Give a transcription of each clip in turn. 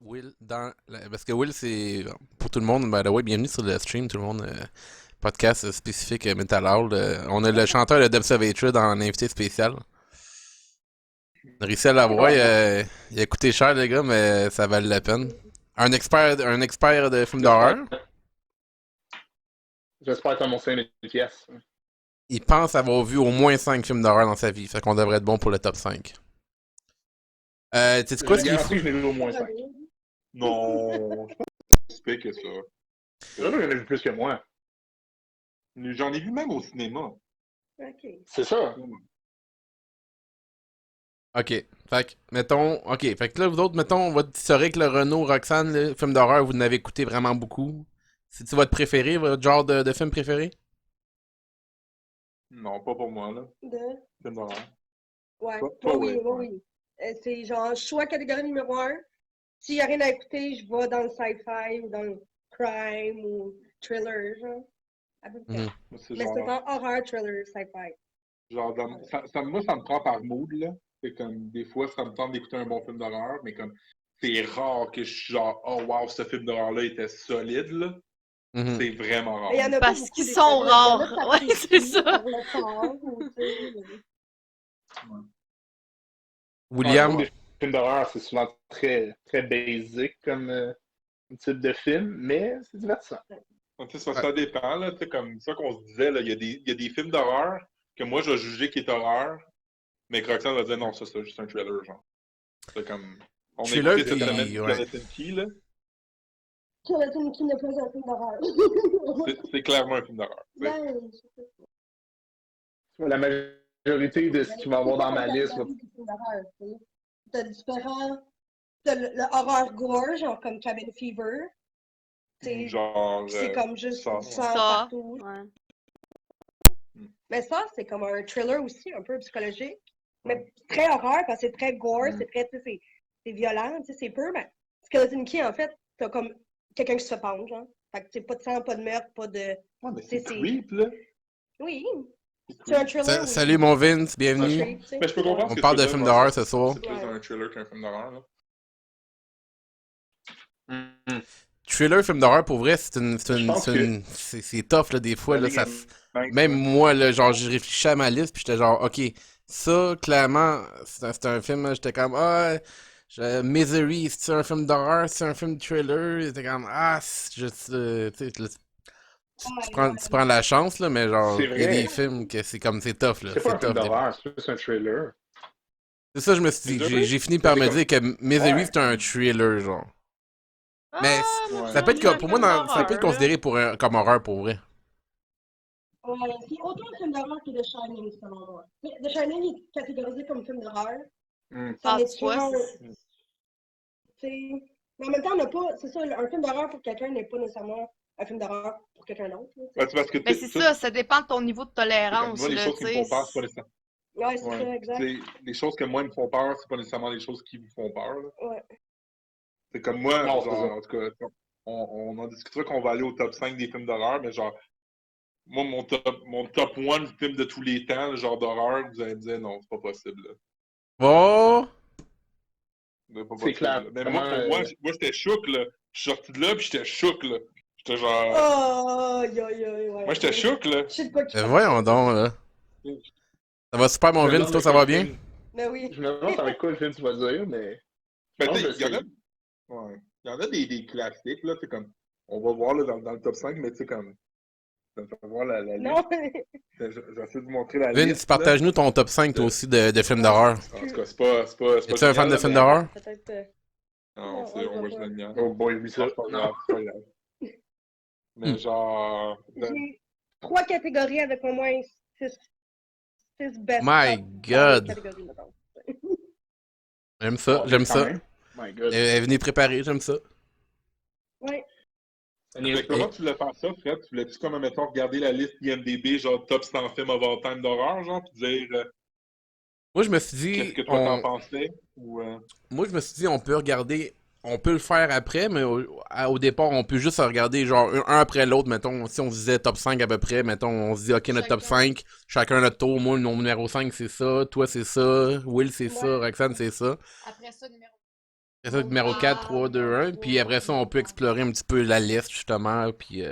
Will parce que Will, c'est pour tout le monde, by the way, bienvenue sur le stream, tout le monde. Podcast spécifique Metal Hall. On a le chanteur de Dubservatory dans un invité spécial. On a réussi à l'avoir. Il a coûté cher, les gars, mais ça valait la peine. Un expert de films J'espère, d'horreur. j'espère que t'as mon 5000 pièces. Il pense avoir vu au moins 5 films d'horreur dans sa vie. Fait qu'on devrait être bon pour le top 5. Tu sais quoi Je ce qui est garantis fou? que je l'ai vu au moins 5. Non, je suis pas si pire que ça. C'est vrai que j'en ai vu plus que moi. J'en ai vu même au cinéma. OK. C'est ça. Ok. Fait que, mettons. Ok. Fait que là, vous autres, mettons, votre historique, le Renault, Roxane, le film d'horreur, vous n'avez écouté vraiment beaucoup. C'est-tu votre préféré, votre genre de film préféré? Non, pas pour moi, là. De... Film d'horreur. Ouais. Pas Oui, ouais. oui. C'est genre choix catégorie numéro un. S'il n'y a rien à écouter, je vais dans le sci-fi ou dans le crime ou thriller, genre. À peu près. Mhm. Moi, c'est Mais c'est genre, en horreur, thriller, sci-fi. moi, ça me prend par mood, là. C'est comme, des fois, ça me tente d'écouter un bon film d'horreur, mais comme, c'est rare que je suis genre, oh wow, ce film d'horreur-là était solide, là. Mhm. C'est vraiment rare. Mais il n'y en a pas Parce beaucoup qu'ils des sont thrillers. Il y en a rares. que Ouais, c'est t'apprécies ça. pour le fort, ou tu sais. Ouais. Ouais, William, j'avoue, les films d'horreur, c'est souvent très, très basic comme type de film, mais c'est divertissant. Donc, tu sais, ouais, ça dépend, là. Tu sais, comme ça qu'on se disait, là, il y a des films d'horreur que moi, je vais juger qui est horreur, mais que Roxane va dire non, ça, c'est juste un thriller, genre. C'est comme. On a thriller écouté cette semaine puis ouais. Skeleton Key, là. Skeleton qui n'est pas un film d'horreur. C'est clairement un film d'horreur. Tu sais. Ben, La majorité de ce qu'il va y avoir dans ma liste va. t'as différents. T'as le horror gore, genre comme Cabin Fever. C'est Genre. c'est comme juste ça, du ouais. sang Ça. partout. Ouais. Mais ça, c'est comme un thriller aussi, un peu psychologique. Mais très horreur, parce que c'est très gore, c'est très, tu sais, c'est violent, tu sais, c'est peu, mais Skeleton Key, en fait, t'as comme quelqu'un qui se fait pendre, genre. Fait que, tu sais, pas de sang, pas de meurtre, pas de. Ouais, mais C'est- c'est creep, là. Oui, C'est c'est un creep. thriller, oui. Salut mon Vince, Ouais, bienvenue. Creep, tu sais. Mais je peux comprendre On ce que parle tu de veux dire, films dans le d'horreur sens ce où soir. c'est plus Ouais. un thriller qu'un film d'horreur, là. Thriller, film d'horreur, pour vrai, Je pense que c'est tough, là, des fois, La là, ligne ça, est mince, même ouais. moi, là, genre, j'ai réfléchi à ma liste, puis j'étais genre, ok, ça, clairement, c'est un film, là, j'étais comme, Misery, c'est un film d'horreur, c'est un film de thriller, j'étais comme, tu sais, là, tu prends la chance, là, mais genre, c'est il y a des vrai. films que c'est comme, c'est tough, là, C'est pas c'est un film tough, des fois. d'horreur, c'est plus un thriller. C'est ça, je me suis dit, Misery? j'ai fini Ça, par c'est me comme. dire que Misery, Ouais. c'est un thriller, genre. Mais Moi, Ouais. ça je peut le être, dis un pour moi, film ça peut être d'horreur, là. considéré comme horreur, pour vrai. Ouais, c'est autant un film d'horreur que The Shining, selon moi. The Shining est catégorisé comme film d'horreur. Hmm. Ça Ah, en tu est vois, un, c'est- tu sais. Mais en même temps, on n'a pas. C'est ça, un film d'horreur pour quelqu'un n'est pas nécessairement un film d'horreur pour quelqu'un d'autre, là, tu Ouais, sais. c'est parce que, ben, tu c'est sais, ça dépend de ton niveau de c'est comme tolérance, moi, les là, choses tu qui me sais. font peur, c'est pas nécessairement. Ouais, c'est Ouais. ça, exact. Tu sais, les choses que moi, ils me font peur, c'est pas nécessairement les choses qui vous font peur, là. Ouais. C'est comme moi, Non, c'est genre, ça. en tout cas, on en discutera qu'on va aller au top 5 des films d'horreur, mais genre, moi, mon top 1 film de tous les temps, le genre d'horreur, vous allez me dire non, c'est pas possible, là. Oh! C'est pas C'est possible, clair. là. Mais moi, pour moi, j'étais choqué, là. Je suis sorti de là, puis j'étais choqué, là. J'étais genre. Oh, ouais. Moi, j'étais choqué, là. Je sais pas qui Voyons donc, là. Ça va super, Je mon me Vince, demande toi, c'est ça quoi va le bien? film. Mais oui. Je me demande ça va être quoi le film que tu vas dire, mais. Mais Non, tu je sais, il y en a. sais. Ouais. Il y en a des classiques, là. C'est comme. On va voir, là, dans le top 5, mais tu sais, comme. Ça me fait voir la Non, liste. J'essaie de vous montrer la Vince, liste, là. partage-nous ton top 5 toi De- aussi de films d'horreur. En tout cas, c'est pas Es-tu un fan génial, de là, films mais. d'horreur? peut-être. Non, Non, c'est, on on va le juste voit le pas. mien. Oh boy, oublie ça. Non, c'est pas Non. grave, c'est pas grave. Hmm. Mais genre. J'ai 3 catégories avec au moins 6 best My top dans les God! catégories, mettons. J'aime ça, Bon, j'aime quand ça. même. My God. Venez préparer, j'aime ça. Ouais. Ça Mais niaise pas. comment tu voulais faire ça, Fred? Tu voulais-tu, comme, mettons, regarder la liste IMDB, genre top 100 films of all time d'horreur, genre, puis dire Moi, je me suis qu'est-ce dit, que toi t'en pensais? Ou, on peut regarder, on peut le faire après, mais au départ, on peut juste regarder genre un après l'autre, mettons, si on se disait top 5 à peu près, mettons, on se dit, ok, notre top Chacun. 5, chacun notre tour, moi, mon numéro 5, c'est ça, toi, c'est ça, Will, c'est ça, Ouais. Roxane, c'est ça. Après ça, numéro C'est ça, numéro 4, 3, 2, 1. Puis après ça, on peut explorer un petit peu la liste, justement. Puis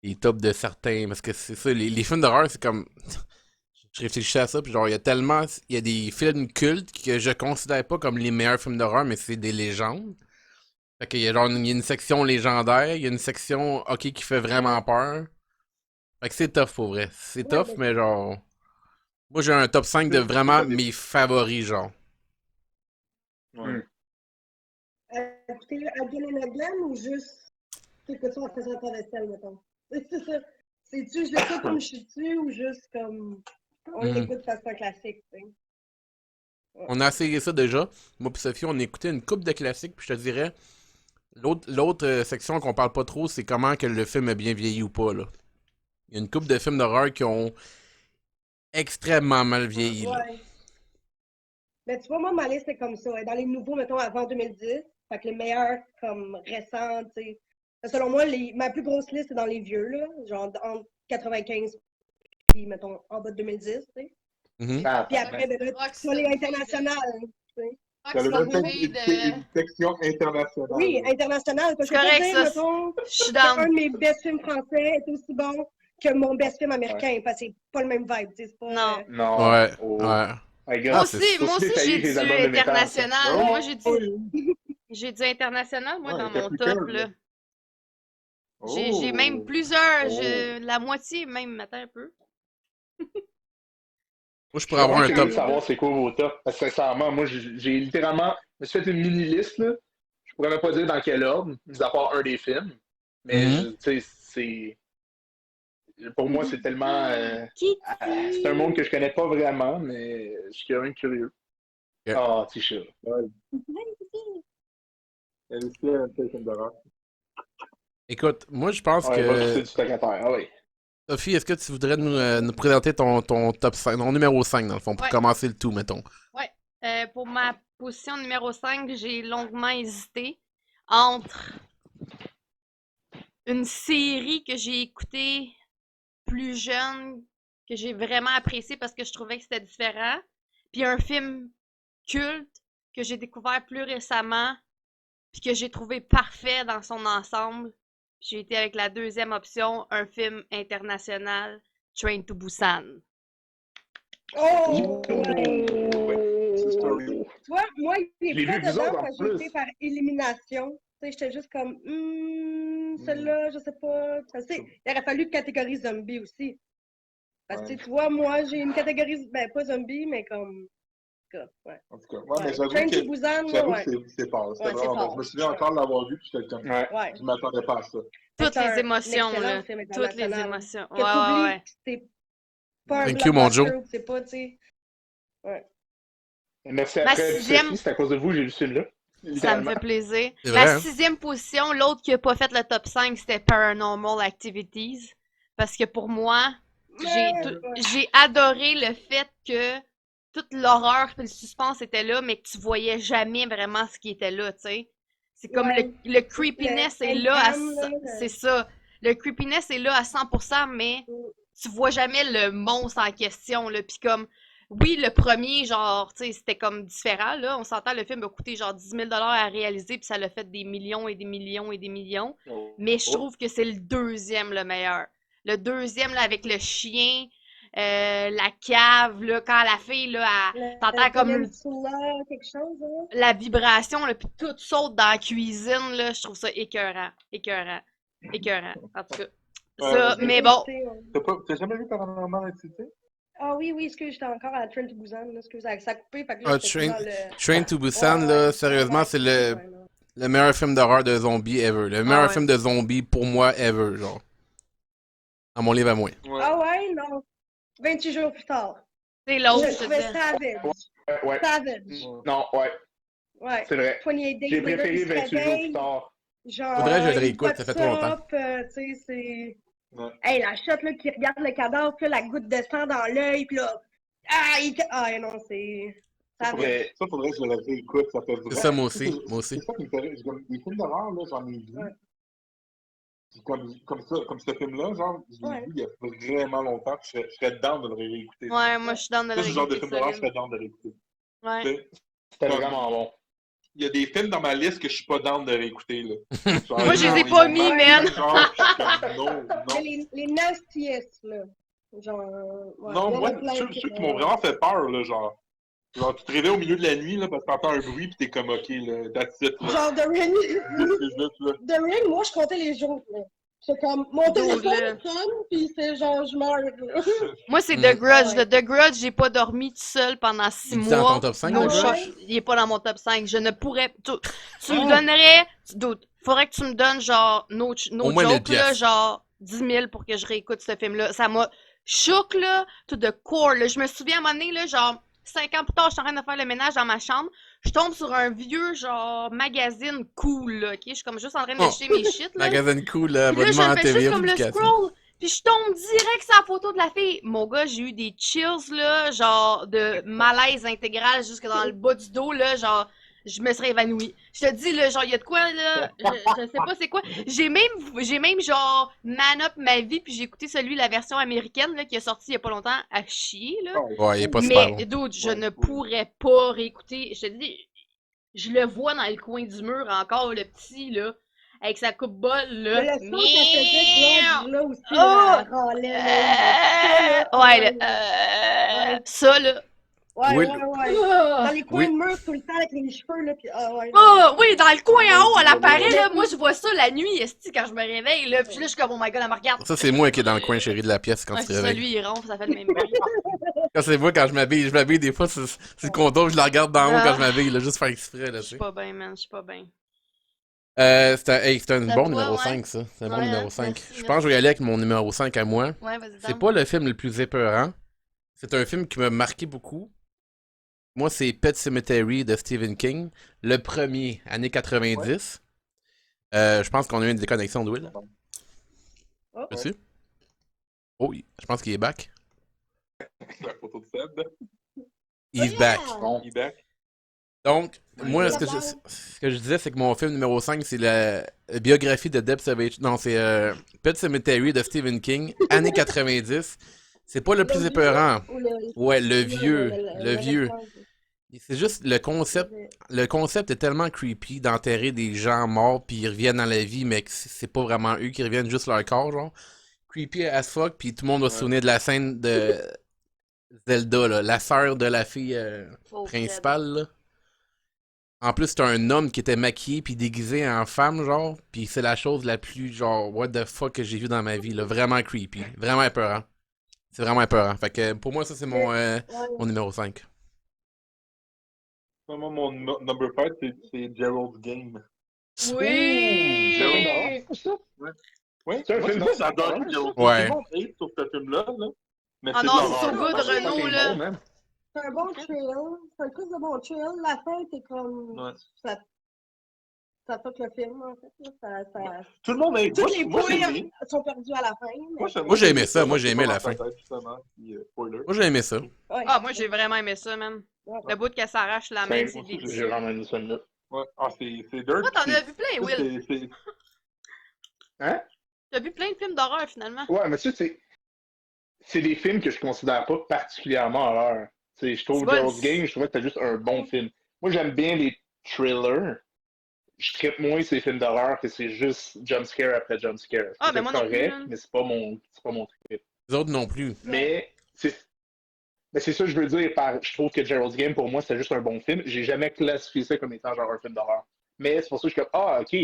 les tops de certains. Parce que c'est ça, les films d'horreur, c'est comme. Je réfléchissais à ça, puis genre, il y a tellement. Il y a des films cultes que je considère pas comme les meilleurs films d'horreur, mais c'est des légendes. Fait qu'il y a genre, il y a une section légendaire, il y a une section, ok, qui fait vraiment peur. Fait que c'est tough pour vrai. C'est Ouais, tough, mais genre. Moi, j'ai un top 5 de vraiment mes favoris, genre. Ouais. Écouter Again and Again ou juste quelque chose en faisant ta vaisselle, mettons? C'est ça. C'est-tu, je l'écoute comme je suis dessus ou juste comme on Mm. l'écoute parce que c'est un classique, tu sais? On a essayé ça déjà. Moi pis Sophie, on a écouté une coupe de classiques, puis je te dirais, l'autre section qu'on parle pas trop, c'est comment que le film a bien vieilli ou pas, là. Il y a une coupe de films d'horreur qui ont extrêmement mal vieilli, là. Ouais. Mais tu vois, moi, ma liste, c'est comme ça. Dans les nouveaux, mettons, avant 2010, fait que les meilleurs, comme récents, tu sais. Selon moi, ma plus grosse liste, c'est dans les vieux, là. Genre, entre 95 puis, mettons, en bas de 2010, tu sais. Mhm. Puis après, ben là, tu vois les internationales, tu sais. Ça a même Rockstar une section internationale. Oui, international. Parce que C'est je peux pas correct, dire, ça. mettons, Je suis qu'un down. de mes best films français est aussi bon que mon best film américain, parce que c'est pas le même vibe, tu sais. C'est pas. Non. Non. Ouais, Oh. ouais. My God, Moi Ah, aussi, c'est moi aussi détaillé j'ai que les du albums de métal, ça. international. Non, Moi, oui. j'ai du international, moi, Ouais, dans mon Capricorn, top, là. là. J'ai même Oh. plusieurs, Oh. la moitié même, attends un peu. Moi, je Je suis pourrais avoir vraiment un curieux top. de savoir c'est quoi vos tops. Parce que sincèrement, moi, j'ai littéralement. Je me suis fait une mini-liste, là. Je pourrais même pas dire dans quel ordre, mis à part un des films. Mais, Mhm. tu sais, c'est. Pour moi, c'est tellement. Kitty! C'est un monde que je connais pas vraiment, mais je suis quand même curieux. Ok. Ah, Tisha. Ouais. Elle aussi, elle a un film d'horreur. Écoute, moi, je pense Ouais, va que. pousser du stock à terre. Ah oui. Sophie, est-ce que tu voudrais nous présenter ton top 5, ton numéro 5, dans le fond, pour Ouais. commencer le tout, mettons? Ouais. Pour ma position numéro 5, j'ai longuement hésité entre une série que j'ai écoutée plus jeune, que j'ai vraiment apprécié parce que je trouvais que c'était différent, puis un film culte que j'ai découvert plus récemment, puis que j'ai trouvé parfait dans son ensemble. J'ai été avec la deuxième option, un film international, Train to Busan. Oh! Ouais. C'est story. Tu vois, moi, il Je l'ai est pas vu avec vous dedans autres, en parce que j'ai plus. été par élimination. Tu sais, j'étais juste comme, celle-là, je sais pas. Parce que, il aurait fallu catégorie zombie aussi. Parce que, tu vois, moi, j'ai une catégorie, ben, pas zombie, mais comme, ouais. En tout cas, ouais, mais Ouais. j'avoue Train to que, Busan, là, j'avoue ouais. que c'est fort. C'était Ouais, c'est vraiment bon. fort. Je me souviens encore de l'avoir vu, puis j'étais comme, Ouais. Ouais. je m'attendais pas à ça. Toutes C'est les un émotions, excellent là. film Toutes les international. émotions. Que Ouais, t'oublies ouais. que c'est pas un Thank you, mon Joe. blockbuster, c'est pas, tu sais. Ouais. Merci à Ma Fred et sixième, Sophie, c'est à cause de vous que j'ai lu ce film-là. ça me Littéralement. fait plaisir. C'est Ma vrai, hein? sixième position, l'autre qui a pas fait le top 5, c'était Paranormal Activities. Parce que pour moi, j'ai adoré le fait que toute l'horreur et le suspense était là, mais que tu voyais jamais vraiment ce qui était là, tu sais. C'est comme Ouais. le creepiness Le est là à... M, là, C'est ça. Le creepiness est là à 100%, mais tu vois jamais le monstre en question, là. Puis comme, oui, le premier, genre, tu sais, c'était comme différent, là. On s'entend, le film a coûté genre 10 000 à réaliser, puis ça l'a fait des millions et des millions et des millions. Oh. Mais je trouve que c'est le deuxième le meilleur. Le deuxième, là, avec le chien, la cave, là, quand la fille, là, t'entends comme Peninsula, quelque chose, hein? la vibration, là, puis tout saute dans la cuisine, là, je trouve ça écœurant. Écœurant. Écœurant, en tout cas. Ça, Ouais, mais bon, T'as jamais vu Paranormal Activity? Ah oui, oui, excuse, j'étais encore à Trent to Busan, là, excuse, ça a coupé, fait que Ah, là, j'étais plus dans le... Train to Busan, Ouais, là, ouais. sérieusement, c'est le Ouais, non. meilleur film d'horreur de zombies ever. Le meilleur ouais. film de zombies pour moi ever, genre. À mon livre à moi. Ouais. Ah ouais, non. 28 jours plus tard. c'est l'autre, Je je te trouvais dis. savage. Ouais. Savage. Non, ouais, Ouais. c'est vrai. 28 Days J'ai Later, préféré il se 28 jours plus réveille, tard. genre, Faudrait que je le il réécoute, boit ça fait trop longtemps. tu sais, c'est... Ouais. Hey, la shot, là, qui regarde le cadavre, puis là, la goutte de sang dans l'œil, puis là... Ah, non, c'est... Ça, Savage. faudrait que je le réécoute, ça fait C'est vraiment... ça, moi aussi. Moi C'est aussi. ça qui me fait rire. Les films d'horreur, là, j'en ai vu. Ouais. Puis comme ce film-là, genre, je l'ai Ouais. vu il y a vraiment longtemps, puis je serais down de le réécouter. Ouais, moi, je suis dans de le Ça, c'est le genre de réécouter film d'horreur, je solide. serais down de l'écouter. Ouais. Tu sais, C'était comme- vraiment bon. il y a des films dans ma liste que je suis pas down de réécouter, là. Genre, Moi, je les ai ils pas ont mis, marqué man. le genre, je suis comme, non, Mais non. les nastiest, là. Genre, ouais, Non, il y en moi, a plein ceux que- qui m'ont vraiment fait peur, là, genre. Genre, tu te réveilles au milieu de la nuit, là, parce que t'entends un bruit, pis t'es comme, OK, là, that's it, là. Genre, The Ring, C'est juste, là. The Ring, moi, je comptais les jours, là. C'est comme, mon Dude, téléphone là. sonne, pis c'est genre, je meurs, là. Moi, c'est Mm. The Grudge. Ouais. Le The Grudge, j'ai pas dormi tout seul pendant 6 Il est dans ton mois. top 5, No The shot. Grudge? Il est pas dans mon top 5. Je ne pourrais. Tu me Ah. donnerais. Doute. Faudrait que tu me donnes, genre, no Au moins 1000 joke, là, piastres. genre 10 000 pour que je réécoute ce film-là. Ça m'a choqué, là, to the core, là. Je me souviens à un moment donné, là, genre, 5 ans plus tard, je suis en train de faire le ménage dans ma chambre. Je tombe sur un vieux, genre, magazine cool, là, ok? Je suis comme juste en train de Oh. jeter mes shit, là. Magazine cool, Puis là, abonnement je en fais TV, juste comme le publication. scroll. Puis je tombe direct sur la photo de la fille. Mon gars, j'ai eu des chills, là, genre de malaise intégral jusque dans le bas du dos, là, genre, je me serais évanouie. Je te dis, là, genre, il y a de quoi, là, je sais pas c'est quoi. J'ai même, genre, man up ma vie, puis j'ai écouté la version américaine, là, qui est sortie il y a pas longtemps, à chier, là. Ouais, il est pas super Mais, bon. dude, je Ouais, ne cool. pourrais pas réécouter. Je te dis, je le vois dans le coin du mur encore, le petit, là, avec sa coupe bol, là. Mais le son qu'elle faisait, Grudge, là, aussi, Oh! là, elle râlait, là. Ça, là, Ouais, ouais, là, ouais. ça, là. Ouais, Oui. ouais, ouais. Dans les coins Oui. de mur tout le temps avec les cheveux, là, pis ah ouais. Oh, oui, dans le coin en haut, elle Ouais, apparaît, ouais. là. Moi, je vois ça la nuit, esti, quand je me réveille, là. Puis là, je suis comme, oh my god, elle me regarde. Ça, c'est moi qui est dans le coin chéri de la pièce quand Ouais, tu te c'est ça, réveilles. lui, il ronfle, ça fait le même bruit. Quand c'est moi, quand je m'habille des fois, c'est le contour, je la regarde d'en haut Ah. quand je m'habille, là, juste faire exprès, là, Je tu suis sais. pas bien, man, je suis pas bien. C'était un C'est à bon toi, numéro ouais. 5, ça. C'est un bon Ouais, numéro hein, 5. merci, Je pense que je vais y aller avec mon numéro 5 à moi. Ouais, vas-y, C'est Dan. pas le film le plus épeurant. C'est un film qui m'a marqué beaucoup. Moi, c'est Pet Sematary de Stephen King. Le premier, années 90. Je pense qu'on a eu une déconnexion de Will. Oh. Dessus? Oh, je pense qu'il est back. C'est la photo de Seb. He's back. Bon. Il est back. Donc, Ouais, moi, c'est ce que je disais, c'est que mon film numéro 5, c'est la biographie de Deb Savage. Non, c'est Pet Sematary de Stephen King, années 90. C'est pas le plus vieux épeurant. ou le- Ouais, le le- vieux. le- Le vieux. restant? C'est juste le concept. Le concept est tellement creepy d'enterrer des gens morts puis ils reviennent dans la vie, mais que c'est pas vraiment eux qui reviennent, juste leur corps, genre. Creepy as fuck, puis tout le monde va se Ouais. souvenir de la scène de Zelda, là, la sœur de la fille Pauvre principale, là. En plus, c'est un homme qui était maquillé puis déguisé en femme, genre. Puis c'est la chose la plus, genre, what the fuck que j'ai vu dans ma vie, là. Vraiment creepy. Vraiment épeurant. C'est vraiment épeurant. Fait que pour moi, ça, c'est mon Ouais. numéro 5. Moi, mon number 5, c'est Gerald's Game. Oui! Gerald. C'est ça? Ouais, C'est un moi, film moi, j'adore d'horreur, Gerald's ça? Game. Tout le monde hate sur ce film-là, là. Mais Ah c'est non, de c'est l'horreur. so good, Ah, c'est Renaud, fucking là. bon, man. C'est un bon trail. C'est un plus de bon trail. La fin, t'es comme. Ouais. Ça fuck le film, en fait. Là. Tout le monde hate. Tous les Moi, j'ai points aimé. sont perdus à la fin. Mais... Moi, j'ai aimé ça. Moi, parce j'ai que aimé pas la dans sa fin. tête, justement, puis, spoiler. Moi, j'ai aimé ça. Ouais. Ah, moi, j'ai vraiment aimé ça, man. Ouais. Le bout qu'elle s'arrache la main, Ben, c'est moi aussi, délicieux. J'ai vraiment aimé ça, là. Ouais. Ah, c'est dirt. Toi, t'en puis as vu plein, Will. c'est- Hein? T'as vu plein de films d'horreur, finalement. Ouais, mais ça, c'est des films que je considère pas particulièrement horreur. Je trouve C'est bon, Gerald's Game, je trouvais que c'était juste un bon film. Moi, j'aime bien les thrillers. Je traite moins ces films d'horreur que c'est juste jumpscare après jumpscare. Ah, C'est mais moi non plus, correct, man. mais c'est pas mon trip. Les autres non plus. Mais c'est ça que je veux dire je trouve que Gerald's Game, pour moi, c'est juste un bon film. J'ai jamais classifié ça comme étant genre un film d'horreur. Mais c'est pour ça que je suis comme, ah, ok.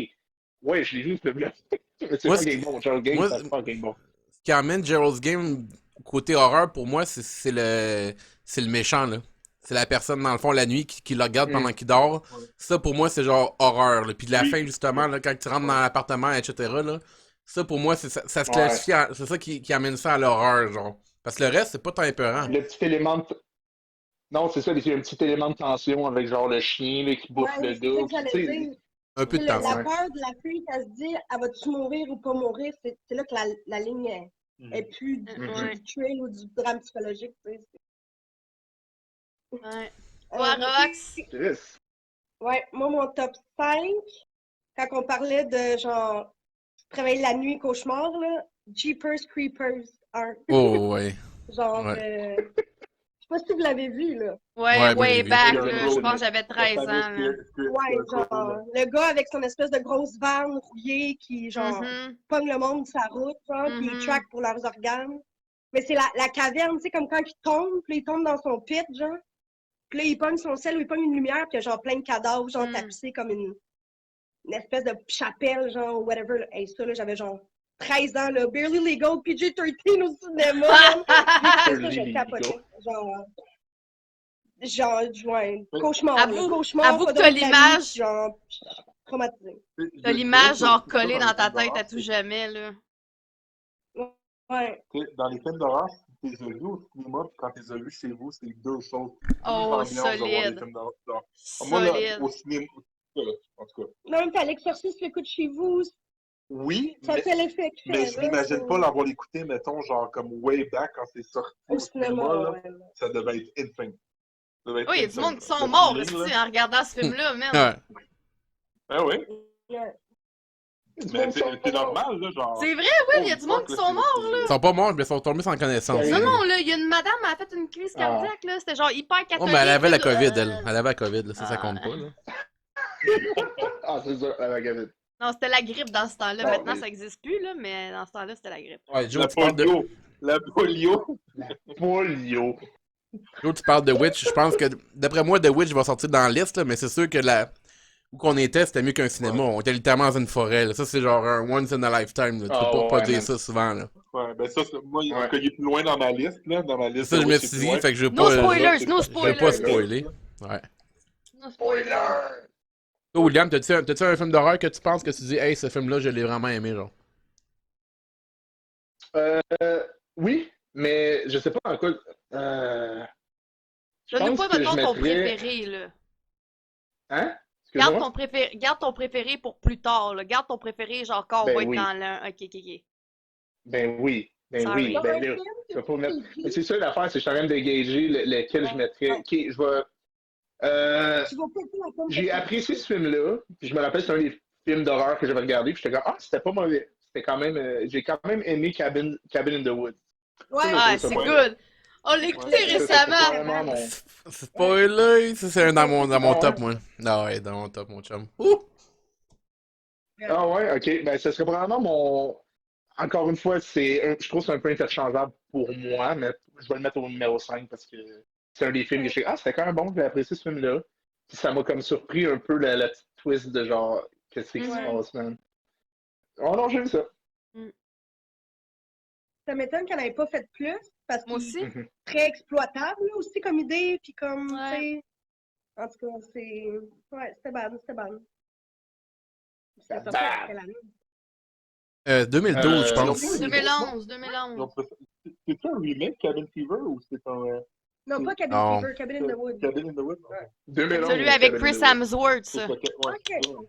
Ouais, je l'ai vu, ce film-là. Mais c'est Moi, fucking bon. Gerald's Game, moi, c'est fucking bon. Ce qui amène Gerald's Game côté horreur, pour moi, c'est le méchant, là. C'est la personne, dans le fond, la nuit, qui le regarde pendant qu'il dort. Ouais. Ça, pour moi, c'est genre horreur, là. Puis la Oui. fin, justement, là, quand tu rentres dans l'appartement, etc., là, ça, pour moi, ça se Ouais. classifie c'est ça qui amène ça à l'horreur, genre. Parce que le reste, c'est pas tant épeurant. Le petit élément de... Non, c'est ça, il y a un petit élément de tension avec genre le chien là, qui bouffe Ouais, le c'est ça gars. que j'allais Tu sais, dire. Un peu de La tension. peur de la fille, elle se dit, elle va-tu mourir ou pas mourir? C'est là que la ligne est plus Ouais. du trail ou du drame psychologique. Tu sais. Ouais. Euh, Toi, Rox. Chris. Ouais, moi, mon top 5, quand on parlait de genre, travailler la nuit, cauchemar, là, Jeepers Creepers 1. Oh, ouais. Genre, Ouais. sais pas si vous l'avez vu, là. Ouais, Ouais, moi, way j'ai vu. back, Il y a un là. gros- Je pense que j'avais 13 ans, là. Ouais, genre, le gars avec son espèce de grosse vanne rouillée qui, genre, Mhm, pogne le monde de sa route, genre, puis il mhm. track pour leurs organes. Mais c'est la caverne, tu sais, comme quand il tombe, puis il tombe dans son pit, genre. Puis là, il pogne son sel ou il pogne une lumière, puis il y a genre plein de cadavres, genre Mm. tapissés comme une espèce de chapelle, genre, whatever. Hey, ça, là, j'avais genre 13 ans, là, barely legal, PG-13 au cinéma, là. J'ai écouté ça, je Barely capotais. legal. Ouais, cauchemar, là, Avoue, cauchemar, avoue pas que t'as d'autres amis, l'image, genre, traumatisé. t'as l'image genre collée dans ta tête à tout jamais, là. Ouais. Dans les films d'horreur, si tu les as vus au cinéma puis quand tu les as vus chez vous, c'est deux choses. Oh, L'ambiance de voir des solide. films d'horreur. Moi, là, Solide. au cinéma, en tout cas, Non, mais t'as l'exorciste, l'écoute chez vous, oui, ça fait l'effet qu'il mais fait, je là, m'imagine pas l'avoir écouté, mettons, genre comme way back quand c'est sorti au au cinéma, là, ouais. ça devait être insane. Ça devait être Oui, il y a du insane. monde qui sont Le morts feeling, aussi là. en regardant ce film-là, man. Ouais. Ah oui, Ouais. mais c'est normal, là, genre. C'est vrai, oui, il y a du monde qui sont morts, là. Ils sont pas morts, mais ils sont tombés sans connaissance. Sérieux? Non, non, là, il y a une madame, elle a fait une crise Ah. cardiaque, là. C'était genre hyper catholique. Oh, mais elle avait la là. COVID, elle. Elle avait la COVID, là. Ça Ah. compte pas, là. Ah, c'est sûr, la gamine. Non, c'était la grippe dans ce temps-là. Non, Maintenant, mais- ça existe plus, là, mais dans ce temps-là, c'était la grippe. Ouais, La Joe, tu parles de... polio. La polio. Polio. Joe, tu parles de Witch. Je pense que, d'après moi, The Witch va sortir dans la liste, là, mais c'est sûr que où qu'on était, c'était mieux qu'un cinéma. Ouais. On était littéralement dans une forêt, là. Ça, c'est genre un once in a lifetime, là. Tu Ah, peux pas ouais, dire man. ça souvent, là. Ouais, ben ça, moi, Ouais. en tout cas, il est plus loin dans ma liste, là. Dans ma C'est liste ça, de je me Witch, suis c'est plus dit, loin. fait que je veux No pas... spoilers, no Je veux pas spoilers. spoiler. Ouais. No spoilers. Spoiler! Toi, William, t'as-tu un film d'horreur que tu penses que tu dis, hey, ce film-là, je l'ai vraiment aimé, genre? Oui, mais je sais pas en quoi. Je Donne-nous pense pas, que je mettons, ton mettrais. préféré, là. Hein? Garde Excuse-moi? garde ton préféré pour plus tard, là. Garde ton préféré, genre, quand on Ben va être oui. dans le... Ok, ok, ok. Ben oui. Ben Sorry. oui. Ben là, je vais pas mettre. Mais c'est ça l'affaire, c'est que je suis en train de dégager lequel je mettrais. Ok, je vais. Tu vas péter la pomme. J'ai apprécié ce film-là, puis je me rappelle, c'est un des films d'horreur que j'avais regardé, puis j'étais comme, ah, c'était pas mauvais. C'était quand même. J'ai quand même aimé Cabin in the Woods. Ouais, Ah, ça, c'est ouais. good. On l'a écouté Ouais, Ça, c'est récemment. vraiment mon. Spoiler! Ça, c'est un dans mon Ah top, ouais? moi. Ah ouais, dans mon top, mon chum. Ouh! Ah ouais, ok. Ben, ce serait probablement mon. Encore une fois, je trouve que c'est un peu interchangeable pour moi, mais je vais le mettre au numéro 5 parce que c'est un des films que je sais. Ah, c'était quand même bon, j'ai apprécié ce film-là. Puis ça m'a comme surpris un peu la petite twist de genre, qu'est-ce qui se Mhm. passe, man. Oh non, j'ai vu ça. Ça m'étonne qu'elle n'ait pas fait plus, parce Moi qu'il aussi. est très exploitable là, aussi comme idée, puis comme, Ouais. tu sais, en tout cas, c'est... Ouais, c'était bon, c'était bon. Ça a sorti à quelle année? 2012, je pense. Euh, 2011, Ils ont 2011. fait- C'est un remake, Cabin Fever, ou c'est un. Non, pas Cabin Non. Fever, Cabin in the Woods. Cabin in the Woods? Ouais. 2011, Celui avec Cabin in Chris the Woods. Hemsworth, C'est ça. ça. Ouais, Ok.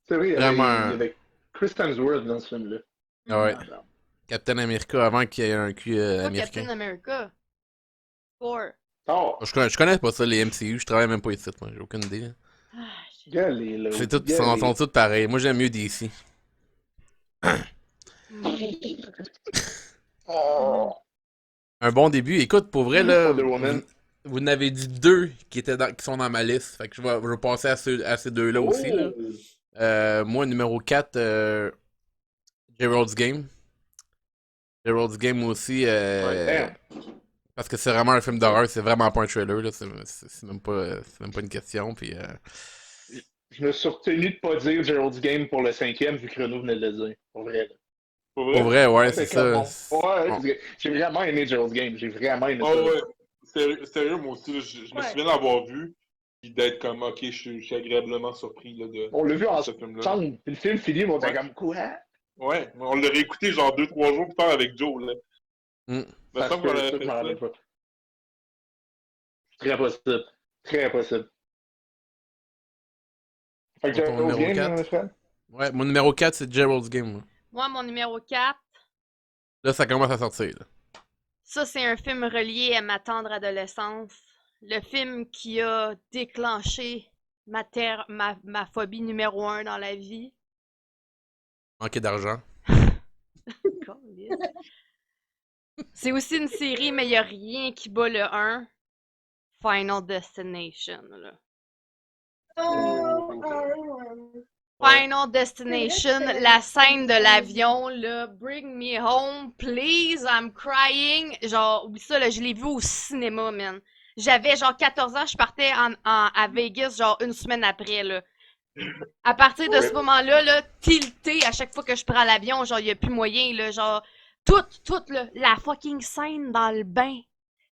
C'est vrai, Vraiment. il y avait Chris Hemsworth dans ce film-là. Ah ouais. Ah, Captain America avant qu'il y ait un cul Pas américain. Captain America. Thor. Oh, Je connais pas ça, les MCU. Je travaille même pas ici, moi. J'ai aucune idée. Là. Ah, galé, là. C'est tout, sont tous pareils. Moi, j'aime mieux DC. Oh. Un bon début. Écoute, pour vrai, là, Wonder Woman. vous n'avez dit deux qui sont dans ma liste. Fait que je vais passer à ces deux-là aussi. Là. Moi, numéro 4, Gerald's Game. Gerald's Game aussi. Ouais, Parce que c'est vraiment un film d'horreur, c'est vraiment pas un trailer. Là. C'est même pas une question. Puis, Je me suis retenu de pas dire Gerald's Game pour le 5e, vu que Renaud venait de le dire. Pour vrai. Là. Pour pour vrai, ouais, c'est comme ça. bon. Ouais, Bon. j'ai vraiment aimé Gerald's Game. J'ai vraiment aimé Oh, ça. ouais. Sérieux, moi aussi, là, je me Ouais. souviens l'avoir vu, puis d'être comme, ok, je suis agréablement surpris là, de On l'a vu ce film-là. ensemble. Puis le film fini, on était Ouais. comme quoi? Ouais, on l'a réécouté genre 2-3 jours plus tard avec Joe. Là. Mm. Me Ça se semble peut, qu'on ça, avait je fait m'en ça. rappelle pas. Très possible. Très possible. Fait que Ton Gerald's numéro Game, 4. Fred? Ouais, mon numéro 4, c'est Gerald's Game. Moi. Moi, mon numéro 4, Là, ça commence à sortir. Là. ça, c'est un film relié à ma tendre adolescence. Le film qui a déclenché ma phobie numéro 1 dans la vie. Manquer d'argent. Câlisse. C'est aussi une série, mais il a rien qui bat le 1. Final Destination, là. Final Destination, la scène de l'avion, là, Bring me home, please, I'm crying. Genre, oui, ça, là, je l'ai vu au cinéma, man. J'avais genre 14 ans, je partais à Vegas, genre une semaine après, là. À partir de ce moment-là, là, tilté à chaque fois que je prends l'avion, genre, y a plus moyen, là, genre, toute, là, la fucking scène dans le bain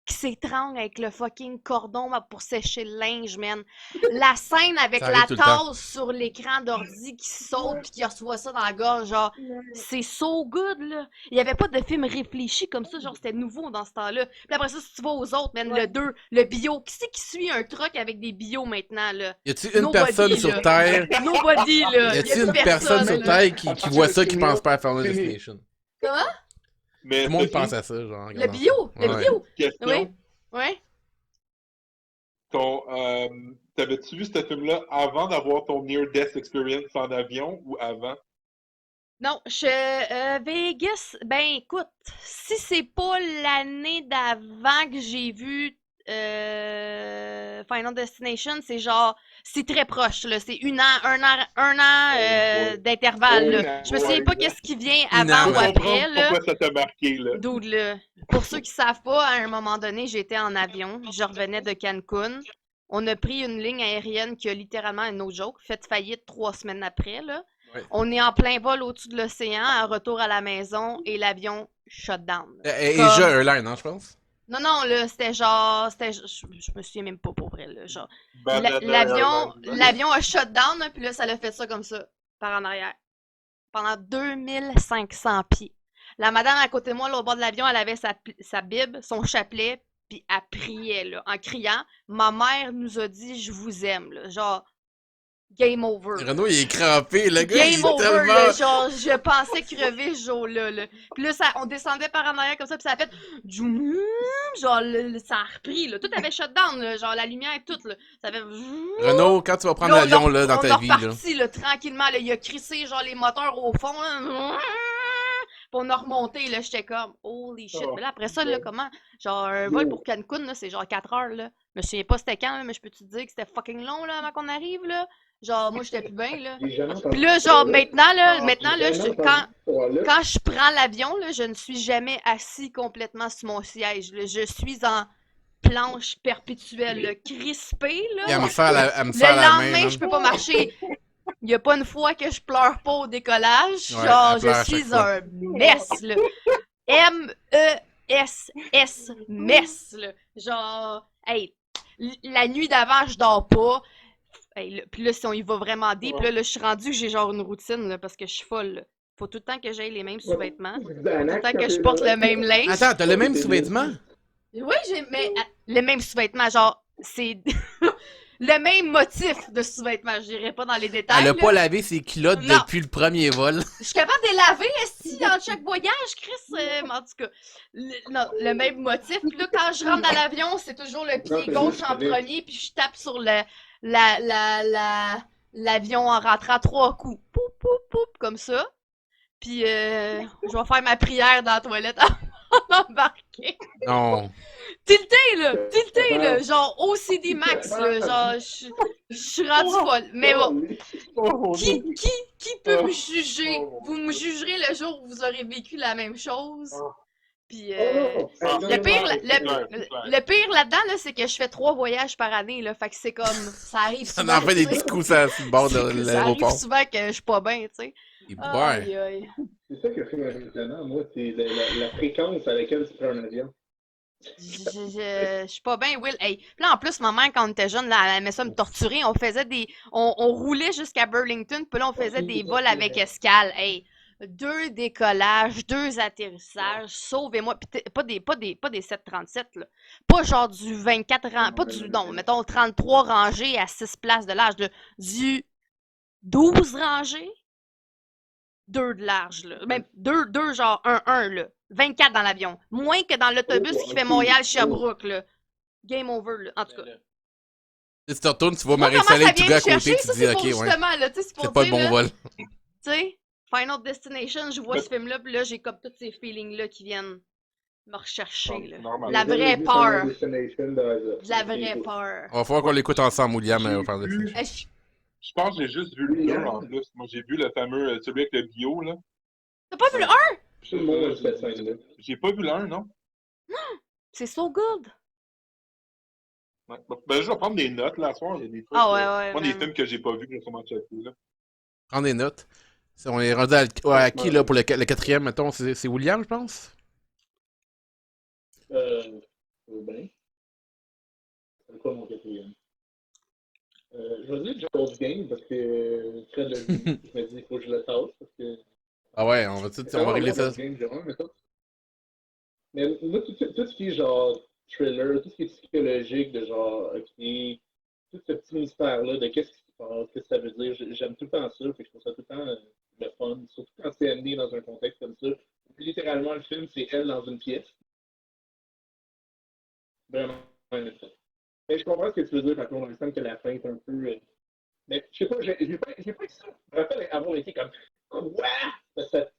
qui s'étrangle avec le fucking cordon pour sécher le linge, man. La scène avec Ça arrive la tout le temps. tasse sur l'écran d'ordi qui saute pis qui reçoit ça dans la gorge, genre, c'est so good, là. Il y avait pas de film réfléchi comme ça, genre, c'était nouveau dans ce temps-là. Puis après ça, si tu vas aux autres, man, le 2, le bio. Qui c'est qui suit un truck avec des bio maintenant, là? Y a-tu une Nobody, personne là. sur Terre? Nobody, là. Y a-tu une personne sur là. Terre qui voit ça, qui pense pas à Final Fini. Destination? Comment? Mais Tout le monde Sophie, pense à ça, genre. en Le regardant bio, ça. le Ouais. bio. question. Oui. Ouais. T'avais-tu vu ce film-là avant d'avoir ton near-death experience en avion ou avant? Non, Vegas, ben écoute, si c'est pas l'année d'avant que j'ai vu Final Destination, c'est genre, c'est très proche, là. C'est un an Ouais. d'intervalle, là. Ouais, Je me souviens ouais, pas exact. qu'est-ce qui vient Un avant an, ou ouais. après, là. Pourquoi ça t'a marqué, là? Dude, là. Pour ceux qui savent pas, à un moment donné, j'étais en avion, je revenais de Cancun. On a pris une ligne aérienne qui a littéralement, no joke, fait faillite 3 semaines après, là. Ouais. On est en plein vol au-dessus de l'océan, en retour à la maison, et l'avion shut down. Asia Airlines, hein, je pense? Non, non, là, c'était genre, je me souviens même pas pour vrai, là, genre. Banana L'avion, Airlines. l'avion a shut down, là, puis là, ça l'a fait ça comme ça, par en arrière. Pendant 2500 pieds. La madame à côté de moi, là, au bord de l'avion, elle avait sa Bible, son chapelet, puis elle priait, là, en criant. Ma mère nous a dit, je vous aime, là, genre, game over. Renaud, il est crampé, le gars, il Game est over, tellement... là, genre, je pensais crever ce jour-là, là. Puis là, on descendait par en arrière comme ça, puis ça a fait... Djoum, genre, ça a repris, là. Tout avait shut down, là, genre, la lumière et tout, là. Ça avait... Renaud, quand tu vas prendre Là, l'avion, là, dans ta vie, là. On est reparti, là, tranquillement, là. Il a crissé, genre, les moteurs au fond, là. Puis on a remonté, là, j'étais comme, holy shit. Oh, Mais là, après ça, là, comment? Genre, un vol pour Cancun, là, c'est genre 4 heures, là. Je me souviens pas c'était quand, là, mais je peux te dire que c'était fucking long, là, avant qu'on arrive, là. Genre, moi, j'étais plus bien, là. Puis là, genre, maintenant, là, quand je prends l'avion, là, je ne suis jamais assis complètement sur mon siège, là. Je suis en planche perpétuelle, là, crispée, là. Et à me faire la Le main, lendemain, man. je peux pas marcher. Il y a pas une fois que je pleure pas au décollage. Ouais, Genre, elle pleure à je chaque suis fois. un mess, là. M-E-S-S, mess, là. Genre, hey, la nuit d'avant, je dors pas. Hey, là, puis là, si on y va vraiment deep, là, je suis rendue que j'ai genre une routine, là, parce que je suis folle, là. Faut tout le temps que j'aille les mêmes sous-vêtements. Tout le temps que je porte le même linge. Attends, t'as le même sous-vêtement? Oui, mais le même sous-vêtement, genre, c'est le même motif de sous-vêtement. Je dirais pas dans les détails. Elle a là. pas lavé ses culottes Non. depuis le premier vol. Je suis capable de les laver, esti, dans chaque voyage, Chris. Mais en tout cas, le même motif. Puis là, quand je rentre dans l'avion, c'est toujours le pied gauche en premier, puis je tape sur l'avion en rentrant 3 coups. Poup, poup, poup, comme ça. Puis je vais faire ma prière dans la toilette avant d'embarquer. Non. Tilté, là, genre OCD max, là, genre, je suis rendue folle. Mais bon, qui peut me juger? Vous me jugerez le jour où vous aurez vécu la même chose. Puis, le pire là-dedans, là, c'est que je fais 3 voyages par année, là, fait que c'est comme, ça arrive Ça souvent. en fait des tu sais. petits coups sur le bord de Ça arrive l'aéroport. souvent que je suis pas bien, tu sais. Et Aïe, ouais. aïe. C'est ça que fait impressionnant, moi, c'est la fréquence à laquelle tu prends un avion. Je suis pas bien, Will. Hey. Puis là, en plus, ma mère, quand on était jeune, là, elle aimait ça me torturer. On faisait on roulait jusqu'à Burlington, puis là, on faisait des vols avec escale. Hey. 2 décollages, 2 atterrissages, sauvez-moi. Puis pas des 737, là. Pas genre du 24 rang, pas du, non, mettons 33 rangées à 6 places de large, là. Du 12 rangées, 2 de large, là. Même 2 genre 1 là. 24 dans l'avion. Moins que dans l'autobus qui fait Montréal-Sherbrooke, là. Game over, là. En tout cas. Si tu te retournes, tu vois Moi, comment Marie-Soleil ça tout vient gars me à côté, chercher? tu Ça, te dis, c'est pour ok, ouais. justement, là. Tu sais, c'est pour C'est pas le dire, bon là, vol. tu sais, Final Destination, je vois ce film-là, puis là, j'ai comme tous ces feelings-là qui viennent me rechercher, là. Normal. La vraie Final peur. Destination De la vraie peur. On va falloir qu'on l'écoute ensemble, William, J'ai on parle de vu- ça. Eh, je- Je pense que j'ai juste vu le 2 en plus. Moi, j'ai vu le fameux, celui avec le bio, là. T'as pas vu le 1? Tout le monde a vu cette scène-là. J'ai pas vu le 1, non? C'est so good. Ouais. Bon, ben, je vais prendre des notes, là, à soir. Il y a des trucs. Ah ouais, Moi, des man. films que j'ai pas vus, je vais sûrement checker, là. Prends des notes. On est rendu à qui, là, pour le quatrième, mettons? C'est William, je pense? Ben. C'est quoi mon quatrième? Je vais dire Gerald's Game parce que Fred l'a vu. Je me dis, il faut que je le tasse parce que. Ah ouais, on va régler ça. Gerald's Game, Jérôme, mais moi, tout ce qui est genre thriller, tout ce qui est psychologique, de genre, ok, tout ce petit mystère-là de qu'est-ce qui se passe, qu'est-ce que ça veut dire, j'aime tout le temps ça, fait que je trouve ça tout le temps le fun, surtout quand c'est amené dans un contexte comme ça. Littéralement, le film, c'est elle dans une pièce. Vraiment, bien fait. Mais je comprends ce que tu veux dire, par contre, il me semble que la fin est un peu. Mais je sais pas, j'ai pas eu ça. Je me rappelle avoir été comme quoi?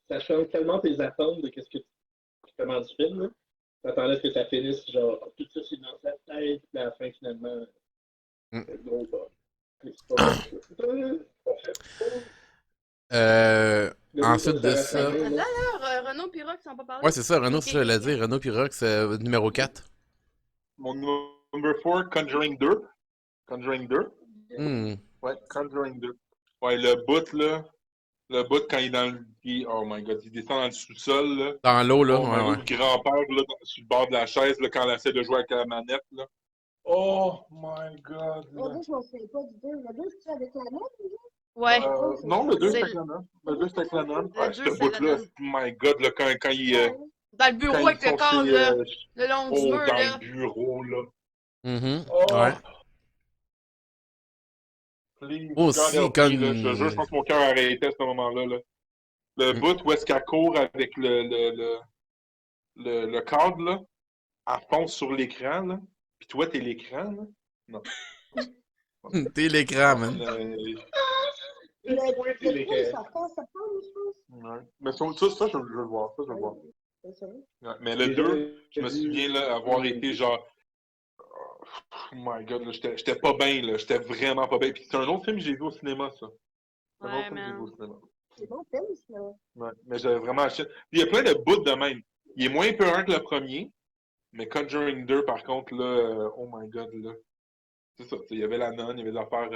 Ça change tellement tes attentes de qu'est-ce que tu commandes du film, là. T'attendais à ce que ça finisse, genre, tout ça c'est dans sa tête, puis à la fin, finalement, c'est le gros bas. C'est pas Ensuite de ça. Là, Renaud Pirox, ils n'ont pas parlé. Ouais, c'est ça, Renaud, Ok, c'est ça, je ok, l'ai dit. Renaud Pirox, numéro 4. Mon number 4, Conjuring 2. Conjuring 2. Hmm. Ouais, Conjuring 2. Ouais, le bout, là. Le bout quand il est dans le. Oh my god, il descend dans le sous-sol, là. Dans l'eau, là, Oh my ouais, god, le grand-père, là, sur le bord de la chaise, là, quand elle essaie de jouer avec la manette, là. Oh my god, Oh, là. je m'en souviens pas du 2. Le 2, c'est avec la note, Ouais. Non, le 2, C'est c'est avec la nonne. Le 2, c'est avec la nonne. Le Ouais, 2, ce c'est la bout-là, nonne. oh my god, là, quand il. Dans le bureau Quand avec ils le sont corps, chez, là. Le long du oh, mur, dans là. le bureau, là. Mhm. Oh! Ouais. Please, Aussi, God help comme. me, là. Je te jure, je pense que mon cœur arrêtait à ce moment-là, là. Le Mm. bout où est-ce qu'elle court avec le cadre, là, elle fonce sur l'écran, là. Puis toi, t'es l'écran, là. Non. T'es l'écran, man. Le 2, ça fait en septembre, je pense. Ouais. Mais ça, je veux le voir. Ça, je veux le voir. C'est ça. Ouais. Mais le 2, je me souviens, là, avoir été genre. Oh my god, là, j'étais pas bien, là. J'étais vraiment pas bien. Puis c'est un autre film que j'ai vu au cinéma, ça. C'est un autre Ouais, film que j'ai vu man. au cinéma. C'est bon film, ça. Ouais. Mais j'avais vraiment acheté. Puis il y a plein de bouts de même. Il est moins peurant que le premier. Mais Conjuring 2, par contre, là, oh my god, là. C'est ça, il y avait la nonne, il y avait des affaires.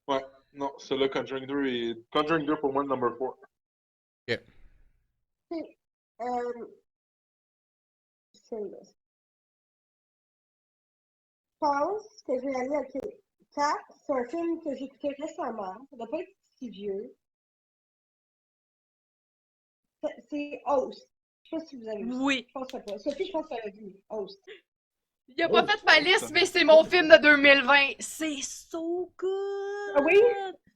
Ouais, non, celui-là, Conjuring 2 et. Conjuring 2 pour moi, le number 4. Celle-là. Je pense que je vais aller avec 4. C'est un film que j'ai écouté récemment. Ça doit pas être si vieux. C'est Host. Je sais pas si vous avez vu. Oui. Je pense pas. Sophie, je pense qu'elle a vu Host. Il a pas fait ma liste, mais c'est mon film de 2020. C'est so good! Ah oui?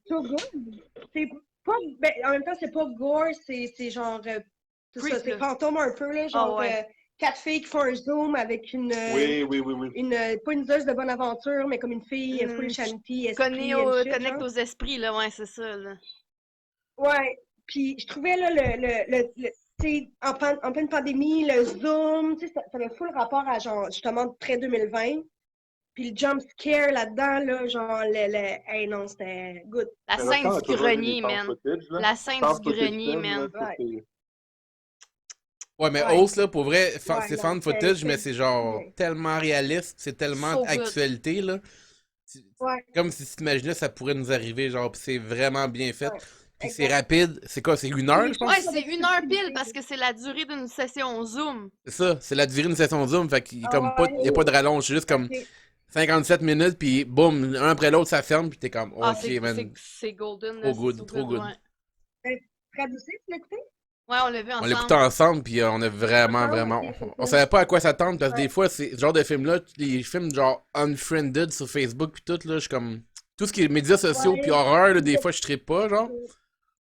So good. C'est pas. Ben, en même temps, c'est pas gore, c'est genre. C'est ça, Freak, c'est là. fantôme un peu, là. Genre, Ah ouais. 4 filles qui font un zoom avec une. Oui. Pas une zeuse de bonne aventure, mais comme une fille full shanty, esprit and shit, Connecte genre. aux esprits, là, ouais, c'est ça, là. Ouais. Puis je trouvais, là, tu sais, en pleine pandémie, le zoom, tu sais, ça avait full rapport à, genre, justement, près 2020. Puis le jump scare là-dedans, là, genre, hey, non, c'était good. La Mais scène Roxane a du toujours aimé grenier, les found man. footage, là. La scène Found du footage grenier, film, man. là, ça, c'est- Ouais, mais Ouais. Host, là, pour vrai, c'est non, fan c'est- footage, c'est- mais c'est genre ouais. tellement réaliste, c'est tellement So good. actualité, là. Ouais. Comme si tu t'imaginais ça pourrait nous arriver, genre, pis c'est vraiment bien fait. Ouais. Puis c'est Exact. rapide. C'est quoi, c'est 1 heure, je pense? Ouais, c'est 1 heure pile parce que c'est la durée d'une session Zoom. C'est ça, c'est la durée d'une session Zoom, fait qu'il y a Ah comme pas, ouais. y a pas de rallonge, c'est juste comme Ok. 57 minutes, puis boum, un après l'autre, ça ferme, puis t'es comme, Ah, ok, man. c'est golden. Trop là, good, c'est so trop good. Ouais, Fred aussi, tu l'as écouté? Ouais, on l'a vu On ensemble. l'écoutait ensemble, puis on a vraiment, Ah, vraiment. ok, c'est On cool. savait pas à quoi s'attendre, parce que Ouais. des fois, c'est ce genre de films-là, les films genre Unfriended sur Facebook, puis tout, là, je suis comme. Tout ce qui est médias sociaux, Ouais. puis horreur, là, des fois, je trippe pas, genre.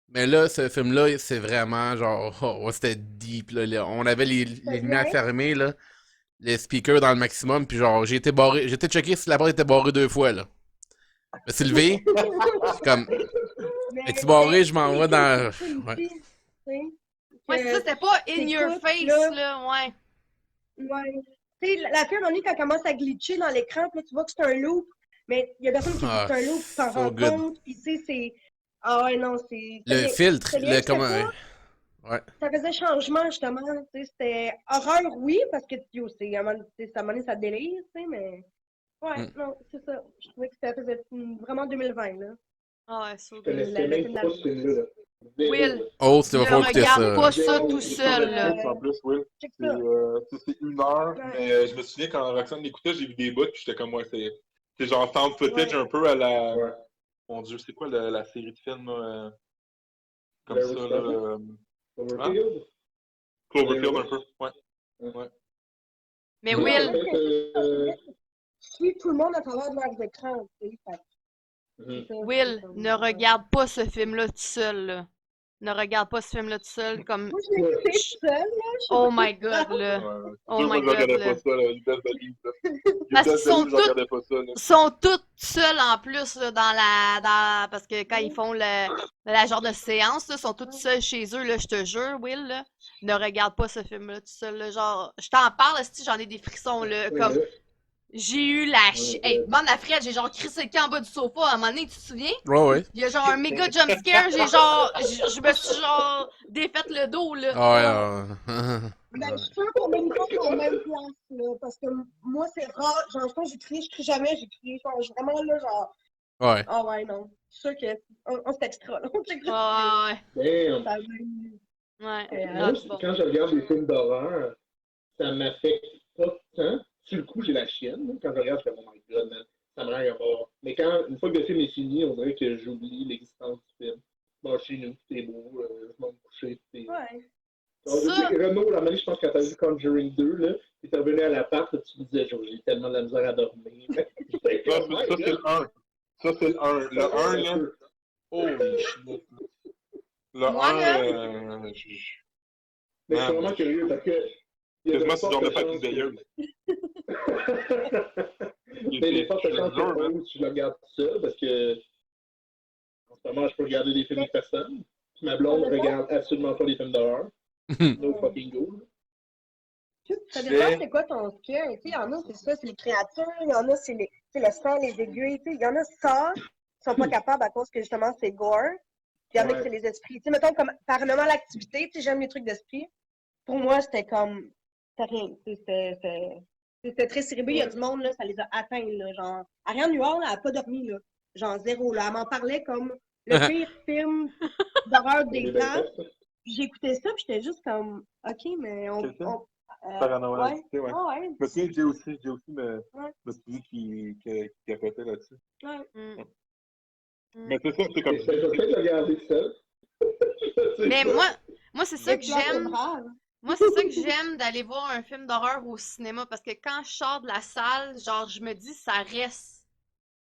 Mais là, ce film-là, c'est vraiment genre. Oh, c'était deep, là. On avait les lumières bien? fermées, là. Les speakers dans le maximum, puis genre, j'ai été checké si la porte était barrée 2 fois, là. Je me suis levé, comme. Es-tu barré, je m'en vais dans. Ouais. Ouais, c'est ça, c'était pas in your t'écoutes, face, là. là, ouais. Ouais. Tu sais, la fille, à un moment donné, quand elle commence à glitcher dans l'écran, puis là, tu vois que c'est un loop, mais il y a personne qui dit Ah, que c'est un loop, tu t'en so rends good. compte, puis tu sais, c'est. Ah ouais, non, c'est. Le filtre, C'était bien, le c'était comment. pas. Ouais. Ça faisait changement, justement. Tu sais, c'était horreur, oui, parce que yo, c'est, à un moment tu sais, à un moment donné, ça délire, tu sais, mais. Ouais, Mm. non, c'est ça. Je trouvais que ça faisait vraiment 2020, là. Ah ouais, so Je good. connaissais Le même film pas d'Halloween. ce film-là. Là. Zéro, Will, là. Oh, tu ne vas falloir écouter ça. regarde pas ça Zéro, tout j'ai Sur seul, là. Netflix en plus, Will. Check C'est ça. c'est 1 heure, Ouais. mais je me souviens quand Roxane l'écoutait, j'ai vu des bouts, puis j'étais comme, ouais, c'est genre sound footage Ouais. un peu à la. Ouais. Mon Dieu, c'est quoi la série de films comme Larry ça, là? Scott, Cloverfield. Cloverfield un peu, ouais. Ouais. Ouais. Mais Ouais, Will, peut-être, Je suis tout le monde à travers de leurs écrans, tu sais. Fait que mhm. c'est ça, Will, c'est ne regarde pas ce film-là tout seul, là. Ne regarde pas ce film-là tout seul, comme. Moi, je l'ai écouté toute seule, là. Je sais Oh pas my god, là. Ouais. Oh Moi, my je god, regardais là. pas ça, là. You best believe, là. You Parce qu'ils best sont believe, je tous regardais pas ça, là. sont toutes seules en plus là, parce que quand ils font la genre de séance, là, sont toutes seules chez eux, là, je te jure, Will, là, ne regarde pas ce film-là tout seul. Là, genre, je t'en parle, si j'en ai des frissons là, comme j'ai eu la hey, bande à Fred, j'ai genre crissé le camp en bas du sofa à un moment donné, tu te souviens? Ouais, ouais. Il y a genre un méga jump scare, j'ai genre je me suis genre défaite le dos là. Ah, ouais. Ben, je suis sûre qu'on est pas en même place, là. Parce que moi, c'est rare. Genre, je pense que je crie jamais, j'ai crié. Genre, je suis vraiment là, genre. Ouais. Ah ouais, non. Je suis sûre que. On s'est extra, là. On s'est extra. Ouais, Damn. Ça a même- ouais. Moi, Bon. quand je regarde des films d'horreur, ça m'affecte pas tant. Sur le coup, j'ai la chienne. Là. Quand je regarde, je fais, oh my god, man, ça me rend mort. Mais quand, une fois que le film est fini, on dirait que j'oublie l'existence du film. Bon, chez nous, c'est beau, je vais me coucher. Ouais. Alors, tu sais, Ça, Renaud, la manière, je pense, quand t'as vu Conjuring 2, là, t'es revenu à l'appart, là, tu me disais, genre, j'ai tellement de la misère à dormir. J'étais Ça, comme, my c'est le God. 1. Ça, c'est le 1. Le Ça va 1, un là. peu. Holy shit. Le moi 1, là, Mais je suis man, vraiment curieux parce que. Il y a de quasiment si fortes j'en ai pas une chances que. veilleuse. Mais il y a de fortes Je chances te jure, man. que tu le regardes tout seul parce que. En ce moment, je peux regarder des films avec personne. Puis ma blonde regarde absolument pas les films d'horreur. No fucking go. Ça dépend c'est quoi ton scare. Tu sais, il y en a, c'est ça, c'est les créatures. Il y en a, c'est le sang, les aiguilles. Tu sais, il y en a, ça, ils sont pas capables à cause que justement, c'est gore. Puis il y en a que c'est les esprits. Tu sais, mettons, comme paranormal activité, tu sais, j'aime les trucs d'esprit. Pour moi, c'était comme. C'était rien. C'était très cérébré. Il y a du monde, là, ça les a atteints, là. Genre, Ariane Huard, elle a pas dormi, là. Genre, zéro, là. Elle m'en parlait comme le pire film d'horreur des temps. Puis j'écoutais ça, puis j'étais juste comme, OK, mais Quel film? on Paranormal ouais. activité, ouais. Ah ouais. Je me souviens, j'ai aussi Ouais. me suis dit qu'il capotait là-dessus. Ouais. Mais c'est ça, c'est comme. Je vais peut-être le regarder seul. mais moi c'est ça C'est que plate, c'est j'aime. rare. Moi, c'est ça que j'aime d'aller voir un film d'horreur au cinéma parce que quand je sors de la salle, genre, je me dis, ça reste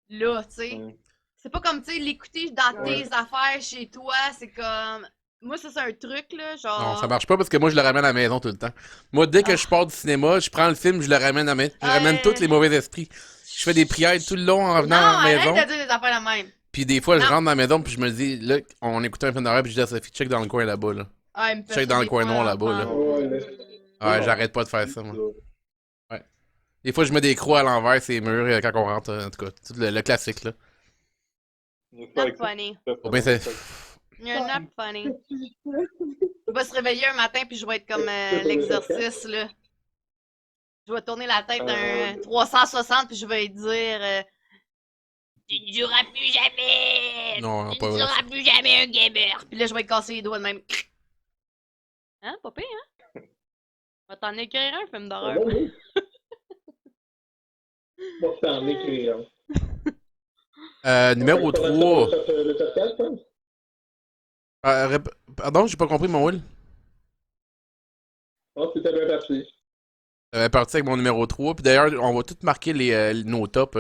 là, tu sais. Ouais. C'est pas comme, tu sais, l'écouter dans Ouais. tes affaires chez toi, c'est comme. Moi, ça, c'est un truc, là, Non, genre. ça marche pas parce que moi, je le ramène à la maison tout le temps. Moi, dès que je pars du cinéma, je prends le film, je le ramène à la maison. Je ramène tous les mauvais esprits. Je fais des prières tout le long en venant Non, à la maison. arrête de dire des affaires de même. Puis des fois, je Non. rentre dans la maison, puis je me dis, là, on écoute un film d'horreur, puis je dis à Sophie, check dans le coin là-bas, là. Ah, il me fait Check ça dans le des coin fois, noir là-bas, là. Ouais, Ouais, j'arrête pas de faire ça, moi. Ouais. Des fois, je mets des croix à l'envers, ces murs, quand on rentre, en tout cas. Tout le classique, là. Not funny. Bon, ben, c'est. You're not funny. Il va se réveiller un matin, puis je vais être comme l'exorciste, là. Je vais tourner la tête d'un 360, puis je vais lui dire tu ne joueras plus jamais! Non, Tu pas ne vrai. seras plus jamais un gamer! Puis là, je vais te casser les doigts de même. Hein, pas pire, hein? On va t'en écrire un film d'horreur. Bon, oui. Moi, t'en écrire. Numéro 3. Le top 4, je pense. Pardon, j'ai pas compris mon Will. Oh, c'était bien parti. Parti avec mon numéro 3. Puis d'ailleurs, on va tout marquer nos tops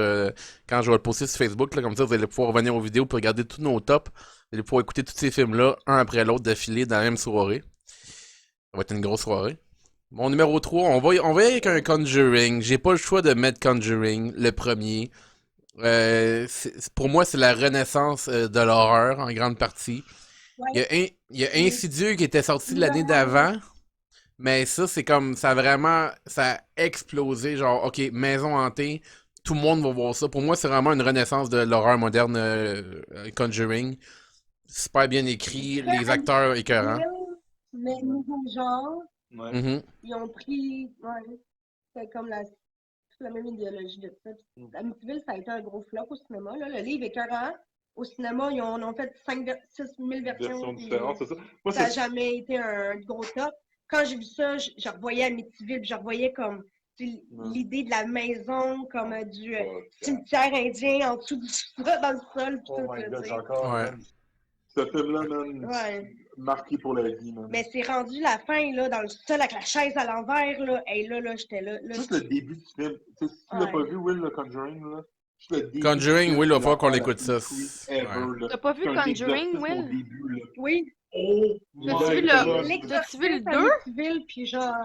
quand je vais le poster sur Facebook. Là, comme ça, vous allez pouvoir revenir aux vidéos pour regarder tous nos tops. Vous allez pouvoir écouter tous ces films-là, un après l'autre, d'affilée dans la même soirée. Ça va être une grosse soirée. Mon numéro 3, on va y aller avec un Conjuring. J'ai pas le choix de mettre Conjuring, le premier. Pour moi, c'est la renaissance de l'horreur, en grande partie. Ouais. Il y a Insidieux qui était sorti l'année d'avant. Mais ça, c'est comme, ça a vraiment, ça a explosé, genre, ok, maison hantée, tout le monde va voir ça. Pour moi, c'est vraiment une renaissance de l'horreur moderne Conjuring. Super bien écrit, les acteurs écœurants. Mais nouveau genre, Ouais. Mhm. ils ont pris. Ouais, c'est comme la même idéologie de ça. Amityville, ça a été un gros flop au cinéma. Là. Le livre est écœurant. Au cinéma, ils ont fait 6 000 versions. Version puis différente, c'est ça. Moi, ça n'a c'est jamais été un gros top. Quand j'ai vu ça, je revoyais Amityville, puis je revoyais comme l'idée de la maison, comme du cimetière indien en dessous du sol, dans le sol. Puis Oh tout, my là, god, tu j'ai sais. encore. Ouais. Man, ce film-là, man, Ouais. marqué pour la vie, man. Mais c'est rendu la fin, là, dans le sol, avec la chaise à l'envers, là. Et là, j'étais là. Juste le début du film. Tu sais, si tu l'as pas Ouais. vu, Will, le Conjuring, là, juste le début Conjuring, du film, oui, il va c'est falloir qu'on l'affaire la écoute plus ça. creep Ouais. ever, là. T'as pas vu C'est un Conjuring, exorcisme au Will? début, là. Oui. Oh T'as-tu vu my god! le... T'as-tu vu le 2? Amityville, puis genre,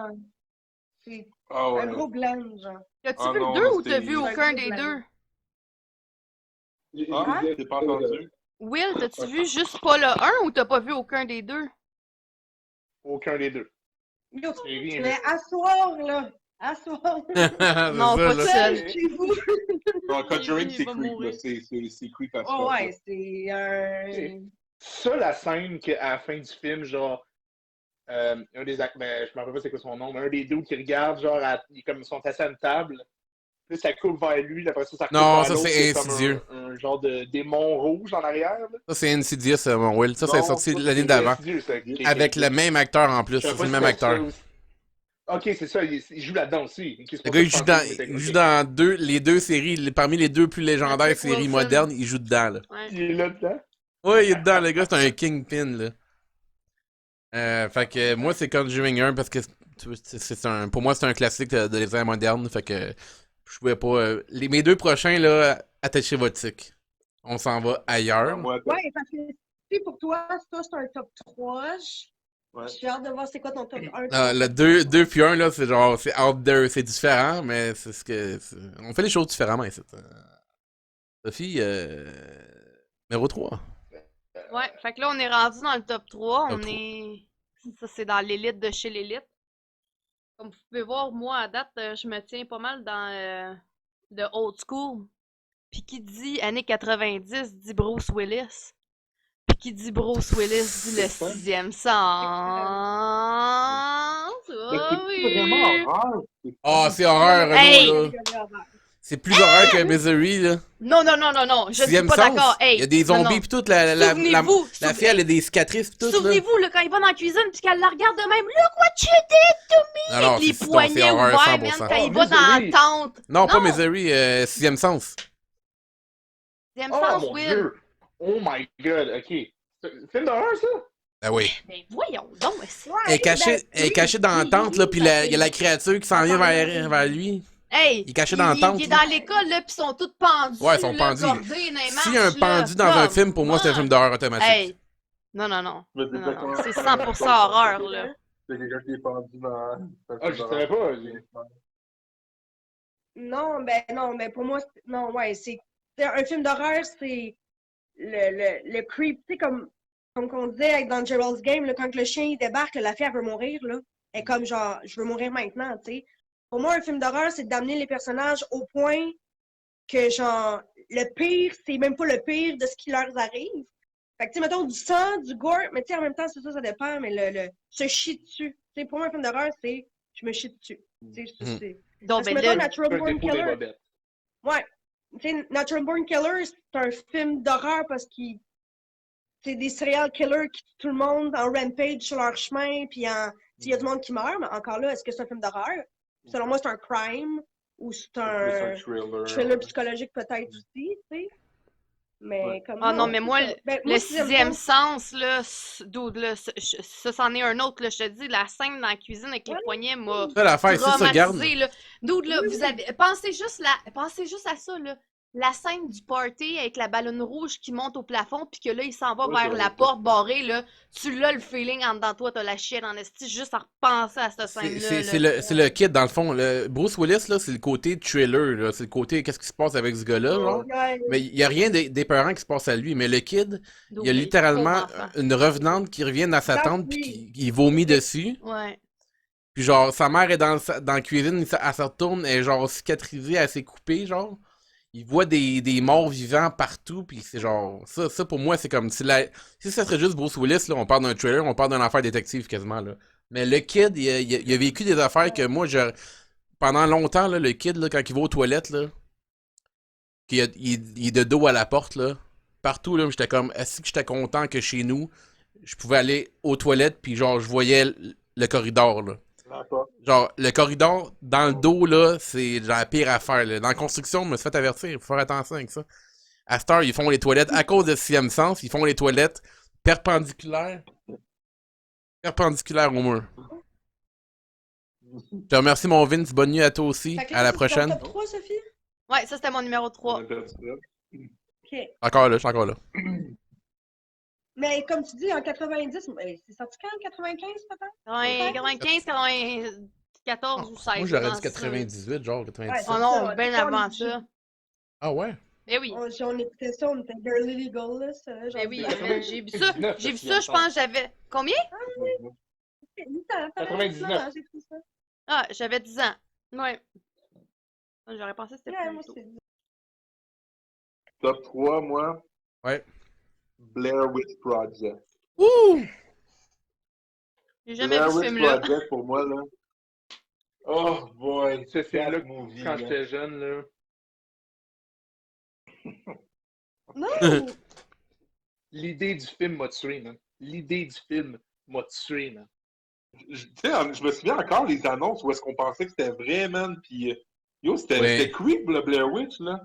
c'est Ah un ouais. gros gland, genre. T'as-tu Ah vu le non, 2 là, ou t'as vu c'était... aucun gros des blanc. deux? Ah, t'es pas entendu? Will, t'as-tu vu juste pas le 1 ou t'as pas vu aucun des deux? Aucun des deux. Yo, J'ai rien mais vu. à soir, là. À soir. C'est Non, ça, pas là. tout seul. Chez vous. Non, Conjuring, Il c'est va creep, là. mourir. C'est creep as Oh fuck, là. ouais, c'est un. Ça, la scène qu'à la fin du film, genre, un des acteurs, ben, je me rappelle pas c'est quoi son nom, mais un des deux qui regarde, genre, ils sont assis à une table, puis ça coupe vers lui, après ça coupe Non, vers ça, l'autre, c'est il y a comme insidieux. un genre de démon rouge en arrière. Là. Ça, c'est Insidious, mon Will. Ça, c'est Non, sorti ça, l'année c'est d'avant. insidieux, ça. Avec le même acteur en plus. Je Ça, sais c'est pas le si même c'était ça acteur. aussi. Ok, c'est ça, il joue là-dedans aussi. Ok, c'est Le pour gars, ça il que je joue pensais dans, qu'il était- il ok. joue dans les deux séries, parmi les deux plus légendaires Patrick séries Wilson. modernes, il joue dedans, là. Ouais. Il est là-dedans. Ouais, il est dedans, le gars, c'est un kingpin, là. Fait que moi, c'est Conjuring 1 parce que pour moi, c'est un classique de les années modernes. Fait que je pouvais pas. Mes deux prochains, là, attachez votre tic. On s'en va Ah, ailleurs. moi, Ouais, parce que si pour toi, ça, c'est un top 3. ouais. J'ai hâte de voir c'est quoi ton top 1. Le 2 puis 1, là, c'est genre, c'est out there, c'est différent, mais c'est ce que. On fait les choses différemment ici. Sophie, numéro 3. Ouais, fait que là, on est rendu dans le top 3. Top On 3. est. Ça, c'est dans l'élite de chez l'élite. Comme vous pouvez voir, moi, à date, je me tiens pas mal dans le old school. Puis qui dit années 90 dit Bruce Willis. Puis qui dit Bruce Willis dit le sixième sens. Mais Oh c'est oui! vraiment rare. Ah, c'est horreur, Renaud, Hey! là. C'est plus horreur que Misery, là. Non, non, non, non, non, je suis Sixième pas sens. d'accord. Hey, Il y a des non, zombies non. pis tout. La Souvenez-vous, fille, elle a des cicatrices pis tout, là. Souvenez-vous, là, quand il va dans la cuisine puis qu'elle la regarde de même, look what you did to me! Non, non, Avec les c'est poignets horreur ouverts, man, 100%. quand il Oh, va dans Misery. la tente. Non, pas Non. Misery, Sixième Sens. Sixième Oh sens, mon Will. dieu! Oh my god, ok. C'est un film d'horreur, ça? Ah oui. Ben voyons donc, c'est... Elle est cachée dans la tente, là, pis il y a la créature qui s'en vient vers lui. Hey! Il est caché dans la tente, Il est là. dans l'école, là, pis ils sont tous pendus, Ouais, ils sont là, pendus. cordés dans les S'il y a un marches, là. pendu dans un Come film, pour moi, c'est un on. film d'horreur automatique. Hey! Non, non, non. Je vais te Non, non, non. dire C'est comment- 100% horreur, là. C'est quelqu'un qui est pendu dans. Ah, je savais pas. Non, mais pour moi, non, ouais, c'est un film d'horreur, c'est le creep, tu sais, comme qu'on disait dans Gerald's Game, là, quand le chien il débarque, la fille elle veut mourir, là, elle est comme genre, je veux mourir maintenant, tu sais. Pour moi, un film d'horreur, c'est d'amener les personnages au point que, genre, le pire, c'est même pas le pire de ce qui leur arrive. Fait que, tu sais, mettons, du sang, du gore, mais tu sais, en même temps, c'est ça dépend, mais le se chier dessus. Tu sais, pour moi, un film d'horreur, c'est je me chie dessus. Tu sais, c'est. Donc, Parce que, ben mettons, là, Natural Un Born dépôt des Killer. bobettes. Ouais. Tu sais, Natural Born Killer, c'est un film d'horreur parce qu'il. C'est des serial killers qui tuent tout le monde en rampage sur leur chemin, puis il y a du monde qui meurt, mais encore là, est-ce que c'est un film d'horreur? Selon moi, c'est un crime ou c'est C'est un plus un thriller psychologique peut-être aussi, tu sais. Mais Ouais. comme. Ah non, mais moi, Ben, le sixième sens. sens, là, dude, là, ça, c'en est un autre, là, je te dis, la scène dans la cuisine avec les Ouais. poignets m'a Ça, l'affaire, c'est ça, regarde. traumatisé, là. Dude, là, vous avez, pensez juste à ça, là. La scène du party avec la ballonne rouge qui monte au plafond, puis que là, il s'en va Ouais, vers ça, la ouais. porte barrée, là. Tu l'as le feeling en dedans de toi, t'as la chienne en esti, juste à repenser à cette scène-là. C'est le kid, dans le fond. Bruce Willis, là, c'est le côté thriller, là. C'est le côté qu'est-ce qui se passe avec ce gars-là, genre. Ouais. Mais il y a rien d'épeurant qui se passe à lui. Mais le kid, il y a littéralement une revenante qui revient dans sa Dans tente lui. puis qui vomit dessus. Ouais. Puis genre, sa mère est dans la cuisine, elle se retourne, elle est genre cicatrisée, elle s'est coupée, genre. Il voit des morts vivants partout, puis c'est genre... Ça pour moi, c'est comme... Si ça serait juste Bruce Willis, là, on parle d'un trailer, on parle d'un affaire détective quasiment, là. Mais le kid, il a vécu des affaires que moi, pendant longtemps, là, le kid, là, quand il va aux toilettes, là, il est de dos à la porte, là, partout, là, j'étais comme... Est-ce que j'étais content que chez nous, je pouvais aller aux toilettes, puis genre, je voyais le corridor, là. D'accord. Genre, le corridor dans le dos, là, c'est genre la pire affaire. Là. Dans la construction, je me suis fait avertir. Il faut faire attention avec ça. À cette heure, ils font les toilettes, à cause de sixième sens, ils font les toilettes perpendiculaires au mur. Je te remercie, mon Vince. Bonne nuit à toi aussi. Fait que À la ça, c'est ton prochaine. top 3, Sophie? Ouais, ça c'était mon numéro 3. OK. Encore là, je suis encore là. Mais comme tu dis, en 90, c'est sorti quand? 95 peut-être? 95, 94 ou 16. Moi, j'aurais dans dit ça. 98, genre 97. Oh Ouais, non, ça, bien ça, avant on- ça. Ah ouais? Eh oui. Si on écoutait ça, on était Barely Legal, là, ça. Eh oui, c'est- j'ai vu ça. 99, J'ai vu c'est ça, je longtemps. pense, j'avais. Combien? 99. J'ai trouvé ça. Ah, j'avais 10 ans. Ouais. J'aurais pensé que c'était Ouais, plus moi, tôt. c'est Top 3, moi. Ouais. Blair Witch Project. Ouh! J'ai jamais Blair vu ce Witch film-là. Project, pour moi, là. Oh boy, Ce film-là, that movie, quand là. j'étais jeune, là. Non! L'idée du film m'a tué, man. L'idée du film m'a tué, man. Tu sais, je me souviens encore les annonces où est-ce qu'on pensait que c'était vrai, man. Puis, yo, c'était Ouais. c'était creep, le Blair Witch, là.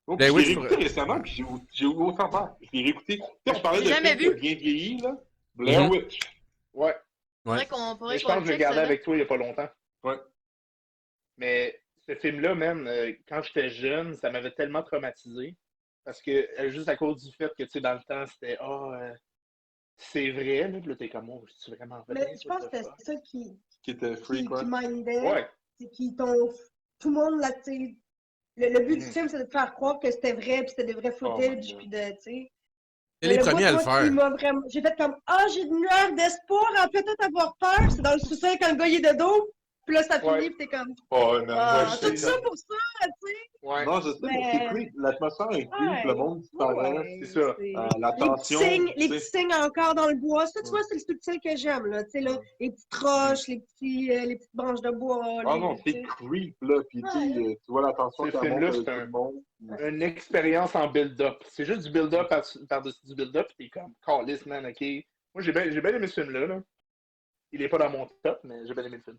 Oh, Blair je l'ai Witch, réécouté récemment, puis j'ai eu autant peur. Je l'ai réécouté. Tu sais, on parlait de J'ai jamais films qui vu. ont bien vieilli, là. Blair Mhm. Witch. Ouais. Faudrait qu'on Mais faudrait je qu'on pense le que je check, regardais ça, là. avec toi il n'y a pas longtemps. Ouais. Mais ce film-là, man, quand j'étais jeune, ça m'avait tellement traumatisé. Parce que juste à cause du fait que, tu sais, dans le temps, c'était c'est vrai, là. Puis là, t'es comme, oh, c'est vraiment vrai. Mais je pense que what the fuck? c'est ça qui Qui était freak, ouais. mindait. Ouais. C'est qu'ils t'ont. Tout le monde, là, tu sais. Le but du Mhm. film, c'est de te faire croire que c'était vrai, puis c'était des vrais Oh my footage, God. puis de, tu sais. C'est Mais les le premiers bout, à le moi, qui faire. m'a vraiment. J'ai fait comme, j'ai une lueur d'espoir, en peut-être avoir peur. C'est dans le sous-sol quand le gars il est de dos. Puis là, ça finit, Ouais. puis t'es comme, Oh, man, moi, tout j'étais ça comme... pour ça, tu sais. Ouais. Non, je sais, mais c'est Mais- creep. L'atmosphère est creep, Ouais. le monde disparaît. Ouais, c'est ça. La tension, tu les sais. petits signes encore dans le bois, ça, tu Ouais. vois, c'est le subtil que j'aime, là. Tu sais, là, Ouais. les petites roches, les petites branches de bois. Ah les- non, tu c'est sais. creep, là. Puis, tu sais, Ouais. tu vois la tension Ce qui monte film-là, avec c'est tout le monde. une expérience en build-up. C'est juste du build-up par-dessus du build-up, puis t'es comme, calisse, man, ok. Moi, j'ai bien aimé ce film-là, là. Il est pas dans mon top, mais j'ai bien aimé le film.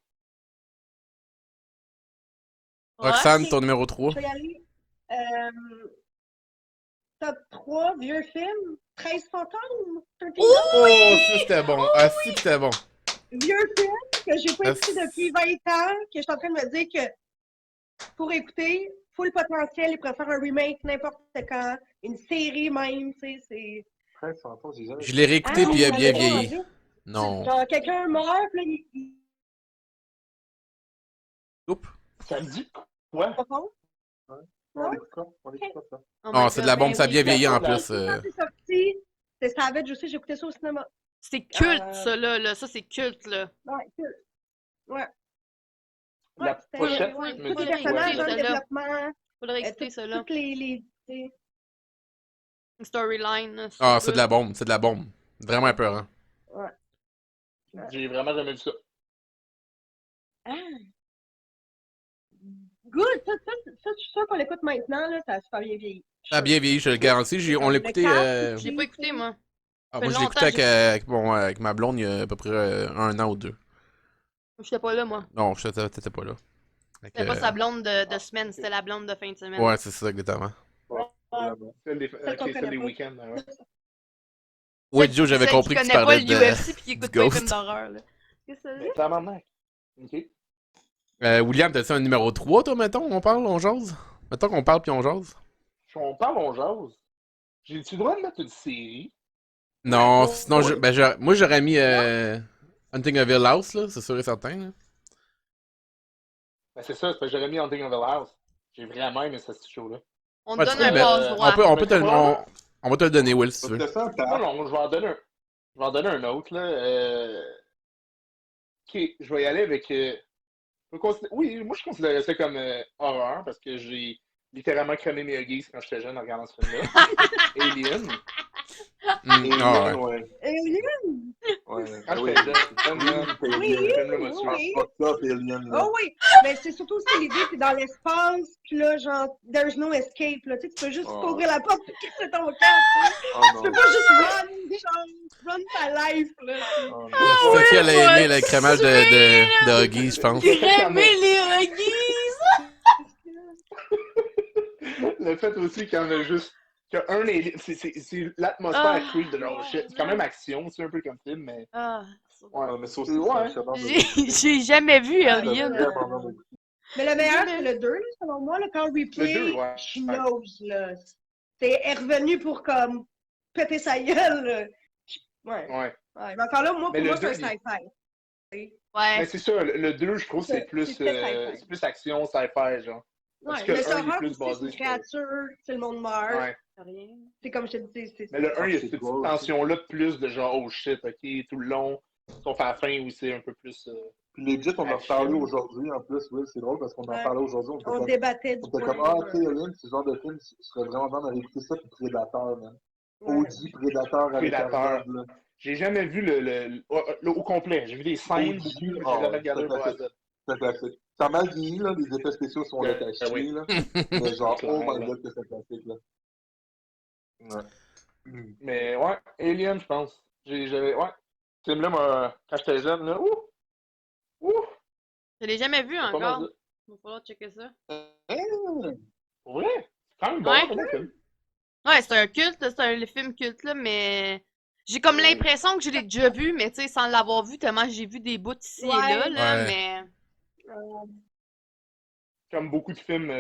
Roxane, Ok. ton numéro 3. Je vais y aller. Top 3, vieux film. 13 fantômes. 13 Oh, ça c'était bon. Ah, si que c'était bon. Vieux film que j'ai pas Ah, écouté depuis 20 ans, que je suis en train de me dire que pour écouter, full potentiel, il pourrait faire un remake n'importe quand, une série même, tu sais, c'est... 13 fantômes, j'ai jamais Je l'ai réécouté puis il a vous bien l'avez pas vieilli. vu? Non. Genre, quelqu'un meurt, puis là, il Oups. Ça me dit quoi? pas fond. On l'écoutera, on l'écoutera ça. Oh Non, my c'est de God, la bombe, ben ça a oui. bien vieilli en La- plus. Quand c'est sorti, c'est Savage aussi, j'ai écouté ça au cinéma. C'est culte, Euh, ça, là. Ça, c'est culte, là. Ouais, cool. Ouais. La c'était- pochette ouais, me tous les dit personnages quoi, en là? développement, Faut le réécouter, toutes ça, là. toutes les tu sais. Une storyline, là. Ah, so c'est de la bombe, c'est de la bombe. Vraiment épeurant. J'ai vraiment jamais vu ça. Ah! Good! Ça, je suis sûre qu'on l'écoute maintenant, là, ça a super bien vieilli. Ça a bien vieilli, je te le garantis. On l'a écouté. Je l'ai pas écouté, moi. Ah, fait moi, je l'ai écouté longtemps avec, avec ma blonde il y a à peu près 1 an ou 2. J'étais pas là, moi. Non, t'étais pas là. Fait C'était que, pas sa blonde de semaine, c'était la blonde de fin de semaine. Ouais, c'est ça, exactement. Celle des, Celle qu'on ok, celle des connaît pas. week-ends. Ouais. Ouais, Joe, j'avais Celle compris qui que tu connaît pas parlais le de. UFC puis qui écoute du pas les Ghost. films d'horreur, là. Qu'est-ce que ça veut dire? Tabarnak. Ok. William, t'as-tu un numéro 3, toi, mettons? On parle, on jase? Mettons qu'on parle puis on jase? Si on parle, on jase. J'ai-tu le droit de mettre une série? Non, Ouais, sinon, ouais. moi, j'aurais mis Hunting of Hill House, là, c'est sûr et certain. Là. Ben, c'est ça, c'est parce que j'aurais mis Hunting of the House. J'ai vraiment aimé ce show-là. On te Ouais, donne tu un peux, passe-droit. on peut te, Mais on va te le donner, Will, si tu veux. Parce que ça, Non, non, je vais en donner un autre, là. Ok, je vais y aller avec. Oui, moi je considérais ça comme horreur parce que j'ai littéralement cramé mes huggies quand j'étais jeune en regardant ce film-là. Alien. Alien, ouais. ouais. Alien! Ouais, Quand ben oui. j'étais jeune, man, Alien, Oui, ce film-là m'a oui, tué. Ah, oui. fucked up, Alien, là. Oh oui! Mais c'est surtout aussi l'idée, t'es dans l'espace, pis là, genre, there's no escape, là. Tu sais, tu peux juste Oh. ouvrir la porte pis quitter ton camp, tu sais. Oh Tu non. peux pas juste run ta life, là. Oh Ah, non. Sophie, elle a aimé va le crémage de Huggies, je pense. Crémer les huggies! Le fait aussi qu'il y en a juste. Qu'un alien. C'est l'atmosphère creep de genre shit. C'est quand même action, c'est un peu comme film, mais. Ah, Ouais. Non, mais ça aussi, Ouais. c'est un chef-d'œuvre. j'ai jamais vu Ah, Alien. ouais. Vraiment bon. Mais le meilleur, Jamais. c'est le 2, là, selon moi, là, quand Le 2, Replay, ouais. she knows, là. Elle est revenue pour, comme, péter sa gueule, là. Ouais. Ouais. Ouais. Mais encore là, moi, Mais pour le moi, c'est un 2, sci-fi. Mais Ouais. c'est ça, le 2, je trouve, c'est plus, C'est très sci-fi. c'est plus action, sci-fi, genre. Parce Ouais, que mais le c'est 1, il est horreur plus aussi, c'est basé une sur. créature, c'est le monde meurt. Ouais. Rien. C'est comme je te dis, c'est... Mais le 1, il y a c'est cette petite drôle, tension-là de plus de genre, oh shit, ok, tout le long. Sauf à la fin où c'est un peu plus. Puis legit, on en Action. reparlé aujourd'hui, en plus, oui, c'est drôle parce qu'on en Ouais. parlait aujourd'hui, On débattait du on était point comme, ah, de tu vue. sais, Alien, ce genre de film, je serais vraiment dans d'aller écouter ça, puis Predator, man. Ouais. OG Predator avec Predator. Arnold, là. J'ai jamais vu au complet. J'ai vu des scènes OG, beaucoup, mais j'ai ah, jamais regardé le c'est A à Z. c'est classique. Ça a mal vieilli, là, les effets spéciaux sont là à chier, Oui. là. Mais genre, C'est clair, oh my là. god, que c'est classique, là. Ouais. Mais ouais, Alien, je pense. Ouais. Ce film-là, quand j'étais jeune, là, ouh, Je l'ai jamais vu c'est pas mal encore. ça. Il va falloir checker ça. Pour vrai? C'est quand même bon, Ouais. c'est un bon film. Ouais, c'est un culte, là, c'est un film culte, là, mais j'ai comme Ouais. l'impression que je l'ai déjà vu, mais tu sais, sans l'avoir vu, tellement j'ai vu des bouts ici et là, Ouais. mais. Comme beaucoup de films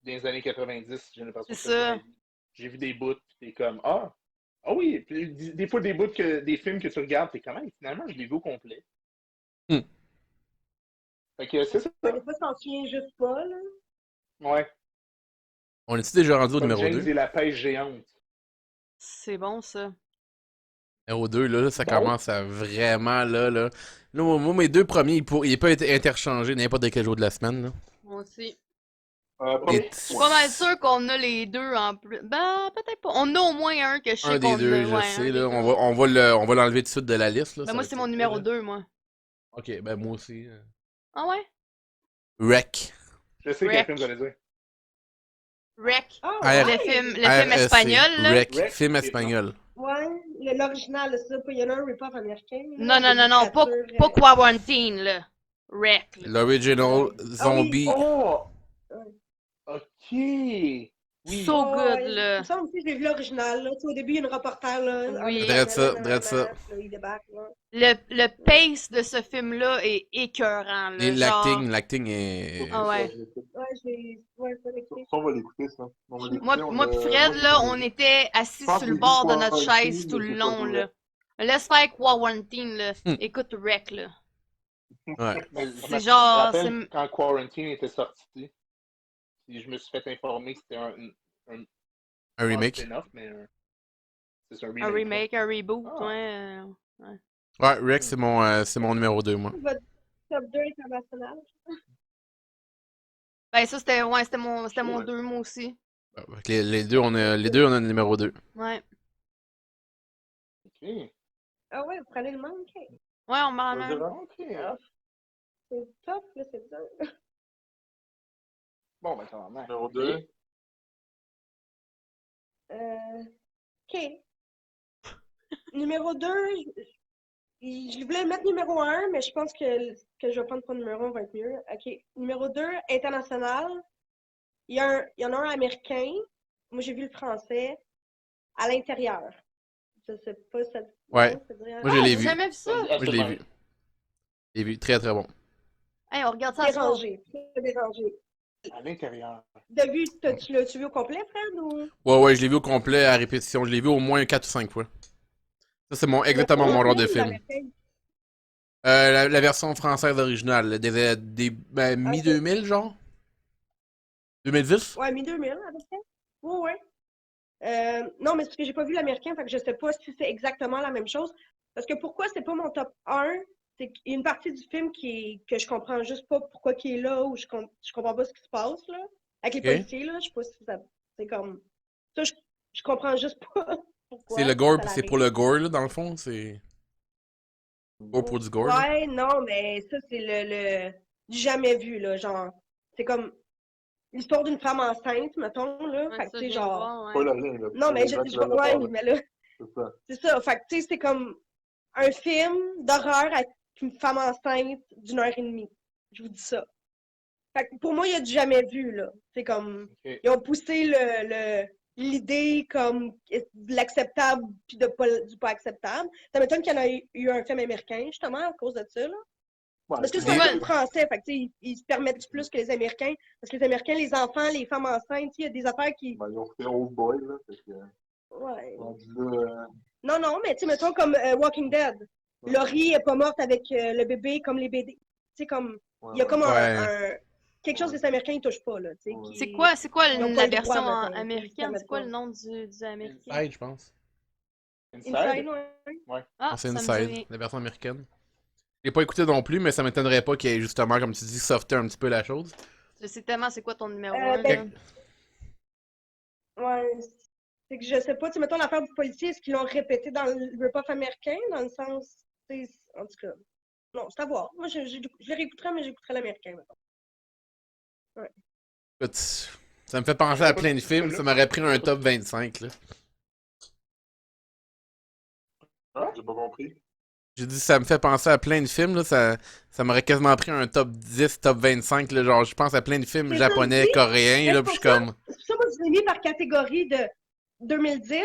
des années 90, j'ai l'impression C'est que ça. j'ai vu des bouts, puis t'es comme, ah oui, puis des fois des bouts des films que tu regardes, t'es comme, hey, finalement, je l'ai vu au complet. Hmm. Fait que c'est ça. Des fois, t'en souviens juste pas, là. Ouais. On est-tu déjà rendu au Comme numéro James 2? et la pêche géante. C'est bon, ça. Numéro 2, là, ça Bon. commence à vraiment, là. Là, moi, mes deux premiers, ils peuvent être interchangés n'importe quel jour de la semaine, là. Moi aussi. Et Je suis pas mal sûre qu'on a les deux en plus. Ben, peut-être pas. On a au moins un que je sais un qu'on des deux, a. je Ouais, un sais, des là. deux. On va l'enlever tout de suite de la liste, là. Ben, ça moi, va c'est être mon numéro là. 2, moi. Ok, ben moi aussi. Ah ouais? Wreck. Je sais quel Wreck. film vous allez dire. Wreck. Ah, R- Le film espagnol, là. Wreck, Wreck, film c'est espagnol. Ouais, l'original, là, c'est ça. Il y en a un rip-off américain. Non, non, non, non, pas Quarantine, là. Wreck, là. L'original zombie. Oh! Ok! Oui. So good, Il là. me semble aussi que j'ai vu l'original, là. Tu sais, au début, il y a une reporter, là. Oui. Drette ça, drette ça. Là, il débarque, là. Le pace de ce film-là est écœurant, là. Et Genre... l'acting est. Ah ouais. Ouais, ça l'écrit. Ça, on va l'écouter, ça. On va l'écouter, Moi pis Fred, là, on était assis pense sur que le j'ai bord vu de notre Quarantine, chaise tout mais le j'ai pas long, vu là. Laisse faire Quarantine, là. Écoute Wreck, là. Ouais. Mais C'est je me genre, rappelle c'est- quand Quarantine était sorti, et je me suis fait informer que c'était Un pas remake. spin-off, mais c'est un remake. un remake, un reboot, Ah. ouais. Ouais, Wreck, c'est mon numéro 2, moi. Votre top 2 international. Ben ça, c'était mon 2, moi aussi. Fait que les deux, on a le numéro 2. Ouais. Ok. Ah ouais, vous prenez le même, ok. Ouais, on m'en Ça veut a. dire, Ok. C'est top, là, c'est dur. Bon, ben, ça va. Numéro 2. Ok. Numéro 2, je voulais mettre numéro 1, mais je pense que je vais prendre pour numéro 1 va être mieux. Ok. Numéro 2, international. Il y en a un américain. Moi, j'ai vu le français. À l'intérieur. Je sais pas, ça. Ouais. non, ça dit rien. Moi, je l'ai J'ai vu. jamais vu ça. Moi, je l'ai vu. Je l'ai vu. Très, très bon. Hey, on regarde ça à soir. Dérangé. Très dérangé. À l'intérieur. Tu l'as-tu vu au complet, Fred, ou? Ouais, je l'ai vu au complet à répétition. Je l'ai vu au moins 4 ou 5 fois. Ça, c'est exactement mon genre de film. L'américain? La version française originale, ben, mi-2000, genre? 2010? Ouais, mi-2000, à peu près. Ouais, ouais. Non, mais c'est parce que j'ai pas vu l'américain, fait que je sais pas si c'est exactement la même chose. Parce que pourquoi c'est pas mon top 1? c'est qu'il y a une partie du film que je comprends juste pas pourquoi il est là ou je comprends pas ce qui se passe là. Avec les Ok. policiers, là, je sais pas si ça. C'est comme. Ça, je comprends juste pas pourquoi. C'est le gore, ça c'est pour arrive. le gore, là, dans le fond. C'est gore pour du gore, là. Ouais, non, mais ça, c'est du jamais vu, là. Genre, c'est comme l'histoire d'une femme enceinte, mettons, là. Ouais, Fait que, ça, tu je sais, viens de genre. voir, Pas ouais. le rien, là. Non, mais Les gens qui veulent le ouais, voir, là. mais là, C'est ça. c'est ça. Fait que, tu sais, c'est comme un film d'horreur avec une femme enceinte d'1 heure et demie. Je vous dis ça. Fait que pour moi, il y a du jamais vu, là. C'est comme. Ok. Ils ont poussé l'idée comme de l'acceptable puis du pas acceptable. Ça m'étonne qu'il y en a eu un film américain, justement, à cause de ça, là. Ouais, Parce que Mais- c'est un film français, fait que, tu sais, ils se permettent plus que les Américains. Parce que les Américains, les enfants, les femmes enceintes, il y a des affaires qui. ben, ils ont fait Old Boy, là. Fait que, Ouais. rendu là, Non, mais tu sais, mettons comme Walking Dead. Ouais. Laurie est pas morte avec le bébé comme les bébés. Tu sais, comme. Il y a comme Ouais. quelque chose que les Américains ne touchent pas, là. Tu sais, Ouais. qui- C'est quoi Ils ont pas la le droit, version mettons, ils se américaine? permettent C'est quoi pas. le nom du américain? Inside, je pense. Inside? Inside, ouais. Ah, C'est ça me dit Inside, rien. la version américaine. Je l'ai pas écouté non plus, mais ça m'étonnerait pas qu'il y ait justement, comme tu dis, softé un petit peu la chose. Je sais tellement c'est quoi ton numéro Euh, 1, ben, là. Ouais, c'est que je sais pas, tu sais, mettons l'affaire du policier, est-ce qu'ils l'ont répété dans le rip-off américain, dans le sens, tu sais, en tout cas, non, c'est à voir. Moi, je les réécouterai, mais j'écouterai l'américain, mettons. Écoute, ça me fait penser à plein de films, ça m'aurait pris un top 25, là. Ah, j'ai pas compris. J'ai dit, ça me fait penser à plein de films, là, ça m'aurait quasiment pris un top 10, top 25, là, genre, je pense à plein de films C'est ça japonais, aussi. coréens, Mais là, c'est puis je pour suis comme... C'est pour ça que moi, je l'ai mis par catégorie de 2010,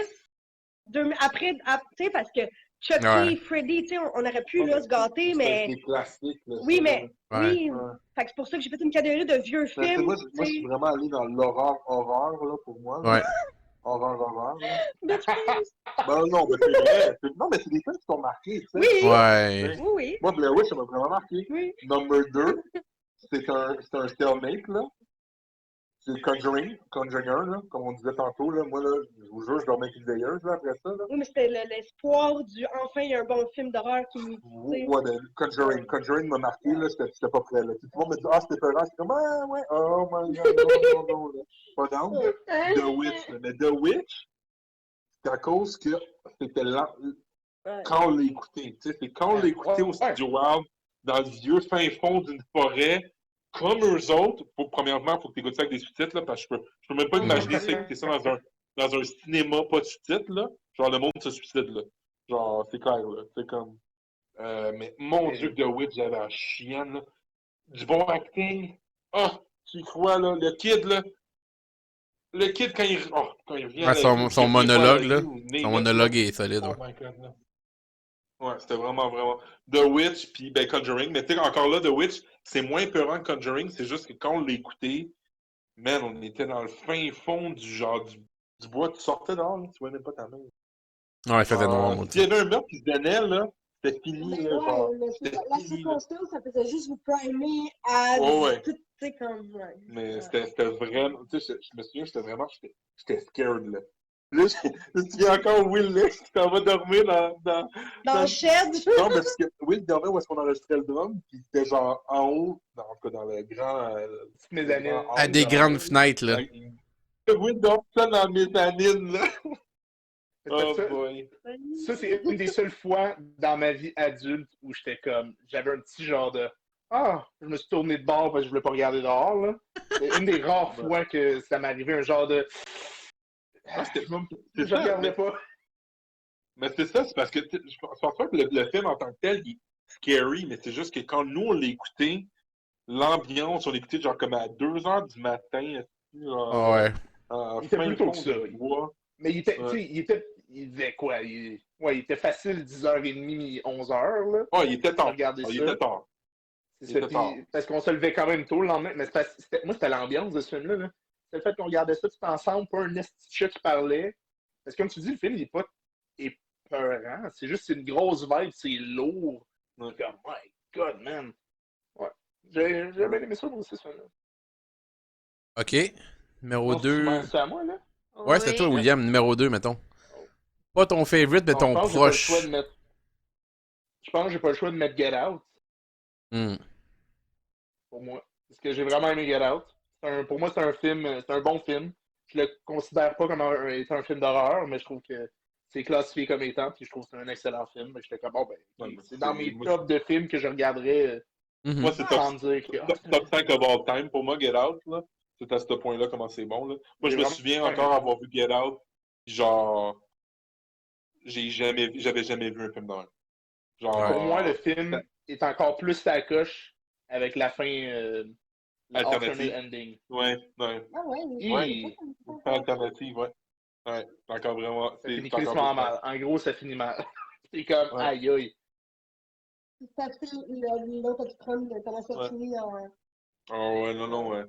après, tu sais, parce que Chucky, Ouais. Freddy, tu sais, on aurait pu, là, se gâter, mais... C'est des classiques, là. Oui, ça, mais... là. Ouais. Oui, Ouais. fait que c'est pour ça que j'ai fait une catégorie de vieux Ben, tu sais, films, moi, tu je suis sais. vraiment allé dans l'horreur, là, pour moi. là. Ouais. Horreur, là. Bitch, please. Ben non, mais c'est vrai. Non, mais c'est des films qui sont marqués, tu sais. Oui, Ouais. oui, Moi, Blair Witch, ça m'a vraiment marqué. oui. Number 2, c'est un stalemate, là. C'est Conjuring 1, là, comme on disait tantôt, là. Moi, là, je vous jure, je dormais avec une veilleuse, là, après ça, là. Oui, mais c'était l'espoir du enfin il y a un bon film d'horreur qui tu sais. Ouais, ben, Conjuring m'a marqué, là, j'étais pas prêt, là. Tout le monde me dit, ah, c'était peur, c'est comme, ah, ouais, oh my god, non, là. Pas down. The Witch, là. Mais The Witch, c'est à cause que c'était lent. Ouais. Quand on l'écoutait, tu sais, c'est quand on l'écoutait au Studio Wild, dans le vieux fin fond d'une forêt, comme eux autres, premièrement, il faut que tu écoutes ça avec des sous-titres, là, parce que je peux même pas imaginer ça, écouter ça dans un cinéma pas de sous-titres, là. Genre, le monde se suicide, là. Genre, c'est clair, là. C'est comme. Mais mon Dieu, que The Witch, j'avais la chienne, là. Du bon acting. Ah, tu y crois, là, le kid, là. Le kid, quand il revient Ouais, à la vie, son qu'il revient pas à monologue, la là. vie, ou name Son it, monologue là. est solide, Oh ouais. my god, là. Ouais, c'était vraiment. The Witch, puis ben Conjuring. Mais tu sais, encore là, The Witch, c'est moins peurant que Conjuring. C'est juste que quand on l'a écouté, man, on était dans le fin fond du bois. Tu sortais dehors, là, tu vois même pas ta main. Ouais, il faisait noir, moi, S'il y avait un meurtre qui se donnait, là, c'était fini, Mais là, genre. C'était la fini, là. circonstance, ça faisait juste vous primer à Ouais. tout, tu sais, comme. Ouais. Mais c'était vraiment. Tu sais, je me souviens, j'étais scared, là. Là, je me souviens encore Will Lex qui s'en va dormir Dans le shed. Non, mais parce que Will dormait où est-ce qu'on enregistrait le drum, puis c'était genre en haut, en tout cas dans le grand. Petite mezzanine. À des grandes fenêtres, là. Will dort ça dans la mezzanine, là. Oh Ça, boy. ça, c'est une des seules fois dans ma vie adulte où j'étais comme. J'avais un petit genre de. Ah, je me suis tourné de bord parce que je voulais pas regarder dehors, là. C'est une des rares fois que ça m'arrivait, un genre de. Ah, c'était Je ça, regardais pas. mais c'est ça, c'est parce que je pense pas que le film en tant que tel, il est scary, mais c'est juste que quand nous, on l'écoutait, l'ambiance, on l'écoutait genre comme à 2 h du matin, Ah ouais. Il était fin plus tôt fond que ça. du bois. Mais il était, Ouais. tu sais, il faisait quoi? Il était facile 10h30, 11h, là. Ah, il était tard. Regardez Ah, il ça. était tard. C'est Il ça, était puis- tard. parce qu'on se levait quand même tôt le lendemain. Mais moi, c'était l'ambiance de ce film-là. Là. C'est le fait qu'on regardait ça tout ensemble, pas un esti de chat qui parlait. Parce que comme tu dis, le film, il n'est pas épeurant. C'est juste une grosse vibe, c'est lourd. Ouais. Comme, my God, man. Ouais. J'ai bien aimé ça, moi aussi, ce film-là. OK. Numéro 2. C'est à moi, là? Ouais, c'est toi, William. Numéro 2, mettons. Pas ton favorite, mais Non, ton je pense que j'ai pas le proche. choix de mettre. je pense que j'ai pas le choix de mettre Get Out Hmm. pour moi. Parce que j'ai vraiment aimé Get Out. Pour moi, c'est un film, c'est un bon film. Je le considère pas comme étant un film d'horreur, mais je trouve que c'est classifié comme étant, puis je trouve que c'est un excellent film. J'étais comme, bon, ben, Ouais, ok, mais c'est dans mes moi, tops de films que je regarderais moi, Mhm. c'est sans me dire que top 5 of all time pour moi, Get Out, là. C'est à ce point-là comment c'est bon, là. Moi, j'ai je me vraiment souviens aimé. encore avoir vu Get Out, genre, j'avais jamais vu un film d'horreur. Ouais. Pour moi, le Genre, film est encore plus sa coche avec la fin, l'alternate alternative. ending. Ouais, ouais. Ah ouais, mais Et Fin alternative, ouais. Ouais, c'est encore vraiment, ça finit c'est encore plus crissement fort. mal. En gros, ça finit mal. C'est comme, Ouais, aïe aïe. ça fait l'autre Trump, comment ça ouais. finit en. Oh, ouais, non, non, ouais.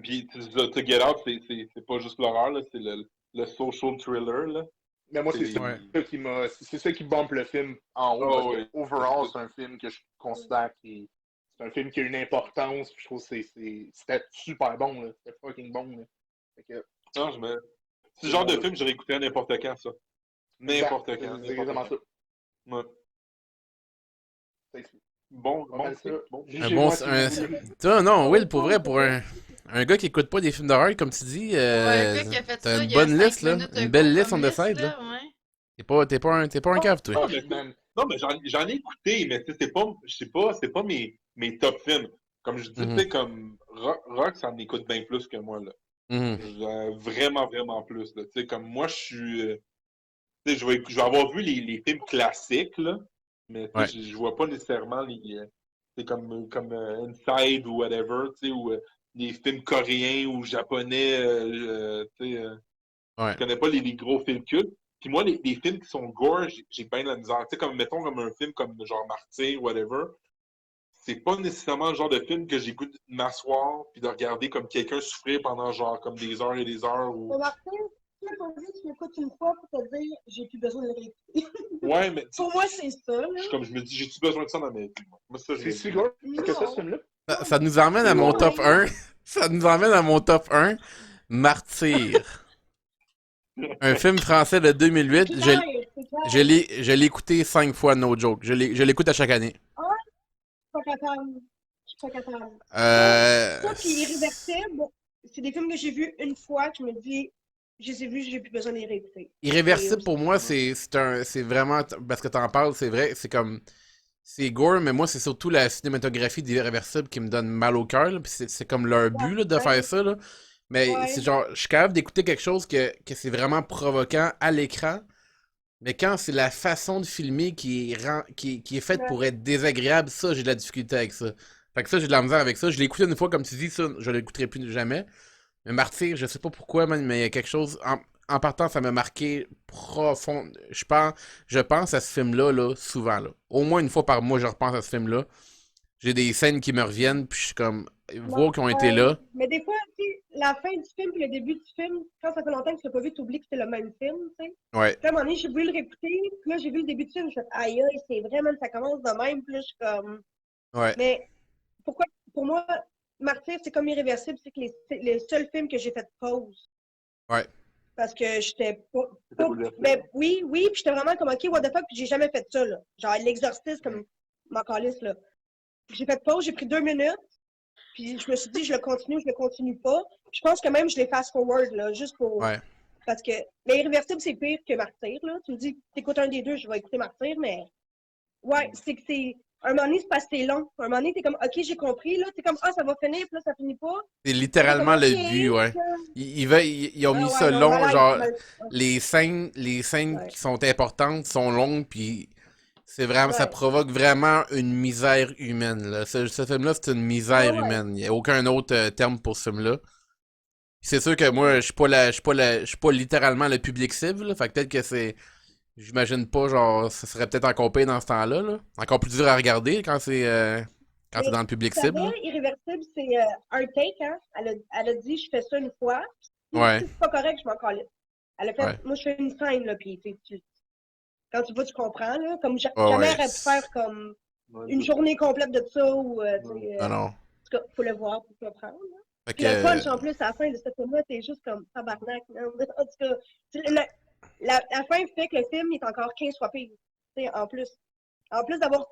Puis, Get Out, c'est pas juste l'horreur, là, c'est le social thriller, là. Mais moi, c'est ça Ouais. C'est... c'est ça qui bombe le film en haut, parce Oh, que ouais. overall, c'est un film que je considère qui c'est un film qui a une importance, puis je trouve que c'était super bon, là. C'était fucking bon, là. Fait que, Non, c'est le c'est genre mon de gars. film que j'aurais écouté à n'importe quand, ça. Exact. N'importe C'est quand, c'est n'importe exactement quand. ça. Ouais. Fait que c'est pas Bon mal ça. pic, bon pic. Un Jugez bon. moi si vous voulez. Tu vois, non, Will, pour Oh, vrai, pour un gars qui écoute pas des films d'horreur, comme tu dis, Pour un gars qui a fait t'as ça une il y a bonne 5 liste, là. minutes Une ago belle liste on comme the liste, side, là. là, ouais. T'es pas un cave, toi. Non, Oh, mais, man. non, mais j'en ai écouté, mais tu sais, c'est pas mes top films. Comme je dis, tu Mhm. sais, comme Rock, ça en écoute bien plus que moi, là. Mhm. Vraiment, vraiment plus, là. Tu sais, comme moi, je suis. Tu sais, je vais avoir vu les films classiques, là, mais tu Ouais. sais, je vois pas nécessairement c'est comme Inside ou whatever, tu sais, ou les films coréens ou japonais, tu sais, Ouais. je connais pas les gros films cultes. Puis moi, les films qui sont gore, j'ai bien de la misère. Tu sais, comme, mettons, comme un film comme genre Martyr, whatever, c'est pas nécessairement le genre de film que j'ai goût de m'asseoir puis de regarder comme quelqu'un souffrir pendant genre comme des heures et des heures. Mais Martin, tu l'as pas vu, tu l'écoutes une fois pour te dire, j'ai plus besoin de le réécouter. Ouais, mais Pour moi, c'est ça, là. je me dis, j'ai-tu besoin de ça dans ma vie? Moi, ça, je C'est me si dis. gros que ça, ce Non. film-là? Ça nous emmène à C'est mon long. top 1. Ça nous emmène à mon top 1. Martyr. Un film français de C'est 2008. clair, c'est clair. Je l'ai écouté 5 fois, no joke. Je l'écoute à chaque année. Ah, je suis pas capable. Je suis pas capable. Euh... Ça, puis Irréversible, c'est des films que j'ai vus une fois, que je me dis, je les ai vus, j'ai plus besoin de les réécouter. C'est Irréversible, aussi pour moi, ça. c'est vraiment... Parce que t'en parles, c'est vrai, c'est comme... C'est gore, mais moi, c'est surtout la cinématographie d'Irréversible qui me donne mal au cœur, là, puis c'est comme leur but, là, de faire Ouais, ça, là. Mais c'est ouais. genre, je suis capable d'écouter quelque chose que c'est vraiment provoquant à l'écran, mais quand c'est la façon de filmer qui est faite Ouais. pour être désagréable, ça, j'ai de la difficulté avec ça. Fait que ça, j'ai de la misère avec ça. Je l'ai écouté une fois, comme tu dis, ça, je l'écouterai plus jamais. Mais Martyr, je sais pas pourquoi, man, mais il y a quelque chose. En partant, ça m'a marqué profond. Je pense à ce film-là, là, souvent, là. Au moins une fois par mois, je repense à ce film-là. J'ai des scènes qui me reviennent, puis je suis comme, voir qu'ils ont été Ouais. là. Mais des fois, tu sais, la fin du film et le début du film, quand ça fait longtemps que tu l'as pas vu, tu oublies que c'était le même film, tu sais. Ouais, Puis à un moment donné, j'ai voulu le réécouter, puis là, j'ai vu le début du film, je me suis dit, aïe, aïe, c'est vraiment, ça commence de même, puis là, je suis comme. ouais, Mais pourquoi, pour moi, Martyr, c'est comme Irréversible, c'est que les seuls films que j'ai fait pause. ouais. Parce que j'étais C'était bouleversé. ben, oui, oui, puis j'étais vraiment comme, OK, what the fuck, puis j'ai jamais fait ça, là. Genre, l'exorciste, comme ma calisse, là. J'ai fait pause, j'ai pris 2 minutes, puis je me suis dit, je le continue pas. Puis je pense que même, je les fast forward, là, juste pour. Ouais. Parce que, mais Irréversible, c'est pire que Martyr, là. Tu me dis, t'écoutes un des deux, je vais écouter Martyr, mais. Ouais, c'est que c'est. Un moment donné, c'est parce que c'est long. Un moment donné, t'es comme, OK, j'ai compris, là. T'es comme, ah, ça va finir, puis là, ça finit pas. C'est T'es comme, littéralement OK. le but, ouais. Ils ont Ah mis ouais, ça non, long, malade, genre, malade. les scènes Ouais. qui sont importantes sont longues, puis c'est vraiment, ça Ouais. provoque vraiment une misère humaine, là. Ce film-là, c'est une misère Ouais, ouais. humaine. Il n'y a aucun autre terme pour ce film-là. C'est sûr que moi, Mhm. je suis pas littéralement le public cible, là. Fait que peut-être que c'est, j'imagine pas, genre, ce serait peut-être encore pire dans ce temps-là, là. Encore plus dur à regarder quand c'est Mais dans le public tu cible, là. savais, Irréversible, c'est un take, hein? Elle a dit, je fais ça une fois. Si Ouais, c'est pas correct, je m'en calisse. Elle a fait, ouais, moi, je fais une scène, là, puis quand tu vois, tu comprends, là. Comme ouais, jamais elle ouais. aurait pu faire comme Ouais, une journée complète de ça, ou, tu ouais. sais, Non, non. en tout cas, faut le voir pour comprendre, là. Fait Puis le punch, que, en plus, à la fin de ce film-là, t'es juste comme tabarnak, man. En tout cas, la fin fait que le film est encore 15 fois pire, tu sais, en plus. En plus d'avoir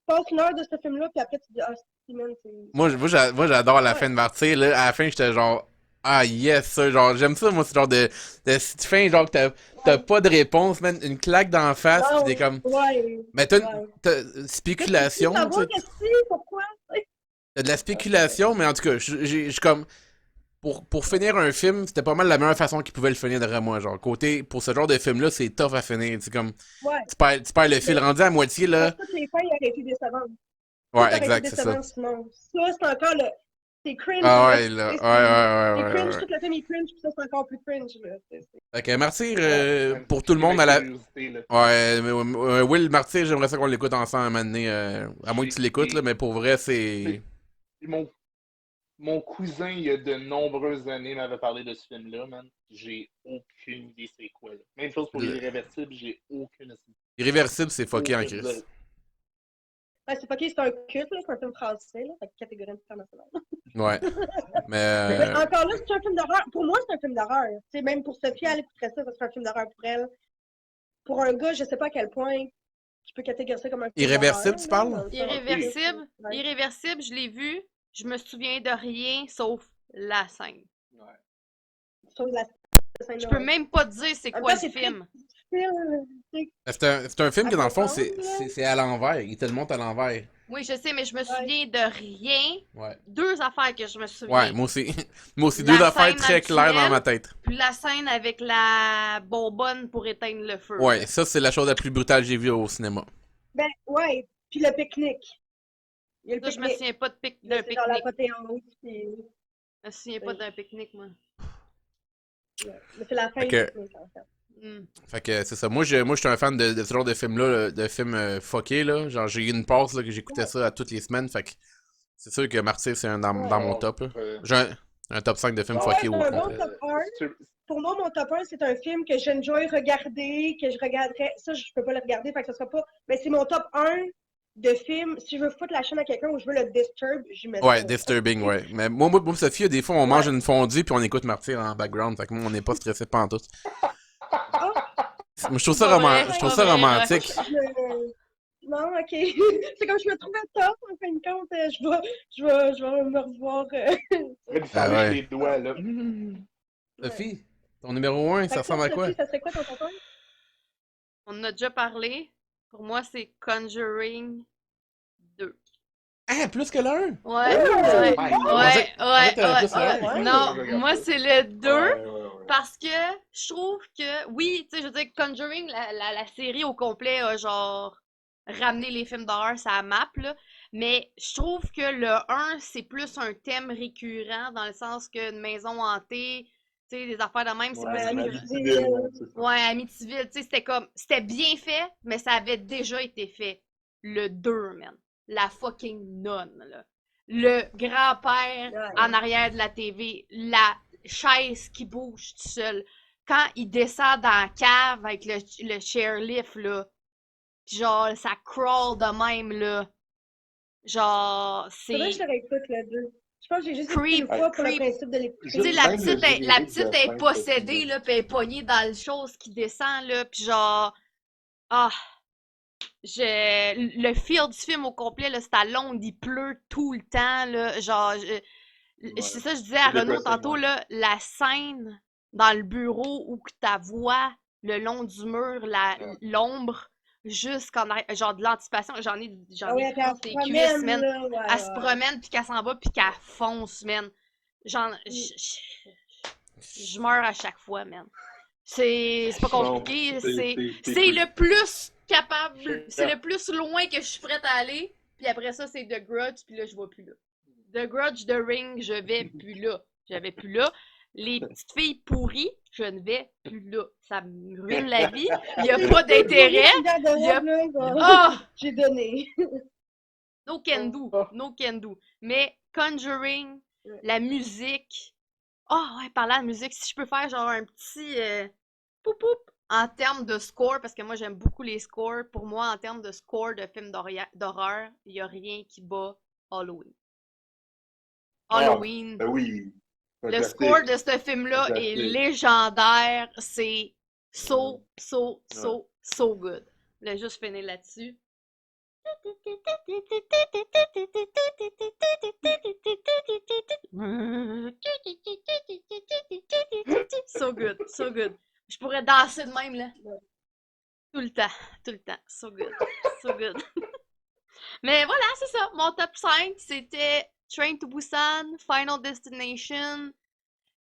passé une heure de ce film-là, puis après, tu dis, ah, Steven, c'est. Moi, j'adore la Ouais. fin de Martyr, là. À la fin, j'étais genre, ah, yes, ça. Genre, j'aime ça, moi, ce genre de cette fin, genre, que t'as pas de réponse, man. Une claque d'en face, pis Non, t'es comme, ouais. ben, Ouais. t'as Là, tu veux spéculation, tu savoir sais. qu'est-ce que c'est, pourquoi? T'as de la spéculation, mais en tout cas, j'ai comme, pour finir un film, c'était pas mal la meilleure façon qu'ils pouvaient le finir derrière moi. Genre, côté, pour ce genre de film-là, c'est tough à finir. C'est comme, Ouais. tu perds le fil Mais rendu à moitié, je pense là. que toutes les fins, auraient été décevantes. Tout Ouais, aurait été exact, c'est ça. décevant sinon. Ça, c'est encore le. C'est cringe, Ah là. ouais, là. C'est Ouais. cringe, tout le film est cringe, puis ça, c'est encore plus cringe, là. Fait que Martyr, Même pour tout le piquer monde ma à la. curiosité, là. Ouais, mais, Will Martyr, j'aimerais ça qu'on l'écoute ensemble un moment donné. À moins que tu l'écoutes, là, J'ai- mais pour vrai, c'est. Mon, mon cousin, il y a de nombreuses années, m'avait parlé de ce film-là, man. J'ai aucune idée c'est quoi, là. Même chose pour Le- Irréversible, j'ai aucune idée. Irréversible, c'est fucké en Aucune Chris. idée. Ouais, c'est pas que c'est un culte, là, c'est un film français, là, fait que catégorie internationale. Ouais. Mais. Mais encore là, c'est un film d'horreur. Pour moi, c'est un film d'horreur. Tu sais, même pour Sophie, elle écouterait ça, ça serait un film d'horreur pour elle. Pour un gars, je sais pas à quel point tu peux catégoriser ça comme un film Irréversible, tu d'horreur, parles? là, dans le sens- Irréversible, Ouais. Irréversible, je l'ai vu. Je me souviens de rien sauf la scène. Sauf la scène Je de peux horreur. même pas te dire c'est En quoi même temps, le c'est film. C'est un film que, dans le fond, comprendre, là. c'est à l'envers. Il te le montre à l'envers. Oui, je sais, mais je me souviens de rien. Ouais. Deux affaires que je me Ouais, souviens. moi aussi. Moi aussi, La deux affaires scène très dans le claires dans tunnel. ma tête. Puis la scène avec la bonbonne pour éteindre le feu. Ouais, ça, c'est la chose la plus brutale que j'ai vue au cinéma. Ben, ouais. Puis le pique-nique. Il y a le Ça, je me pique-nique. souviens pas d'un Là, c'est dans la pique-nique. pothéose. Puis... Je me souviens pas d'un pique-nique, moi. Ouais. Mais c'est la fin Fait du que- pique-nique, en fait. Fait que c'est ça. Moi, je suis un fan de ce genre de film-là, là, de films fuckés, là. Genre, j'ai eu une passe, là, que j'écoutais ça à toutes les semaines. Fait que c'est sûr que Martyr, c'est dans mon top, là. J'ai un top 5 de films Ouais, fuckés c'est au un bon complet. top 1. Pour moi, mon top 1, c'est un film que j'enjoy regarder, que je regarderais. Ça, je peux pas le regarder, fait que ce sera pas. Mais c'est mon top 1 de films. Si je veux foutre la chaîne à quelqu'un ou je veux le disturb, j'y mets Ouais, ça. Disturbing, ouais. Mais moi, Sophie, des fois, on mange une fondue puis on écoute Martyr en background. Fait que moi, on n'est pas stressé pantoute. Moi, je trouve ça, Pas vrai, je trouve pas ça vrai, romantique. Non, ok. C'est comme je me trouvais top, en fin de compte. Je vais me revoir. Il s'enlèche ouais. les doigts, là. Sophie, ton numéro 1, ça ressemble à quoi? Sophie, ça serait quoi ton top 1? On en a déjà parlé. Pour moi, c'est Conjuring 2. Ah, plus que l'un? Ouais, Oh ouais, my ouais, God. ouais, t'aurais plus ouais. le un. Non, moi, c'est le 2. Ouais. Parce que je trouve que, oui, tu sais, je veux dire, Conjuring, la série au complet a genre ramené les films d'horreur sur la map, là. Mais je trouve que le 1, c'est plus un thème récurrent dans le sens qu'une maison hantée, tu sais, des affaires de même, c'est Ouais, plus Amityville. récurrent. C'est ça. Ouais, Amityville, tu sais, c'était bien fait, mais ça avait déjà été fait. Le 2, man. La fucking nonne, là. Le grand-père Ouais. en arrière de la TV, la chaise qui bouge tout seul. Quand il descend dans la cave avec le chairlift, là, pis genre, ça crawl de même, là. Genre, Faudrait que je c'est... le réécoute, le 2. Je pense que j'ai juste écouté Creep, une fois pour le creep. principe de Tu l'écouter. sais, la Même le petite, la générique petite de est fin, possédée, c'est là, pis elle est pognée dans le chose qui descend, là, pis genre... Ah... Le feel du film au complet, là, c'est à Londres, il pleut tout le temps, là, genre... C'est ça que je disais à C'est Renaud dépressing, tantôt, ouais. là, la scène dans le bureau où que ta voix le long du mur, l'ombre, jusqu'en arrière, genre de l'anticipation, j'en ai Ah ouais, pris puis elle dans se ses promène, cuisses, man. là. Ouais, Elle se promène, puis qu'elle s'en va, puis qu'elle fonce, man. Genre, je meurs à chaque fois, man. C'est pas compliqué, c'est le plus capable, c'est le plus loin que je suis prête à aller, puis après ça, c'est The Grudge, puis là, je vais plus là. The Grudge, The Ring, je vais plus là. Je vais plus là. Les petites filles pourries, je ne vais plus là. Ça me ruine la vie. Il n'y a pas d'intérêt. Il y a... Ah! J'ai donné. No can do. No can do. Mais Conjuring, la musique. Ah ouais, parlant de musique, si je peux faire genre un petit poup poup en termes de score, parce que moi j'aime beaucoup les scores. Pour moi, en termes de score de films d'horreur, il n'y a rien qui bat Halloween. Halloween. Ben oui. Le score de ce film-là est légendaire. C'est so good. Je voulais juste finir là-dessus. So good, so good. Je pourrais danser de même, là. Tout le temps, tout le temps. So good, so good. Mais voilà, c'est ça. Mon top 5, c'était Train to Busan, Final Destination,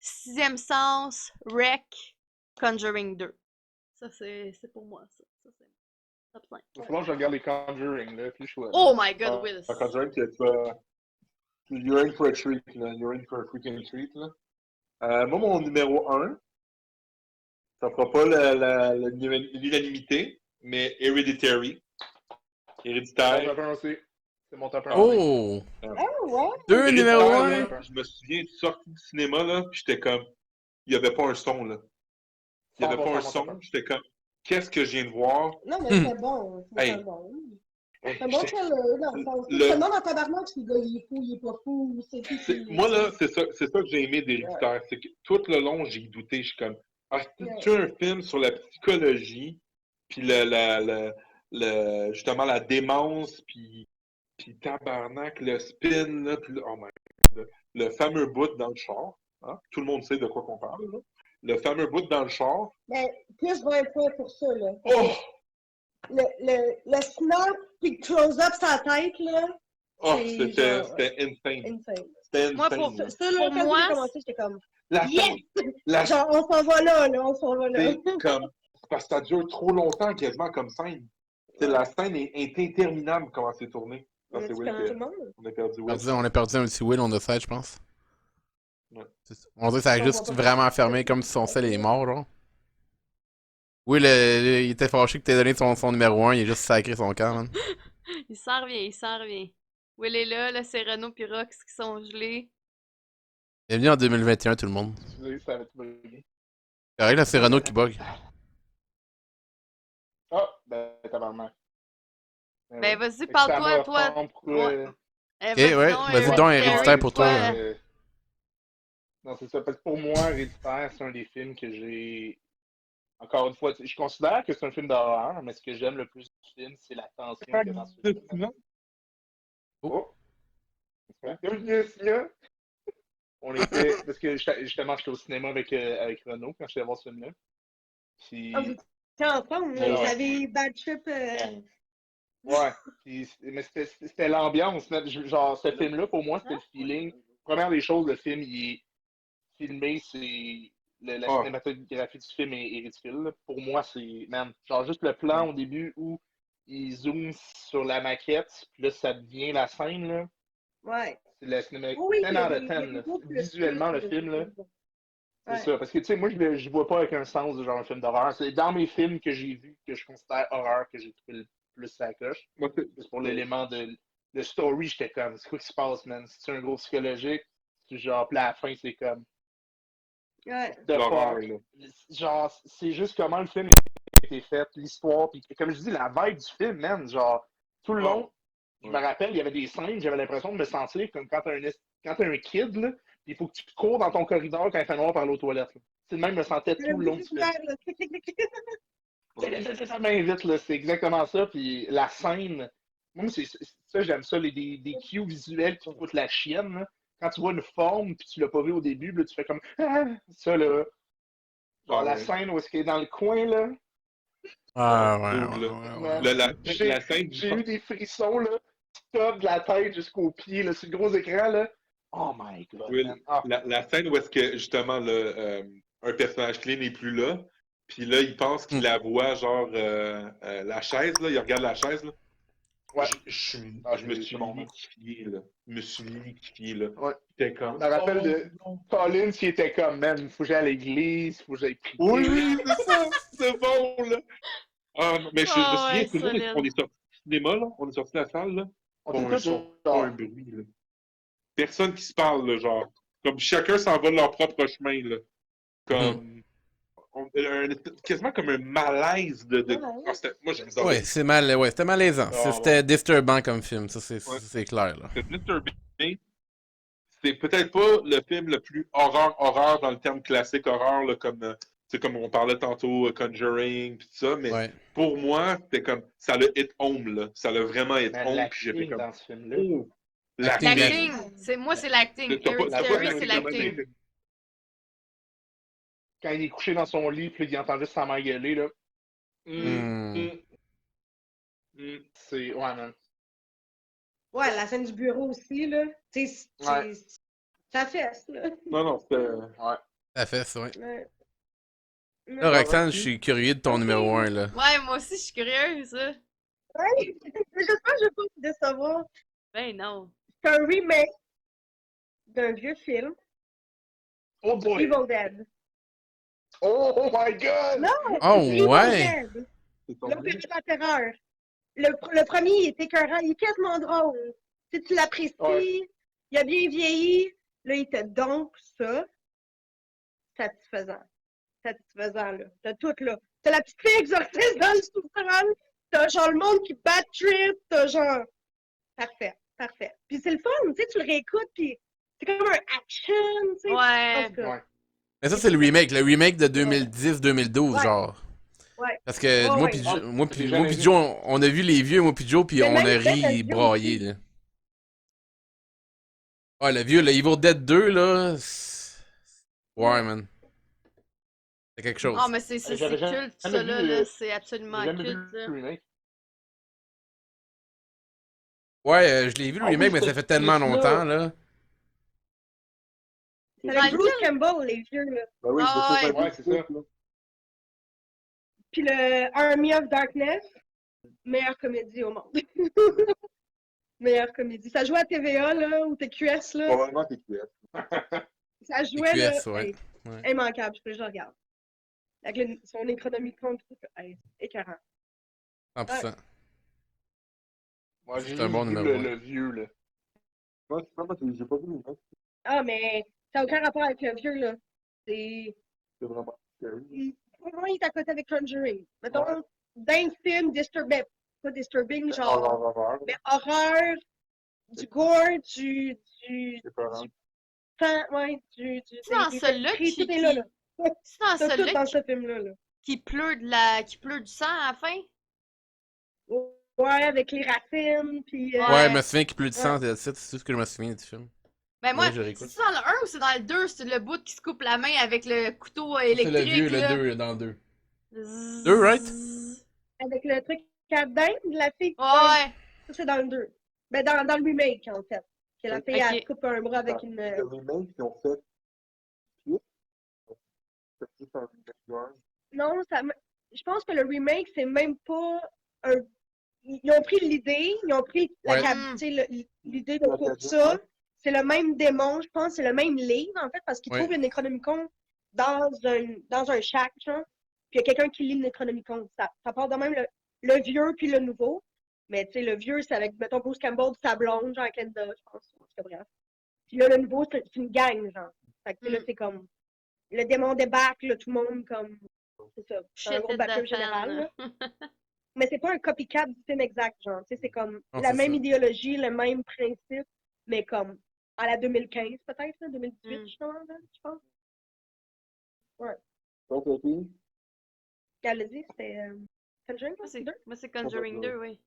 Sixième Sens, Rec, Conjuring 2. Ça, c'est pour moi, ça. Ça, c'est top 5. Il va falloir que je regarde les Conjuring, là, puis je choisis. Oh my god, Will. Conjuring, you're in for a treat, là. You're in for a freaking treat, là. Moi, mon numéro 1, ça fera pas l'unanimité, mais Hereditary. C'est mon Héréditaire. top 1 aussi. C'est mon top 1. Oh! Oh, ouais. 2 numéro Héréditaire, 1! là, je me souviens, sorti du cinéma, là, puis j'étais comme, il y avait pas un son, là. Il y avait pas un son, j'étais comme, qu'est-ce que je viens de voir? Non, mais c'est bon. C'est Hey. bon. C'est un bon trailer, dans le sens. Tout le monde en tabarnak, ce gars, il est fou, il est pas fou. Moi, là, c'est ça que j'ai aimé d'Héréditaire. C'est que tout le long, j'ai douté. Je suis comme, c'est un film sur la psychologie, puis justement la démence, puis tabarnak, le spin, là, puis oh my God, le fameux bout dans le char. Hein? Tout le monde sait de quoi qu'on parle. Là. Le fameux bout dans le char. Mais plus 20 points pour ça, là. Oh! Le snap puis le close-up sa tête, là. Oh, c'est c'était genre, insane. insane. C'était Moi, insane. pour là. Ça, là, Pour quand moi, j'ai commencé, j'étais comme, La yes! scène, la Genre, on s'en va là, on s'en va là. c'est comme, parce que ça dure trop longtemps quasiment comme scène. C'est la scène est interminable comment c'est tourné. Ah, c'est Tu Will connais tout que le monde? on a perdu Will. On a perdu un petit Will on the side, je pense. Ouais. On dirait que ça a juste vraiment fermé comme si son sel est mort, genre. Will, il était fâché que t'aies donné son numéro 1, il a juste sacré son camp, man. il s'en revient, il s'en revient. Will est là, c'est Renaud puis Rox qui sont gelés. Bienvenue en 2021, tout le monde. Désolé, ça avait tout bugué. C'est vrai, là, c'est Renaud qui bug. Ah, ben, tabarnak. Ben, vas-y, parle-toi, toi. Ouais. Ok, ouais, vas-y donc, Héréditaire pour toi. Non, c'est ça. Parce que pour moi, Héréditaire, c'est un des films que j'ai. Encore une fois, je considère que c'est un film d'horreur, mais ce que j'aime le plus du film, c'est la tension qu'il y a dans ce film. Oh! On était. Parce que justement, j'étais au cinéma avec Renaud quand je suis allé voir ce film-là. Puis. Ah, vous étiez ensemble, là. Vous avez bad trip. Ouais. Mais c'était l'ambiance. Genre, ce film-là, pour moi, c'était le feeling. Première des choses, le film, il est filmé, c'est. La cinématographie du film est ridicule. Là. Pour moi, c'est. Man, genre, juste le plan au début où il zoome sur la maquette, puis là, ça devient la scène, là. Ouais. C'est la cinématographie. Oui, 10 out of 10, là. Visuellement, le film, là. C'est ça. Parce que, tu sais, moi, je vois pas avec un sens de genre un film d'horreur. C'est dans mes films que j'ai vus, que je considère horreur, que j'ai trouvé le plus sa coche. C'est pour l'élément de story, j'étais comme, c'est quoi qui se passe, man? C'est un gros psychologique? Genre, puis à la fin, c'est comme. Ouais. Genre, c'est juste comment le film a été fait, l'histoire, puis comme je dis, la vibe du film, man, genre, tout le long, je me rappelle, il y avait des scènes, j'avais l'impression de me sentir comme quand t'as un kid, là, il faut que tu cours dans ton corridor quand il fait noir par l'eau toilette. C'est le même, je me sentais tout le long du film. Ça m'invite, là, c'est exactement ça, puis la scène, moi, c'est ça, j'aime ça, des cues visuels qui foutent la chienne, là. Quand tu vois une forme, puis tu l'as pas vu au début, là, tu fais comme ça, là. Genre la scène où est-ce qu'il est dans le coin, là. Ouais. J'ai eu des frissons, là, top de la tête jusqu'aux pieds, là, sur le gros écran, là. Oh my God. Oui, la scène où est-ce que, justement, un personnage clé n'est plus là, puis là, il pense qu'il la voit, genre, la chaise, là, il regarde la chaise, là. Ouais. Je me suis liquéfié, là. Je me suis liquéfié, là. Ouais. J'étais comme. Je me rappelle de Collins qui était comme, man, il faut que j'aille à l'église, il faut que j'aille prier. Oui, c'est ça, c'est bon, là. Mais je me souviens, tout le monde, on est sorti du cinéma, là. On est sorti de la salle, là. Pas un bruit, là. Personne qui se parle, là, genre. Comme chacun s'en va de leur propre chemin, là. Comme. Quasiment comme un malaise de... moi, j'aime ça. Ouais, c'était malaisant. C'était disturbant comme film, ça, c'est clair, là. C'est disturbing. C'est peut-être pas le film le plus horreur dans le terme classique horreur, là, comme C'est comme on parlait tantôt, Conjuring, pis tout ça, mais Ouais. pour moi, c'était comme, ça l'a hit home, là. Ça l'a vraiment hit Mais home, puis j'ai fait l'acting comme, dans ce film-là. oh, L'acting, l'acting. L'acting, moi c'est l'acting. T'as pas Hereditary, fait c'est comment l'acting. j'ai- Quand il est couché dans son lit, puis il entend juste sa mère gueuler, là. Hmm. C'est. Ouais, man. Ouais, la scène du bureau aussi, là. Tu sais, Ouais. ça fesse, là. Non, c'était... Ouais. Ça fait ça, ouais. Ouais. Là, Roxane, je suis curieux de ton numéro 1, là. Ouais, moi aussi, je suis curieuse. Là. Ouais, j'espère que je vais pas te décevoir. Ben non. C'est un remake d'un vieux film, Oh boy! Evil Dead. Oh my god! Non! Oh, Evil ouais! Dead. C'est ton L'Opéra de la terreur. Le premier, il est écœurant, il est quasiment drôle. Tu l'apprécies, Ouais. il a bien vieilli, là, il te dompe ça. Satisfaisant. Satisfaisant, là. T'as tout, là. T'as la petite fille exorciste dans le sous-sol, t'as genre le monde qui bat trip, t'as genre... Parfait, parfait. Puis c'est le fun, tu sais, tu le réécoutes, puis c'est comme un action, tu sais. Ouais. En tout cas, Ouais. Mais ça, c'est le remake de 2010-2012, Ouais. genre. ouais. Parce que Ouais, moi ouais. pis Ah, moi j'ai pis jamais pis vu. Joe, on a vu les vieux, moi pis Joe, pis Mais on a même le ri vieux braillé, aussi. là. Ah, le vieux, le Evil Dead 2, là. Ouais, man. C'est quelque chose. Ah, mais c'est J'avais culte, ça, jamais là, vu, là. C'est absolument J'ai jamais vu culte, là. le remake. Ouais, je l'ai vu le Ah oui, remake, mais ça cette fait tellement pièce-là. longtemps, là. C'est Dans avec Bruce lequel? Campbell, les vieux, là. Ben oui, Ah, c'est ouais. ça, Ouais, c'est ça. là. Puis le Army of Darkness, meilleure comédie au monde. Meilleure comédie. Ça jouait à TVA, là, ou TQS, là. Probablement t'es QS. Ça jouait, là. TQS, ouais. Hey, Ouais. immanquable, je regarde. Avec son économie compte, hey, écœurant. 100%. Moi, j'ai C'est un bon juste vu numéro un. le vieux, là. Moi, je sais pas, moi, j'ai pas vu le remake. Ah, mais ça n'a aucun rapport avec le vieux, là. C'est... C'est vraiment scary. Pour moi, il est à côté avec Conjuring. Mettons, Ouais. d'un film disturbing, pas disturbing, genre, Horreur. mais horreur, du gore, du C'est pas grave. sang, ouais, C'est dans des celui-là esprits, qui, tout est là, là. c'est dans T'as tout celui-là dans ce film-là, là. qui pleut qui pleut du sang à la fin? Ouais, avec les racines, puis... Ouais. Ouais, je me souviens qu'il pleut du Ouais. sang, c'est tout ce que je me souviens du film. Ben moi, Ouais, je réécoute. c'est dans le 1 ou c'est dans le 2? C'est le bout qui se coupe la main avec le couteau C'est électrique, le vieux, là. le 2, dans le 2. Zzz. 2, right? Avec le truc à dinde, la fille. Ouais. Ça, c'est dans le 2. Ben, dans le remake, en fait. Que la fille, Ok. elle coupe un bras avec une... Le remake qu'ils ont fait, c'est plus un remake d'un. Non, je pense que le remake, c'est même pas un... Ils ont pris l'idée, ils ont pris la Ouais. tu sais, l'idée de La tout cassette, ça. ouais. C'est le même démon, je pense, c'est le même livre, en fait, parce qu'ils Ouais. trouvent le Necronomicon dans un shack, genre. Puis il y a quelqu'un qui lit le Necronomicon. Ça part de même le vieux puis le nouveau. Mais tu sais, le vieux, c'est avec, mettons, Bruce Campbell, sa blonde, genre Kendall, je pense. C'est bref. Puis là, le nouveau, c'est une gang, genre. Fait que tu sais, là, c'est comme... Le démon débarque, là, tout le monde, comme... C'est ça. C'est un Shit gros hit baptême the général, fan. là. Mais c'est pas un copycat du film exact, genre. Tu sais, c'est comme Non, la c'est même ça. idéologie, le même principe, mais comme à la 2015, peut-être, là, 2018, Mm. je pense. Donc, ok. Elle l'a dit, c'était Conjuring, Moi, deux? moi, c'est Conjuring 2, oui.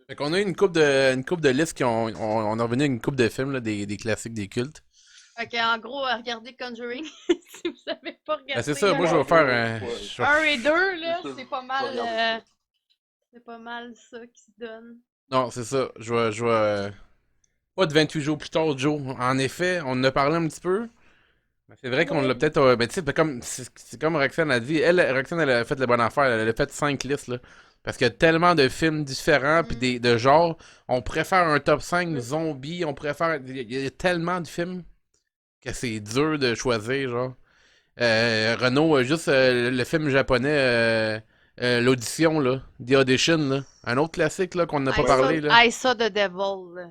Fait qu'on a eu une coupe de listes qui ont. On est revenu à une coupe de films, là, des classiques, des cultes. Ok, en gros, regardez Conjuring si vous savez pas regarder. Ben, c'est ça, moi je vais faire un. je vais- 1 et 2, là, C'est ça, c'est pas je mal. regarde. C'est pas mal ça qui se donne. Non, c'est ça. Je vais. Pas de 28 jours plus tard, Joe. En effet, on en a parlé un petit peu. Mais c'est vrai qu'on l'a peut-être. Ben, tu sais, ben, comme, c'est comme Roxane a dit. Roxane, elle a fait la bonne affaire. Elle a fait 5 listes, là. Parce qu'il y a tellement de films différents, puis de genres. On préfère un top 5 zombies. On préfère. Il y a tellement de films que c'est dur de choisir, genre. Renaud, juste le film japonais, l'audition, là. The Audition, là. Un autre classique, là, qu'on n'a pas parlé, là. I saw the devil. Là.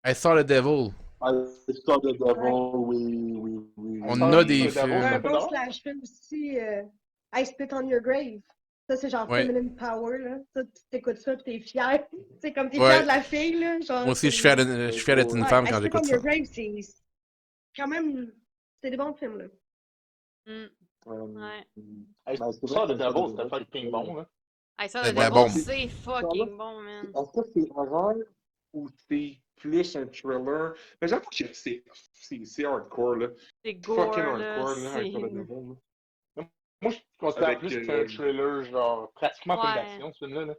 I Saw the Devil. Ah, Star the Devil, oui. On Ah, a oui, des le Devil, films. Un ça fait bon drôle. slash film aussi, I Spit on Your Grave. Ça, c'est genre Ouais. Feminine Power, là. Ça, tu t'écoutes ça, pis t'es fier. C'est comme t'es Ouais. fier de la fille, là. Genre, Moi aussi, je suis fier d'être une Ouais, femme I quand Spit j'écoute on ça. Your Grave, c'est quand même... C'est des bons films, là. Mm. Ouais. Hey, Ben, c'est ça, vrai de que Devil, Devil, c'était fucking c'est bon, là. Hey, ça, C'est le bien Devil, bon. c'est fucking bon, man. Est-ce que c'est horreur ou c'est plus un thriller? Mais j'avoue que c'est hardcore, là. C'est Fucking gore, là. hardcore, là, avec C'est. le Devil, là. Moi, je considère Avec, plus que c'est un thriller, genre, pratiquement film Ouais. d'action, ce film-là. Là.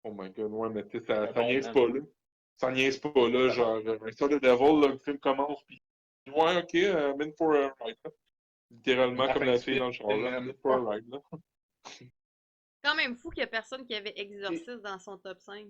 Oh my god, ouais, mais tu sais, ça bon, niaise man. pas, là. Ça niaise pas, là, genre, ça, le Devil, là, le film commence, puis ouais, ok, meant for a ride, là. Littéralement, La comme fin la du fille dans le char, film, là, man. meant for a ride, là. Quand même fou qu'il y a personne qui avait Exorcist dans son top 5.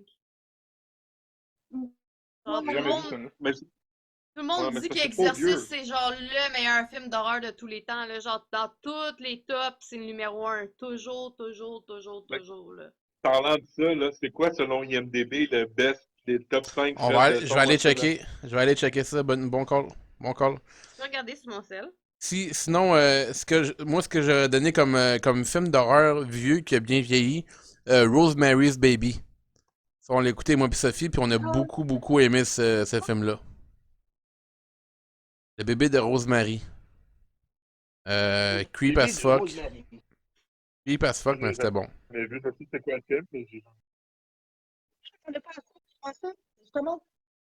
Genre, J'ai jamais vu ce film-là. Mais, tout le monde ouais, mais dit c'est pas vieux. qu'Exorcist, c'est genre le meilleur film d'horreur de tous les temps. Là. Genre, dans tous les tops, c'est le numéro 1. Toujours, toujours, toujours, Mais- toujours. Là. Parlant de ça, là, c'est quoi, selon IMDb, le best des top 5 On films va de aller, je vais aller Tom Holland? checker. Je vais aller checker ça. Bon call. Bon call. Je vais regarder sur mon sel. Sinon, moi, ce que j'aurais donné comme film d'horreur vieux qui a bien vieilli, Rosemary's Baby. Ça, on l'a écouté, moi et Sophie, puis on a beaucoup, beaucoup aimé ce film-là. Le bébé de Rosemary. Creep as fuck. Creep as fuck, mais c'était bon. Mais vu aussi c'est quoi le film, mais j'ai Je m'attendais pas à ça. Je pense que, justement,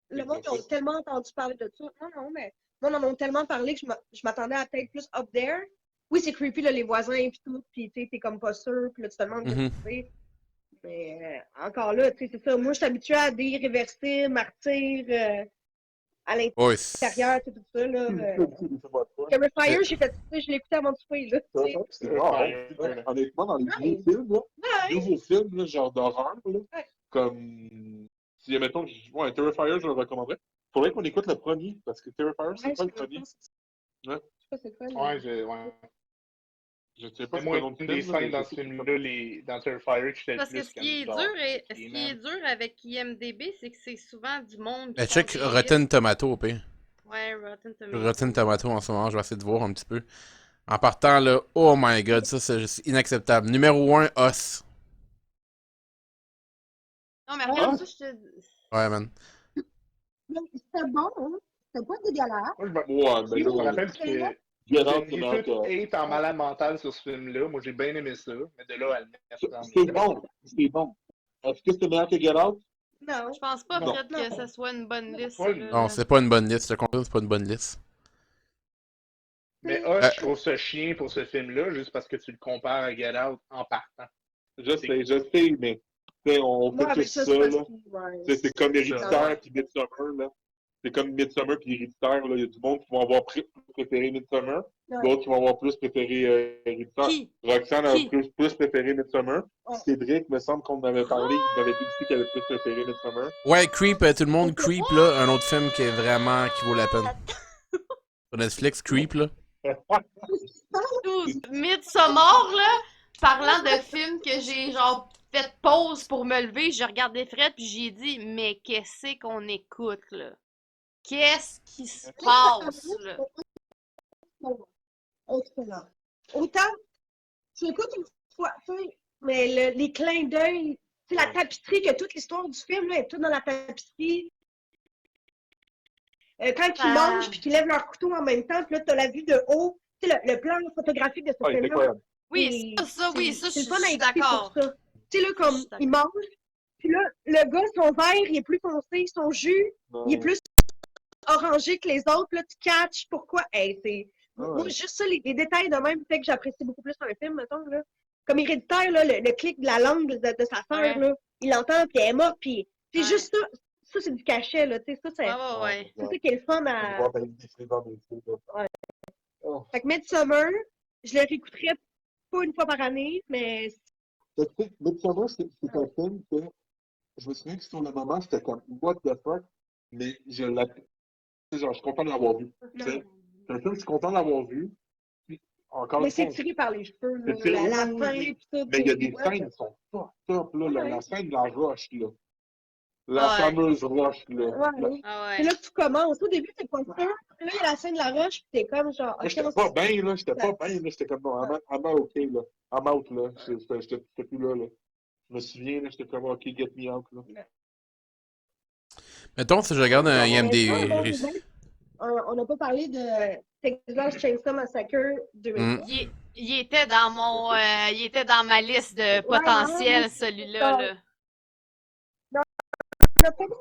le C'est monde pour a ça. tellement entendu parler de ça. Non, mais moi, on en a tellement parlé que je m'attendais à peut-être plus up there. Oui, c'est creepy, là, les voisins et tout, puis tu sais, t'es comme pas sûr, puis là, tu te demandes qu'est-ce que c'est. Mais encore là, tu sais, c'est ça. Moi, je suis habituée à des irréversibles, martyrs, à Ouais, l'intérieur, tu sais, tout ça, là. C'est Terrifier, j'ai fait ça, je l'ai écouté avant de souper, là. tu sais. C'est rare, hein. Honnêtement, dans les vieux films, là, Ouais. nouveaux films, là, genre d'horreur, là, Ouais. comme, si, mettons, ouais, Terrifier, je le recommanderais. Faudrait qu'on écoute le premier, parce que Terrifier, c'est Ouais, pas le je sais premier. pas. Ouais. Je sais pas c'est quoi, mais... Ouais. Je sais pas Mais c'est quoi moi, le nom du une des film, là, scènes mais dans je ce sais que film-là, dans Terrifier, j'étais le Parce que plus ce qui est comme, dur, genre, ce qui est dur avec IMDB, c'est que c'est souvent du monde qui Ben, font check des Rotten listes. Tomato, au pire. Ouais, Rotten Tomato. Rotten Tomato en ce moment, je vais essayer de voir un petit peu. En partant, là, oh my god, ça c'est juste inacceptable. Numéro 1, Os. Non, mais regarde ça, je te... Ouais, man. Mais c'était bon, hein? C'était pas dégueulasse. Moi, Ouais, ben je me là, rappelle que Get Out, Jenny c'est tout notre, est en malade mental sur ce film-là. Moi, j'ai bien aimé ça. Mais de là à le mettre dans c'est mes bon, c'est bon. Est-ce que c'est meilleur que Get Out? Non. Je pense pas, Non. Fred, que ce soit une bonne liste, Ouais, là. Non, c'est pas une bonne liste. Je te confirme, c'est pas une bonne liste. Mais je trouve ça chien pour ce film-là, juste parce que tu le compares à Get Out en partant. Je sais, mais tu sais, on fait Moi, avec tout ça, ça, c'est parce là. que... Tu sais, c'est comme ça, Héréditaire puis Midsommar, là. C'est comme Midsommar puis Héréditaire, là. Il y a du monde qui vont avoir préféré Midsommar, d'autres qui vont avoir plus préféré Héréditaire. Qui? Roxane a Qui? plus préféré Midsommar. Ouais. Cédric, me semble qu'on avait parlé, il m'avait dit aussi qu'il avait plus préféré Midsommar. Ouais, Creep, tout le monde, Creep, là, un autre film qui est vraiment, qui vaut la peine. Sur Netflix, Creep, là. Midsommar, là, parlant de films que j'ai, genre, fait pause pour me lever, j'ai regardé Fred, puis j'ai dit, mais qu'est-ce qu'on écoute, là? Qu'est-ce qui se passe, là? Excellent. Autant, tu écoutes une fois, tu sais, mais les clins d'œil, tu sais, la tapisserie, que toute l'histoire du film, là, est toute dans la tapisserie. Quand ils mangent puis qu'ils lèvent leur couteau en même temps, puis là, t'as la vue de haut, tu sais, le plan photographique de ce Ah, il est film-là. incroyable. Oui, oui, ça, je c'est suis le fun à écouter d'accord. pour ça. Tu sais, là, comme, Je suis il mange, puis là, le gars, son verre, il est plus foncé, son jus, il est plus orangé que les autres, là, tu catches pourquoi. Hey, c'est... Moi, juste ça, les détails de même fait que j'apprécie beaucoup plus un film, mettons, là. Comme Héréditaire, là, le clic de la langue de sa sœur, là, il l'entend, puis elle est morte, puis c'est juste ça. Ça, c'est du cachet, là, tu sais, ça, c'est... C'est ça qui est le fun à... Ouais. Fait que Midsommar, je le réécouterais pas une fois par année, mais... Tu sais, Midsommar, c'est un film que je me souviens que sur le moment, j'étais comme what the fuck, mais genre, je suis content de l'avoir vu. C'est un film, je suis content de l'avoir vu. Puis, encore Mais une fois, c'est tiré par les cheveux, là, c'est tiré- la oui, fin, oui, pis tout. mais il y a des scènes qui sont pas top, là. La scène de la roche, là. La fameuse roche, là. Ouais. Ah C'est là que tu commences. Au début, t'es pas sûr. Là, il y a la scène de la roche, pis t'es comme genre... Moi, j'étais pas bien, là. J'étais comme, non, I'm out, là. I'm out, là. J'étais plus là, là. Je me souviens, là, j'étais comme, OK, get me out, là. Mettons, si je regarde un Mais IMDb. ça, bon, c'est bien. on n'a pas parlé de Texas Chainsaw Massacre 2003. Il était dans il était dans ma liste de Ouais, potentiels, hein, celui-là, là. on a pas dit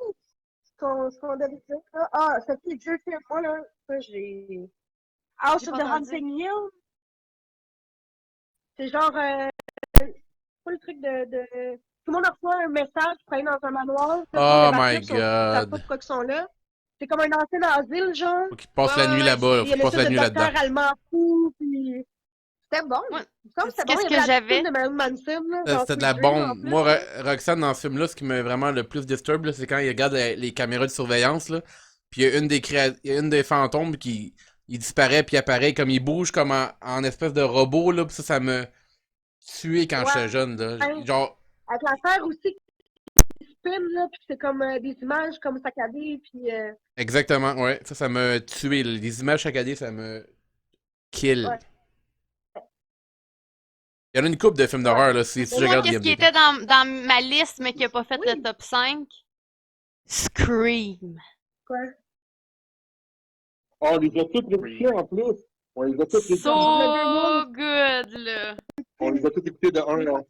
ce qu'on devait dire. Là. Ah, ça fait deux films. Moi, là, ça, j'ai. House J'ai of pas the entendu. Haunting Hill. C'est genre. Pas le truc de. Tout le monde reçoit un message pour aller dans un manoir. Puis là, Oh le my débarquent, ils savent pas god. pourquoi ils sont là. C'est comme un ancien asile, genre. Faut qu'il passe Ouais, la nuit ouais, là-bas, là. Il Faut y a qu'il passe l'espèce la de nuit là-dedans. docteur allemand fou, puis. C'était bon. Ouais. Il me semble que c'était bon. Qu'est-ce Il y que avait la j'avais? piscine de Marilyn Manson, là, genre C'était de la Sweet Dream, en bombe. plus. Moi, là. Roxane, dans ce film-là, ce qui m'a vraiment le plus disturb, là, c'est quand il regarde les caméras de surveillance, là. Puis il y a il y a une des fantômes qui il disparaît puis apparaît comme il bouge comme en espèce de robot, là. Puis ça me tué quand j'étais Ouais. jeune, là. Genre, Avec l'affaire aussi qui spin, là, puis c'est comme des images comme saccadées, puis. exactement, ouais. Ça m'a tué, là. Les images saccadées, ça me kill. Ouais. Il y en a une couple de films d'horreur, là, si Tu je sais, regarde qu'est-ce qui IMDb. était dans ma liste, mais qui a pas fait Oui. le top 5? Scream. Quoi? Oh, on les a tous écoutés en plus. On les a tous écoutés. So good, là. On les a tous écoutés de 1 à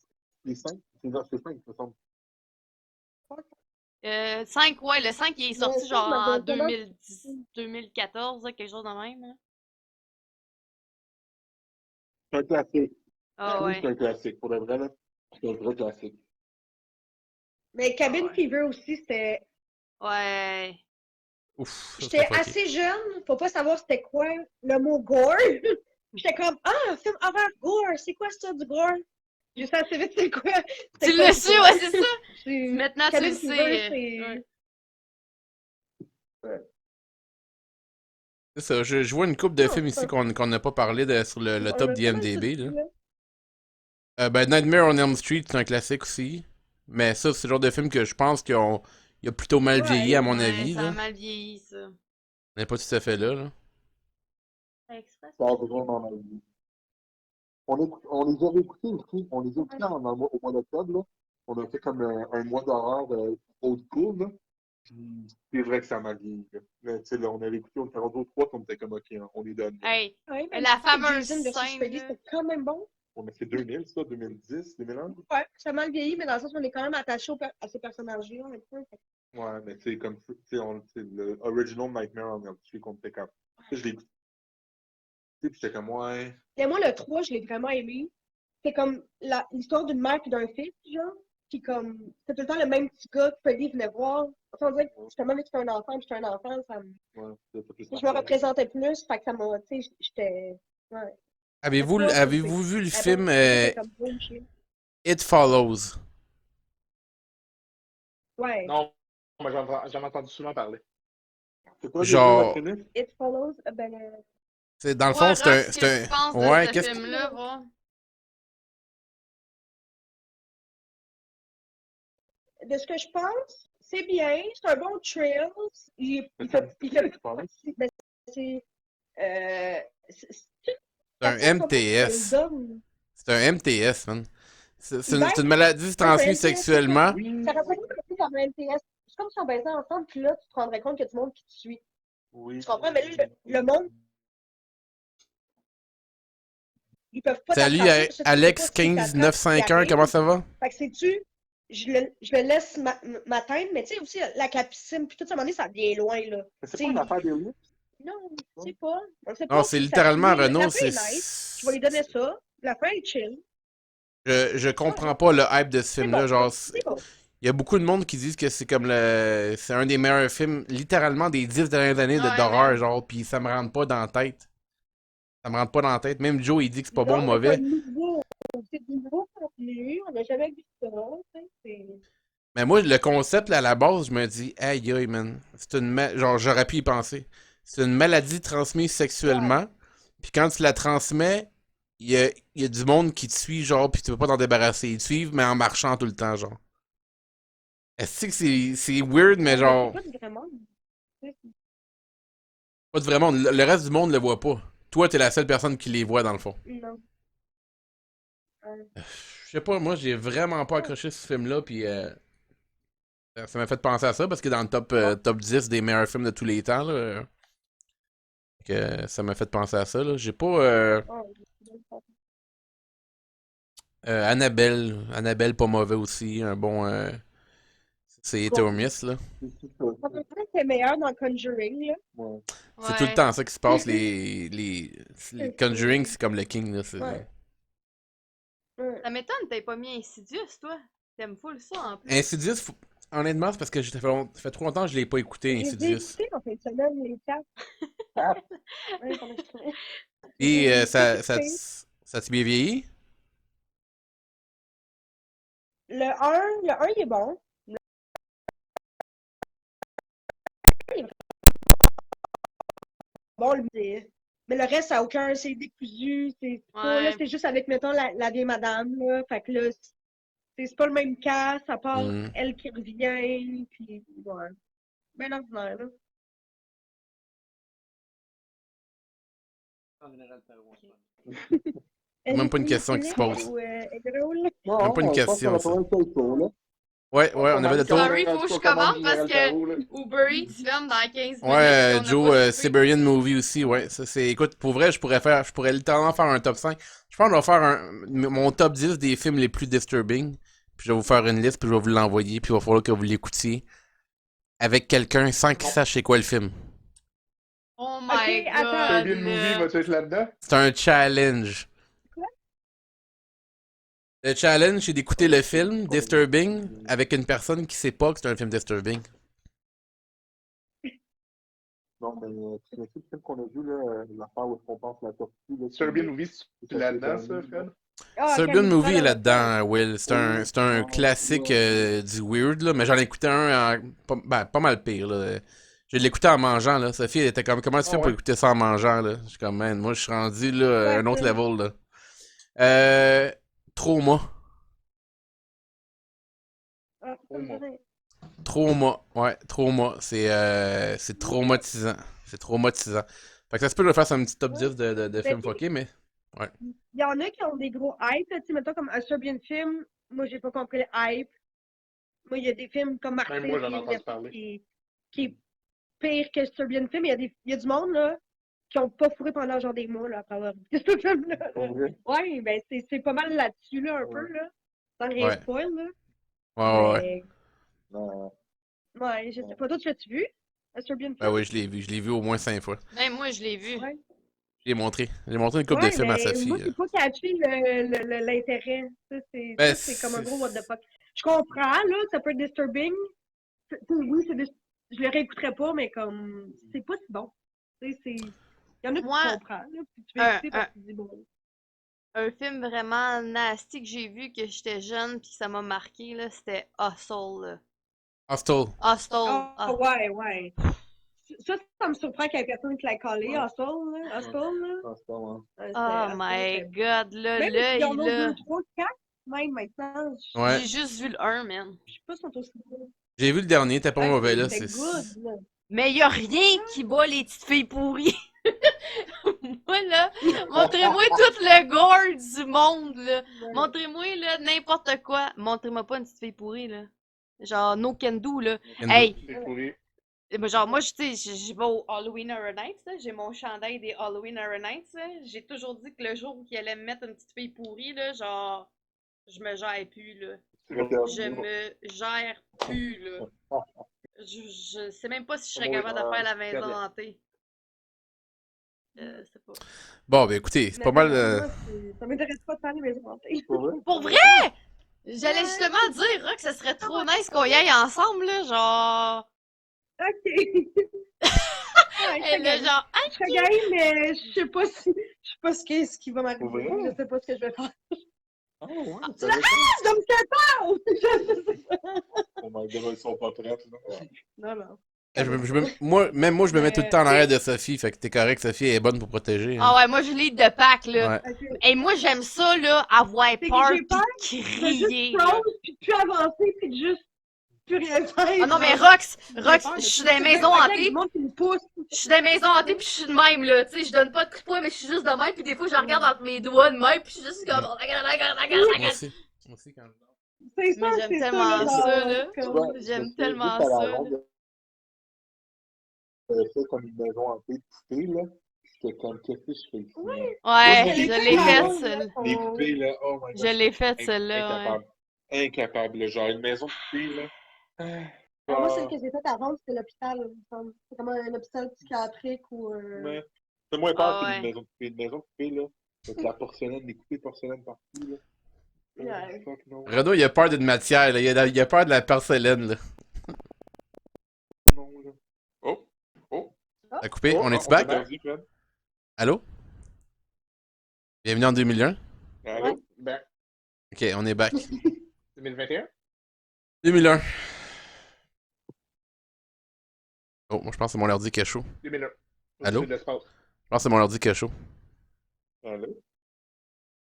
les 5. C'est 5, il me semble. 5, ouais, le 5 il est sorti ça, genre je en m'avais tellement- 2014, là, quelque chose de même. Là. C'est un classique. Ah Oui, ouais. c'est un classique. Pour de vrai, là, c'est un vrai classique. Mais Cabin Ouais. Fever aussi, c'était. Ouais. Ouf, ça, J'étais c'était fucké. assez jeune pour pas savoir c'était quoi le mot gore. J'étais comme, ah, un film horreur gore, c'est quoi ça du gore? Je sais assez vite c'est quoi. Tu C'était l'as su, ouais, c'est ça. C'est- Maintenant, tu Cabin le Fever, sais. c'est. Ouais. C'est ça, je vois une couple de Non, films c'est ici pas- qu'on n'a pas parlé sur le On top a pas mal d'IMDb, tout là. dit, là. Ben, Nightmare on Elm Street, c'est un classique aussi. Mais ça, c'est le genre de film que je pense qu'il a plutôt mal Ouais. vieilli, à mon Ouais, avis. ça a Là. mal vieilli, ça. On n'est pas tout à fait là. Là. Express? Ça a vraiment mal vu. On les avait écoutés aussi. On les a écoutés au mois d'octobre. Là. On a fait comme un mois d'horreur old school. Là. Puis c'est vrai que ça m'a vieilli. Là. Mais, tu sais, là, on avait écouté, on était rendu aux 3, on était comme OK, on les donne. Là. Hey, Ouais, mais la le fameuse Jason versus scène, Freddy, là. c'était quand même bon. On a fait 2000, ça, 2010, 2001. Ouais, ça a mal vieilli, mais dans le sens où on est quand même attaché à ces personnages-là. Un peu. Ouais, mais tu sais, comme tu sais, le original Nightmare on Elm Street, on était comme. Tu sais, je l'ai écouté, puis j'étais comme, ouais. Et moi, le 3, je l'ai vraiment aimé. C'est comme l'histoire d'une mère et d'un fils, genre. Puis comme, c'est tout le temps le même petit gars que Freddy venait voir. Enfin, on dirait que justement, vu que c'était un enfant, puis j'étais un enfant, ça me... Ouais, c'était plus Je me représentais plus, fait que ça m'a, tu sais, j'étais... Ouais. Avez-vous Le 3, avez-vous vu le c'est- film c'était comme bullshit. It Follows? Ouais. Non, moi j'en ai entendu souvent parler. C'est quoi, Genre- les deux It follows, C'est, dans le Ouais, fond, Rox, c'est un. qu'est-ce que tu penses de Ouais, ce qu'est-ce que. film-là, va? de ce que je pense, c'est bien, c'est un bon trail. Il fait je pense. ben, c'est C'est un MTS. C'est un MTS, man. C'est une maladie Ouais, transmise c'est un MTS, sexuellement. Oui, Ça représente un peu comme un MTS. C'est comme si on baisait ensemble, puis là, tu te rendrais compte qu'il y a du monde qui te suit. oui. Tu comprends? Mais là, le monde, ils peuvent pas Salut, t'attraper, parce que tu sais Alex pas qui 15 t'attrape, 951, qui comment arrive. ça va? Fait que sais-tu, je le laisse m'atteindre, mais tu sais aussi, la capucine, puis tout ça, à un moment donné, ça vient loin, là. Mais c'est pas une affaire d'élite. Non, on sait pas. On sait Non, pas c'est si ça littéralement finit. Renault, La fin c'est. est nice. Je vais lui donner ça. La fin est chill. Je comprends pas le hype de ce C'est film-là. bon. Genre, C'est bon. il y a beaucoup de monde qui disent que c'est comme le. C'est un des meilleurs films, littéralement, des 10 dernières années Ouais, d'horreur, man. genre, pis ça me rentre pas dans la tête. Ça me rentre pas dans la tête. Même Joe, il dit que c'est pas bon, Non, mauvais. c'est nouveau. C'est du nouveau contenu. On n'a jamais vu ça. Tu sais, c'est... Mais moi, le concept, là, à la base, je me dis, aïe, aïe, man. C'est une. Genre, j'aurais pu y penser. C'est une maladie transmise sexuellement. Puis quand tu la transmets, il y a du monde qui te suit, genre, puis tu peux pas t'en débarrasser. Ils te suivent, mais en marchant tout le temps, genre. Est-ce que c'est weird, mais genre. C'est pas vraiment. Pas de vrai monde. Le reste du monde le voit pas. Toi, t'es la seule personne qui les voit, dans le fond. Non. Je sais pas, moi, j'ai vraiment pas accroché ce film-là, puis ça m'a fait penser à ça, parce que dans le top 10 des meilleurs films de tous les temps, là, Que ça m'a fait penser à ça, là. J'ai pas Annabelle. Annabelle, pas mauvais aussi. Un bon. C'est hit or miss, là. À peu près, c'est meilleur dans Conjuring, là. Ouais. C'est tout le Ouais. temps ça qui se passe. Les Conjuring, c'est comme le King, là. Ouais. Ça m'étonne que t'aies pas mis Insidious, toi. T'aimes full ça, en plus. Insidious, honnêtement, c'est parce que ça fait trop longtemps que je l'ai pas écouté, J'ai Insidious. écouté en fin de semaine, les 4. Ouais, pendant que je travaillais. Et J'ai ça tout écouté. ça t'a bien vieilli? Le 1, il est bon. Bon, mais le reste, ça n'a aucun. C'est décousu. C'est pas. Là, Ouais. c'est juste avec, mettons, la vieille madame, là. Fait que là, c'est pas le même cas. Ça part Hmm. elle qui revient. Puis, ouais. Ben ordinaire, là. Même pas une question qui se pose. Ou Egrol. Même pas une Je pense qu'on question, a ça. pas mal fait le tour, là. Ouais, on avait le tour. Sorry, faut que je commande parce que Uber Eats ferme dans 15 minutes. Ouais, puis on a Joe, pas soupé. Siberian Movie aussi, ouais. Ça, c'est, écoute, pour vrai, je pourrais littéralement faire un top 5. Je pense que je vais faire mon top 10 des films les plus disturbing. Puis je vais vous faire une liste, puis je vais vous l'envoyer, puis il va falloir que vous l'écoutiez avec quelqu'un sans qu'il sache c'est quoi le film. Oh my Ok, attends. god. Serbian Movie, vas-tu être là-dedans? C'est un challenge. Quoi? Le challenge, c'est d'écouter le film Disturbing avec une personne qui sait pas que c'est un film disturbing. Non, mais c'est le film qu'on a vu, là, l'affaire où on pense la tortue. Là, Serbian Movie, c'est là-dedans, ça, Fred? Ah, Serbian Camille Movie est Prada, là-dedans, Will. C'est un classique du weird, là, mais j'en ai écouté un pas mal pire. Là. Je l'ai écouté en mangeant. Là. Sophie, elle était comme, comment tu fais pour ouais. écouter ça en mangeant? Là? Je suis comme, man, moi, je suis rendu là, à un autre Ouais, level. Là. Trauma. Ah, Trauma. Trauma. Ouais, Trauma. C'est traumatisant. C'est traumatisant. Fait que ça se peut que je fasse un petit top 10 de films fuckés, mais. Ouais. Il y en a qui ont des gros hype, là, tu sais, mettons comme un Serbian film, moi j'ai pas compris le hype. Moi, il y a des films comme Marseille Même moi, j'en ai qui, entendu parler. qui est pire que Serbian film. Il y a du monde là, qui ont pas fourré pendant genre des mois là, après avoir vu ce film-là. Pour vrai? Ouais, ben c'est pas mal là-dessus là, un peu, là. Sans rien Ouais. spoil, là. Ouais. Mais, Non. ouais, je sais pas. Toi, tu l'as-tu vu? Un Serbian Ben film? oui, je l'ai vu. Je l'ai vu au moins 5 fois. Même moi, je l'ai vu. Ouais. J'ai montré. J'ai montré une couple de Ouais, films à mais Sophie. moi, j'ai pas catché l'intérêt. Ben, C'est comme un gros what the fuck. Je comprends, là, ça peut être disturbing. Oui, je le réécouterais pas, mais comme, c'est pas si bon. Tu sais, il y en a qui Moi, comprennent, là, puis tu vas écouter parce que tu dis bon. Un film vraiment nasty que j'ai vu que j'étais jeune puis que ça m'a marqué, là, c'était Hustle. Là. Hostel. Hustle. Ah, Ah. ouais, ouais. Ça me surprend qu'il y ait personne qui l'a collé, Ouais. Hustle, là. Hustle, là. Ah, c'est pas moi. Ouais, Oh Hustle, my god, là, Même s'il y en l'œil, a là. 2, 3, 4, même maintenant. Ouais. J'ai juste vu le 1, man. Je sais pas si sont aussi bons. J'ai vu le dernier, t'es pas Ouais, mauvais là. c'était good, là. Mais y a rien qui bat les petites filles pourries. Moi, là, montrez-moi tout le gore du monde, là. Montrez-moi, là, n'importe quoi. Montrez-moi pas une petite fille pourrie, là. Genre, no can do, là. Hey, C'est pourri. genre, moi, tu sais, je vais au Halloween Horror Nights, là. J'ai mon chandail des Halloween Horror Nights, là. J'ai toujours dit que le jour où il allait me mettre une petite fille pourrie, là, genre, je me gère plus, là. Je me gère plus, là. Je sais même pas si je serais capable de faire la maison hantée. C'est pas. Bon, ben écoutez, c'est Mais pas mal. moi, ça m'intéresse pas de faire les maisons hantées. Pour vrai? J'allais justement dire, que ça serait trop nice qu'on y aille ensemble, là, genre. Ok. Ouais, Et là, genre, ah, je serais game, mais je sais pas ce qui va m'arriver. Ouais. Je sais pas ce que je vais faire. Ah, ouais, Je dois me faire peur! Je sais pas. Oh my god, ils sont pas prêts, là. Non, non. Même moi, je me mets tout le temps en arrière de Sophie, fait que t'es correct, Sophie elle est bonne pour protéger. ah ouais, moi je lead de pack, là. Ouais. Ok. Et moi j'aime ça, là, avoir C'est que peur j'ai peur pis de crier. juste là. pause, puis de plus avancer, puis de juste plus rien faire. Ah non, mais genre. Rox, J'ai peur je de suis tout dans les faire. maisons Fait que hantées. du monde qui me pousse. Je suis dans les maisons hantées pis je suis de même, là. Tu sais, je donne pas de coups de poing, mais je suis juste de même. Pis des fois, je regarde entre mes doigts de même, pis je suis juste comme. Moi aussi. Moi aussi, quand C'est Mais ça, j'aime c'est ça. tellement là, ça, genre, là. comme- J'aime tellement ça, là. Fait comme une maison hantée de poupée, là. J'étais comme, qu'est-ce que je fais ici? Oui. Ouais, Les je poupées, l'ai là, faite, celle. Les poupées, là, oh my Je god. l'ai faite, celle-là, ouais. Incapable. Incapable, là. Genre, une maison de poupées, là. Moi, celle Genre, que j'ai faite avant, c'était l'hôpital, il me semble. C'est comme un hôpital psychiatrique ou. mais c'est moins peur Ah que ouais. une maison de poupées. Une maison de poupées, là, avec la porcelaine, des coupées de porcelaine partout, là. Oh, Ouais. fuck no. Renaud, il a peur d'une matière, là. Il a peur de la porcelaine, là. Non, là. Oh! Oh! Ça a coupé. Oh! On Ah, est-tu on t'a back? perdu, Fred. Allô? Bienvenue en 2001. Allô? Ben, Ok, on est back. 2021? 2001. Oh, moi je pense que c'est mon ordi qui est chaud. 2001. Allô? Au-dessus de l'espace. Je pense que c'est mon ordi qui est chaud. Allô?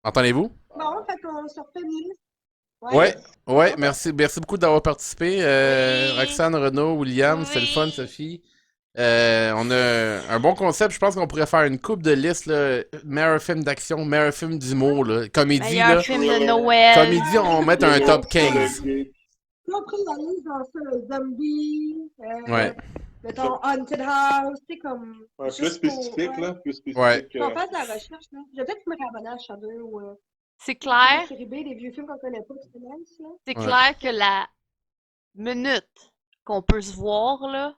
Entendez-vous? Bon, fait qu'on se refait une liste. Ouais, ouais, merci beaucoup d'avoir participé. Oui. Roxane, Renaud, William, c'était le fun, Oui. Sophie. On a un bon concept. Je pense qu'on pourrait faire une coupe de listes, là. Meilleur film d'action, meilleur film d'humour, là. Comédie, Meilleur là. film de Noël. Comédie, on met un top 15. Puis après, il y a les genre ça, zombie, Ouais. mettons Haunted House, tu sais, comme. Ouais, plus juste pour- spécifique, ouais. là. Plus spécifique. Ouais. Qu'on fasse de la recherche, là. Je vais peut-être me rabonner à Shudder ou. C'est clair, Série B, des vieux films qu'on connaît pas, c'est nice, là. c'est Ouais. clair que la minute qu'on peut se voir, là,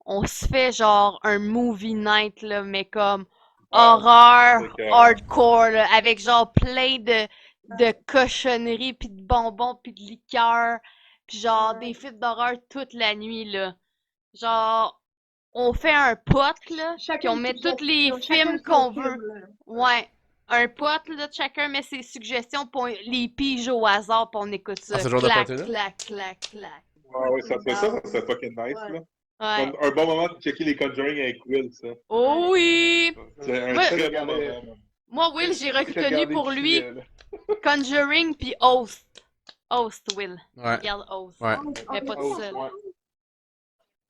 on se fait genre un movie night, là, mais comme Ah, horreur, c'est que- hardcore, là, avec genre plein de cochonneries, puis de bonbons, puis de liqueurs, puis genre Ouais. des films d'horreur toute la nuit, là. Genre, on fait un pot, là, puis on met tous les films qu'on veut. Ouais. Un pote, là, chacun met ses suggestions, puis on les pige au hasard, puis on écoute ça. Ah, ce genre de clac, party-là? clac, clac, clac. Ah ouais, ça serait fucking nice, Ouais. là. Ouais. Un bon moment de checker les Conjuring avec Will, ça. Oh oui! C'est un Moi- très bon Regardez. moment. man. Moi, Will, j'ai reconnu Regardez pour qui, lui là. Conjuring puis Host. Host, Will. Ouais. Regarde Host. Ouais. Mais pas tout seul. Ouais.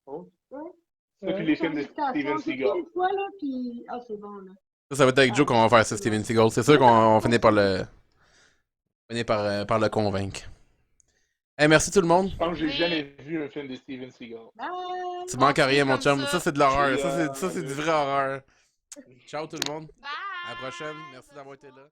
Oh. Ça, puis les films de Steven Seagal. Une fois, là, puis. Ah, c'est bon, là. Ça va être avec Joe qu'on va faire ça, Steven Seagal. C'est sûr qu'on finit par par le convaincre. Hey, merci tout le monde. Je pense que j'ai Oui. jamais vu un film de Steven Seagal. Bye! Tu manques à rien, mon comme chum. ça. Ça, c'est de l'horreur. Oui, Ça, c'est du vrai horreur. Ciao tout le monde. Bye! À la prochaine. Merci d'avoir été là.